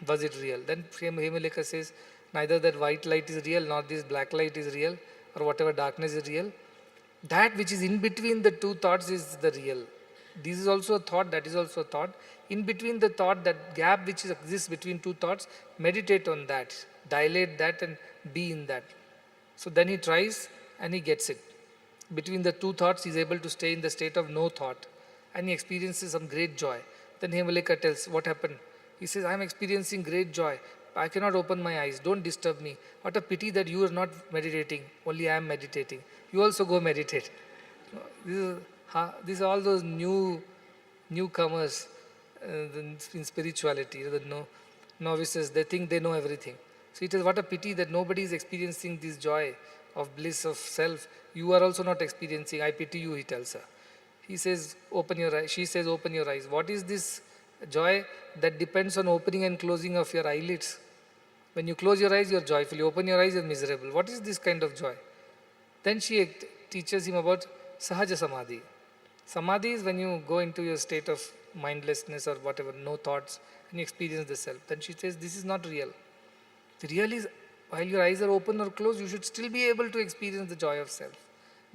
S5: Was it real? Then Hemaleka says, neither that white light is real, nor this black light is real, or whatever darkness is real. That which is in between the two thoughts is the real. This is also a thought, that is also a thought. In between the thought, that gap which exists between two thoughts, meditate on that, dilate that and be in that. So then he tries and he gets it. Between the two thoughts, he is able to stay in the state of no thought and he experiences some great joy. Then Hemaleka tells, what happened? He says, I am experiencing great joy. I cannot open my eyes. Don't disturb me. What a pity that you are not meditating. Only I am meditating. You also go meditate. These are all those newcomers in spirituality. The novices, they think they know everything. So it is what a pity that nobody is experiencing this joy of bliss of self. You are also not experiencing. I pity you, he tells her. He says, open your eyes. She says, open your eyes. What is this joy that depends on opening and closing of your eyelids? When you close your eyes, you are joyful. You open your eyes, you are miserable. What is this kind of joy? Then she teaches him about Sahaja Samadhi. Samadhi is when you go into your state of mindlessness or whatever, no thoughts, and you experience the self. Then she says, this is not real. The real is, while your eyes are open or closed, you should still be able to experience the joy of self.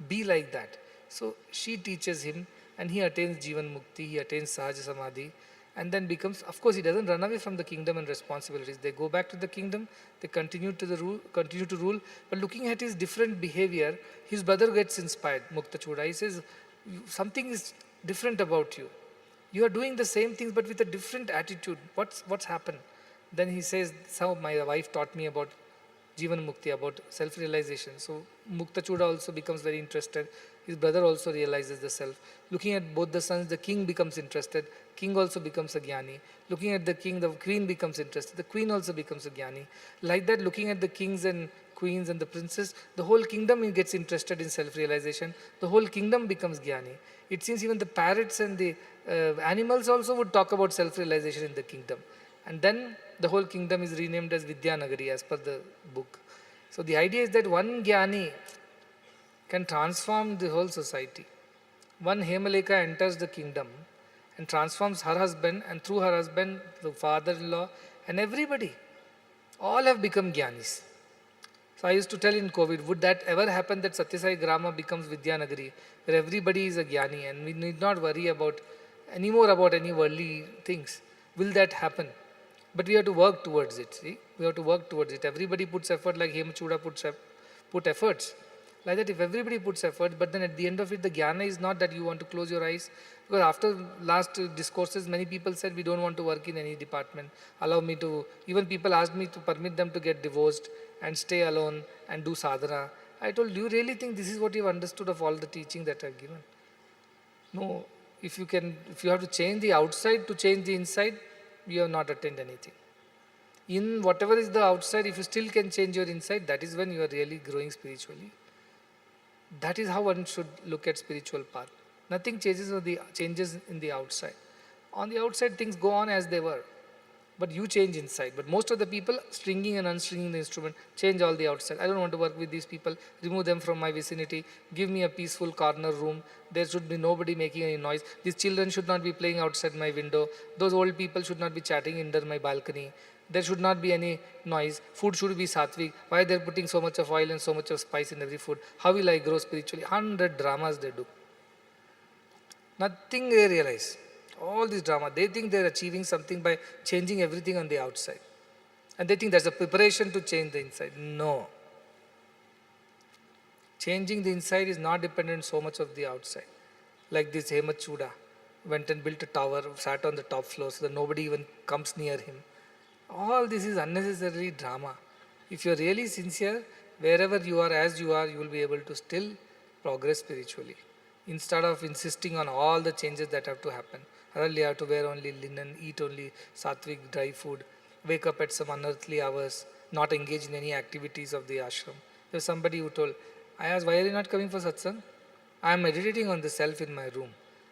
S5: Be like that. So she teaches him and he attains Jivan Mukti, he attains Sahaja Samadhi and then becomes, of course he doesn't run away from the kingdom and responsibilities. They go back to the kingdom, they continue to rule, but looking at his different behavior, his brother gets inspired, Muktachuda. He says, something is different about you. You are doing the same things but with a different attitude. What's happened? Then he says, my wife taught me about Jivan Mukti, about self-realization. So Muktachuda also becomes very interested. His brother also realizes the self. Looking at both the sons, the king becomes interested. King also becomes a jnani. Looking at the king, the queen becomes interested. The queen also becomes a jnani. Like that, looking at the kings and queens and the princes, the whole kingdom gets interested in self-realization. The whole kingdom becomes jnani. It seems even the parrots and the animals also would talk about self-realization in the kingdom. And then the whole kingdom is renamed as Vidyanagari as per the book. So the idea is that one jnani can transform the whole society. One Hemaleka enters the kingdom and transforms her husband, and through her husband, the father-in-law, and everybody. All have become jnanis. So I used to tell in COVID, would that ever happen that Sathya Sai Grama becomes Vidyanagari, where everybody is a jnani and we need not worry anymore about any worldly things. Will that happen? But we have to work towards it, see? We have to work towards it. Everybody puts effort like Hemachuda put efforts. Like that, if everybody puts effort, but then at the end of it, the jnana is not that you want to close your eyes. Because after last discourses, many people said, we don't want to work in any department. Allow me to, even people asked me to permit them to get divorced and stay alone and do sadhana. I told, do you really think this is what you've understood of all the teaching that I've given? No. If you have to change the outside to change the inside, you have not attained anything. In whatever is the outside, if you still can change your inside, that is when you are really growing spiritually. That is how one should look at spiritual path. Nothing changes in the outside. On the outside, things go on as they were. But you change inside. But most of the people, stringing and unstringing the instrument, change all the outside. I don't want to work with these people. Remove them from my vicinity. Give me a peaceful corner room. There should be nobody making any noise. These children should not be playing outside my window. Those old people should not be chatting under my balcony. There should not be any noise. Food should be sattvic. Why they're putting so much of oil and so much of spice in every food? How will I grow spiritually? 100 dramas they do. Nothing they realize. All this drama, they think they're achieving something by changing everything on the outside. And they think that's a preparation to change the inside. No. Changing the inside is not dependent so much of the outside. Like this Hemachuda went and built a tower, sat on the top floor so that nobody even comes near him. All this is unnecessary drama. If you're really sincere, wherever you are, as you are, you will be able to still progress spiritually. Instead of insisting on all the changes that have to happen. Earlier, I have to wear only linen, eat only sattvic dry food, wake up at some unearthly hours, not engage in any activities of the ashram. There was somebody who told, I asked, why are you not coming for satsang? I am meditating on the self in my room.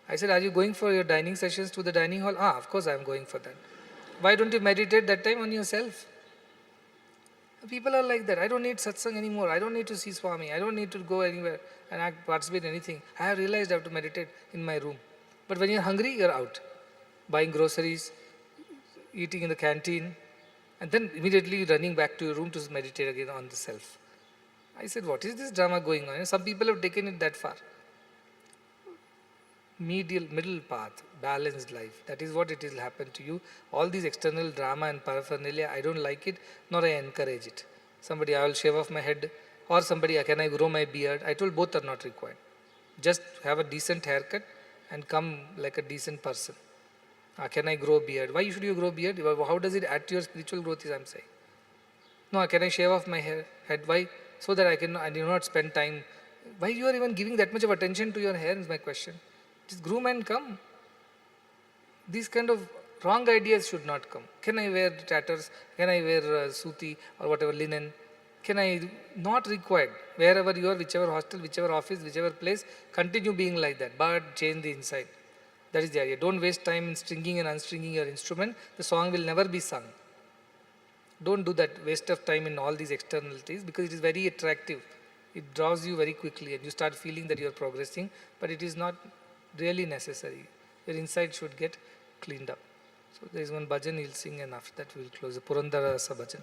S5: I said, are you going for your dining sessions to the dining hall? Ah, of course I am going for that. Why don't you meditate that time on yourself? People are like that. I don't need satsang anymore. I don't need to see Swami. I don't need to go anywhere and participate in anything. I have realized I have to meditate in my room. But when you're hungry, you're out. Buying groceries, eating in the canteen, and then immediately running back to your room to meditate again on the self. I said, what is this drama going on? Some people have taken it that far. Middle path, balanced life. That is what it will happen to you. All these external drama and paraphernalia, I don't like it, nor I encourage it. Somebody, I will shave off my head, or somebody, can I grow my beard? I told both are not required. Just have a decent haircut and come like a decent person. Can I grow beard? Why should you grow beard? How does it add to your spiritual growth, is I'm saying. No, can I shave off my head? Why? So that I do not spend time. Why you are even giving that much of attention to your hair is my question. Just groom and come. These kind of wrong ideas should not come. Can I wear tatters? Can I wear suti or whatever linen? Can I? Not required. Wherever you are, whichever hostel, whichever office, whichever place, continue being like that. But change the inside. That is the idea. Don't waste time in stringing and unstringing your instrument. The song will never be sung. Don't do that waste of time in all these externalities, because it is very attractive. It draws you very quickly and you start feeling that you are progressing, but it is not really necessary. Your inside should get cleaned up. So there is one bhajan he'll sing, and after that we will close the Purandara Rasa bhajan.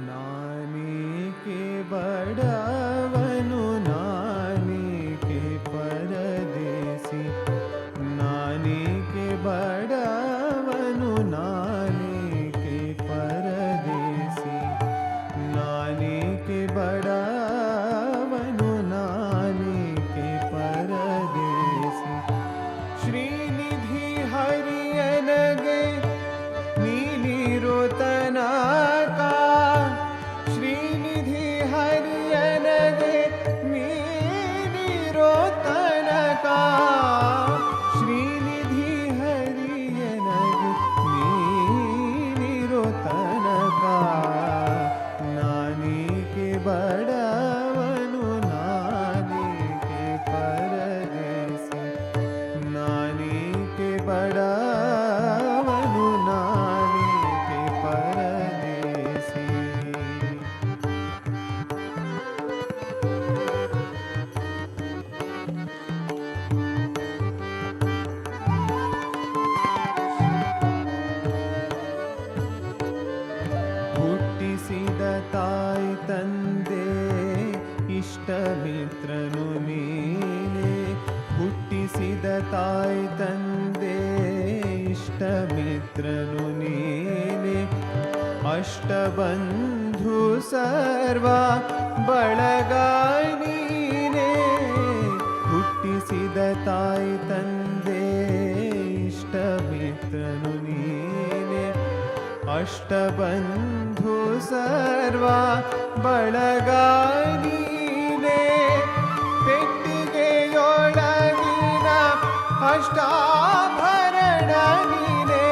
S3: नानी के बड़ावनु नानी के परदेसी, नानी के बड़ावनु नानी के परदेसी, नानी के बड़ावनु नानी के परदेसी। श्रीनिधि हरियनगे नीली रोतना का, श्रीनिधि हरियनगे नीली रोतना का, श्रीनिधि हरियनगे नीली रोतना का। नानी के बड़ावनु नानी के परदेसी, नानी के बड़ावनु नानी के परदेसी। ಹುಟ್ಟಿಸಿದ ತಾಯಿ ತಂದೆ ಇಷ್ಟಮಿತ್ರನು ನೀನೆ, ಹುಟ್ಟಿಸಿದ ತಾಯಿ ತಂದೆ ಇಷ್ಟಮಿತ್ರನು ನೀನೆ, ಅಷ್ಟಬಂಧು ಸರ್ವ ಬಳಗ ನೀನೆ, ಹುಟ್ಟಿಸಿದ ತಾಯಿ ತಂದೆ ಇಷ್ಟಮಿತ್ರನು ನೀನೆ, ಅಷ್ಟಬಂಧು ಸರ್ವ ಬಳಗ ನೀನೆ, ಪೆಟ್ಟಿಗೆಯೊಳಗಿನ ಅಷ್ಟಾಭರಣ ನೀನೆ,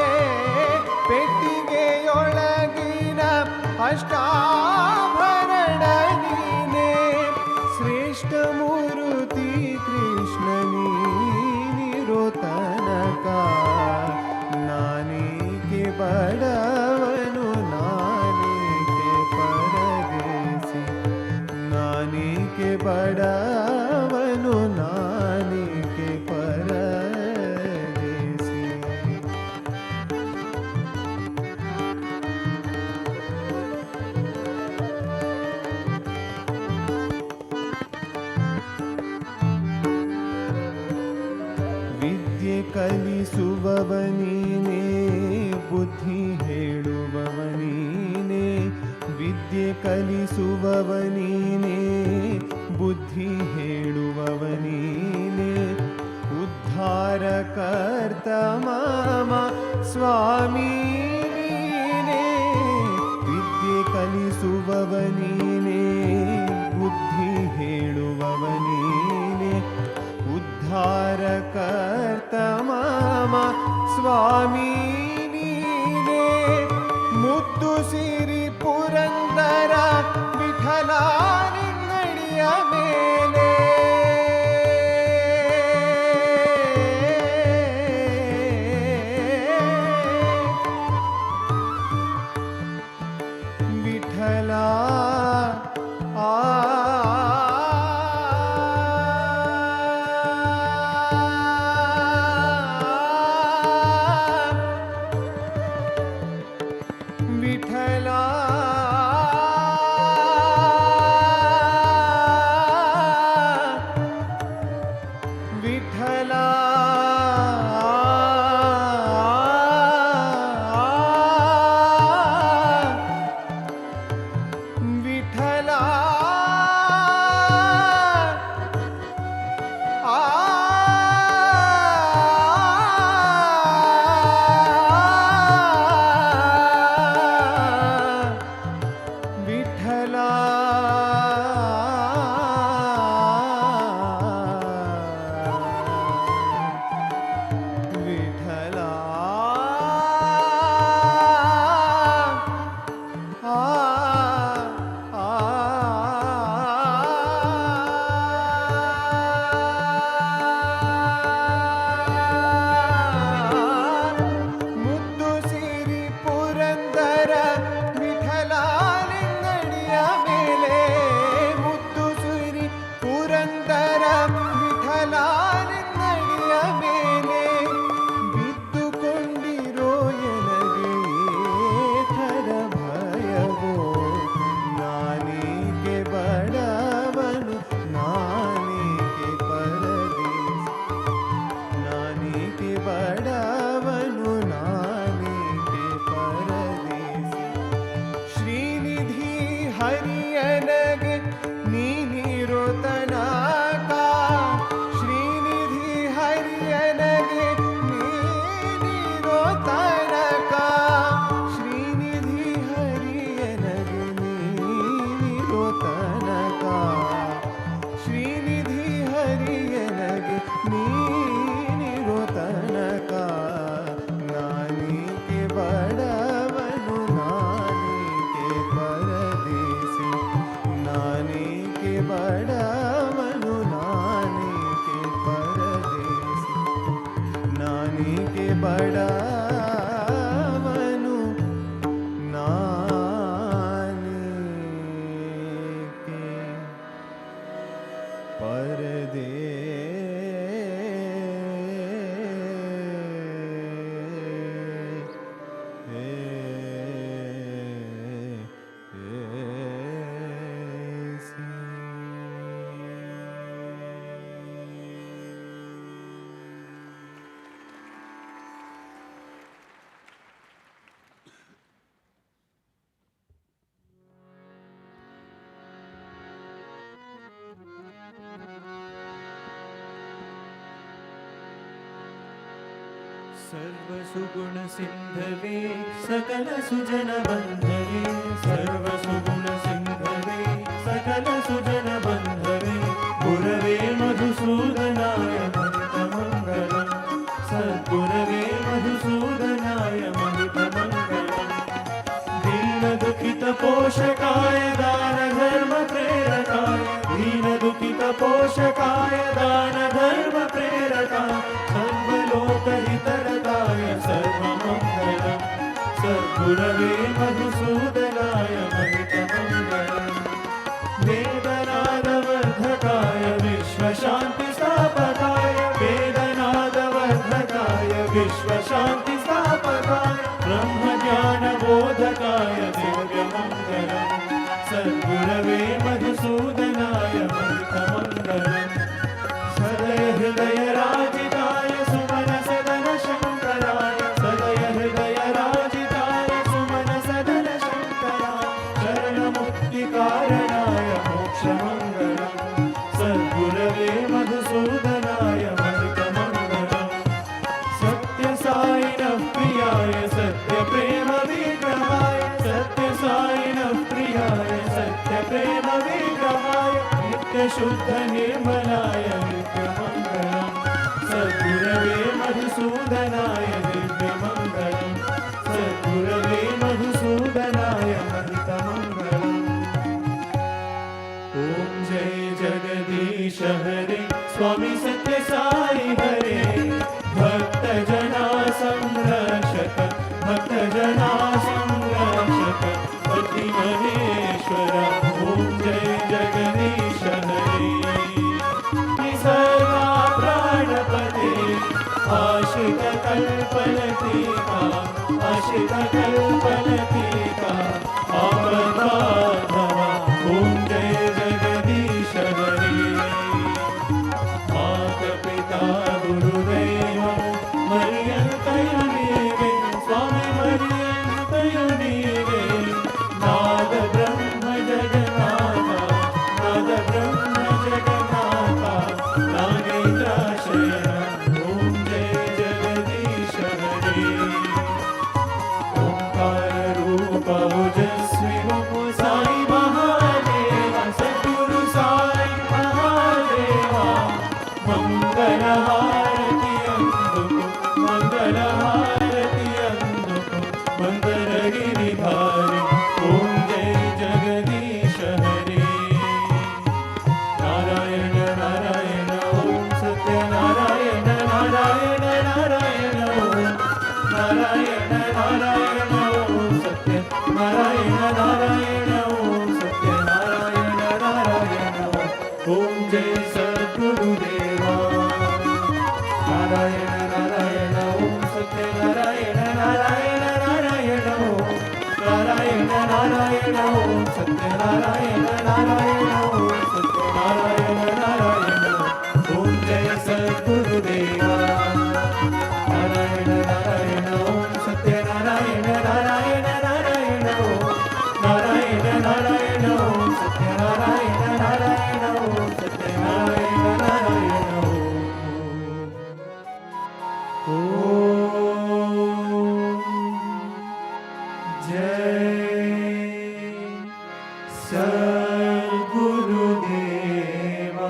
S3: ಪೆಟ್ಟಿಗೆಯೊಳಗಿನ ಅಷ್ಟಾಭರಣ ನೀನೆ, ಶ್ರೇಷ್ಠ ಮೂರುತಿ ಕೃಷ್ಣ ನೀನಿರೋ ತನಕ। ನಾನಿ के बड़ावनु नानी के परदेसी, नानी के बड़ावनु नानी के परदेसी। ವಿದ್ಯೆ ಕಲಿಸುವವ ನೀನೇ, ಬುದ್ಧಿ ಹೇಳುವವ ನೀನೇ, ವಿದ್ಯೆ ಕಲಿಸುವವ ನೀನೇ, ಬುದ್ಧಿ ಹೇಳುವವ ನೀನೇ, ಉದ್ಧಾರಕರ್ತ ಮಾಮ ಸ್ವಾಮಿ ನೀನೇ, ವಿದ್ಯೆ ಕಲಿಸುವವ ನೀನೇ, ಬುದ್ಧಿ ಹೇಳುವವ ನೀನೇ, ಉದ್ಧಾರಕರ್ತ ಮಾಮ ಸ್ವಾಮಿ ನೀನೇ, ಮುದ್ದು ಸಿರಿ ಪುರಂದರ ವಿಠಲ ನಿನ್ನಡಿಯ ಮೇಲೆ, ವಿಠಲ ವಿಠಲ सर्वसुगुण सिंधवे सकल सुजन बंधवे सर्वसुगुण सिंधवे सकल सुजन बंधवे गुरवे मधुसूदनाय महितमंगलम् सद्गुरवे मधुसूदनाय महितमंगलम् दीन दुखित पोषकाय दान धर्म प्रेरकाय दीन दुखित पोषकाय दान धर्म प्रेरकाय सर्वलोकहितरताय सर्वमंगलम् सद्गुरवे मधुसूदनाय महितमंगलम् वेदनादवर्धकाय विश्वशान्तिस्थापकाय वेदनादवर्धकाय विश्वशान्तिस्थापकाय ब्रह्मज्ञानबोधकाय दिव्यमङ्गलम् सद्गुरवे मधुसूदनाय महितमङ्गलम् सदय हृदय राजिताय सुमन सदन शङ्कराय सदय हृदय राजिताय सुमन सदन शङ्कराय शरणमुक्तिकारणाय मोक्षमङ्गलम् सद्गुरवे मधुसूदनाय महितमङ्गलम् सत्यसायिनः प्रियाय सत्यप्रेम विग्रहाय सत्यसायिनः प्रियाय सत्यप्रेम विग्रहाय नित्यशुद्ध निर्मलाय नित्यमङ्गलम् सद्गुरवे मधुसूदनाय दिव्यमङ्गलम् सद्गुरवे मधुसूदनाय महितमङ्गलम् ॐ जय जगदीश हरे स्वामी सत्य साई हरे भक्तजना संरक्षक भक्तजना संरक्षक पति महेश्वर ॐ जय जगदीश हरे निसर्गा प्राणपते आश्रित कल्पलतिका आश्रित कल्पलतिका आपदाधवा ॐ जय जगदीश हरे माता पिता गुरुदेव मर्यन्तयो नीवे स्वामी मर्यन्तयो नीवे नाद ब्रह्म जगन्नाथ नाद नारायण ओम सत्यनारायण नारायण ओम सत्यनारायण नारायण ओम जय सद्गुरुदेवा नारायण नारायण ओम सत्यनारायण नारायण नारायण ओम नारायण नारायण ओम सत्यनारायण नारायण ओम सत्यनारायण नारायण ओम जय सद्गुरुदेवा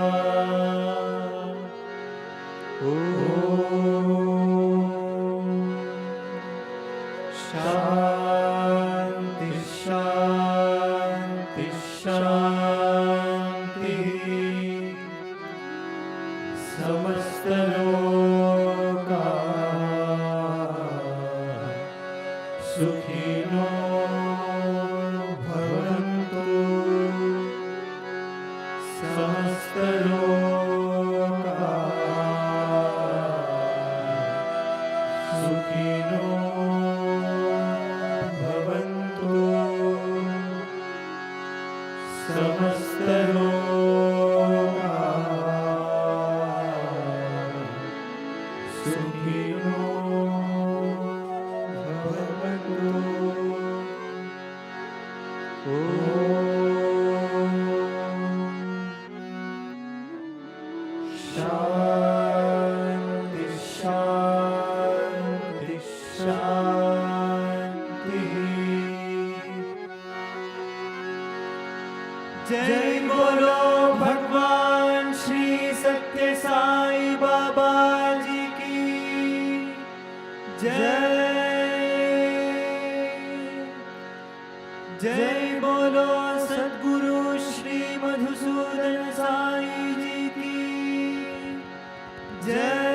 S3: शांति शांति शांति समस्त लोका सुखिनो भवन्तु समस्त लोका सुखिनो भवन्तु समस्त लोका सुखिनो भवन्तु शांति शांति शांति जय बोलो भगवान श्री सत्य साई बाबा जी की जय बोलो सद्गुरु श्री मधुसूदन साई जी की जय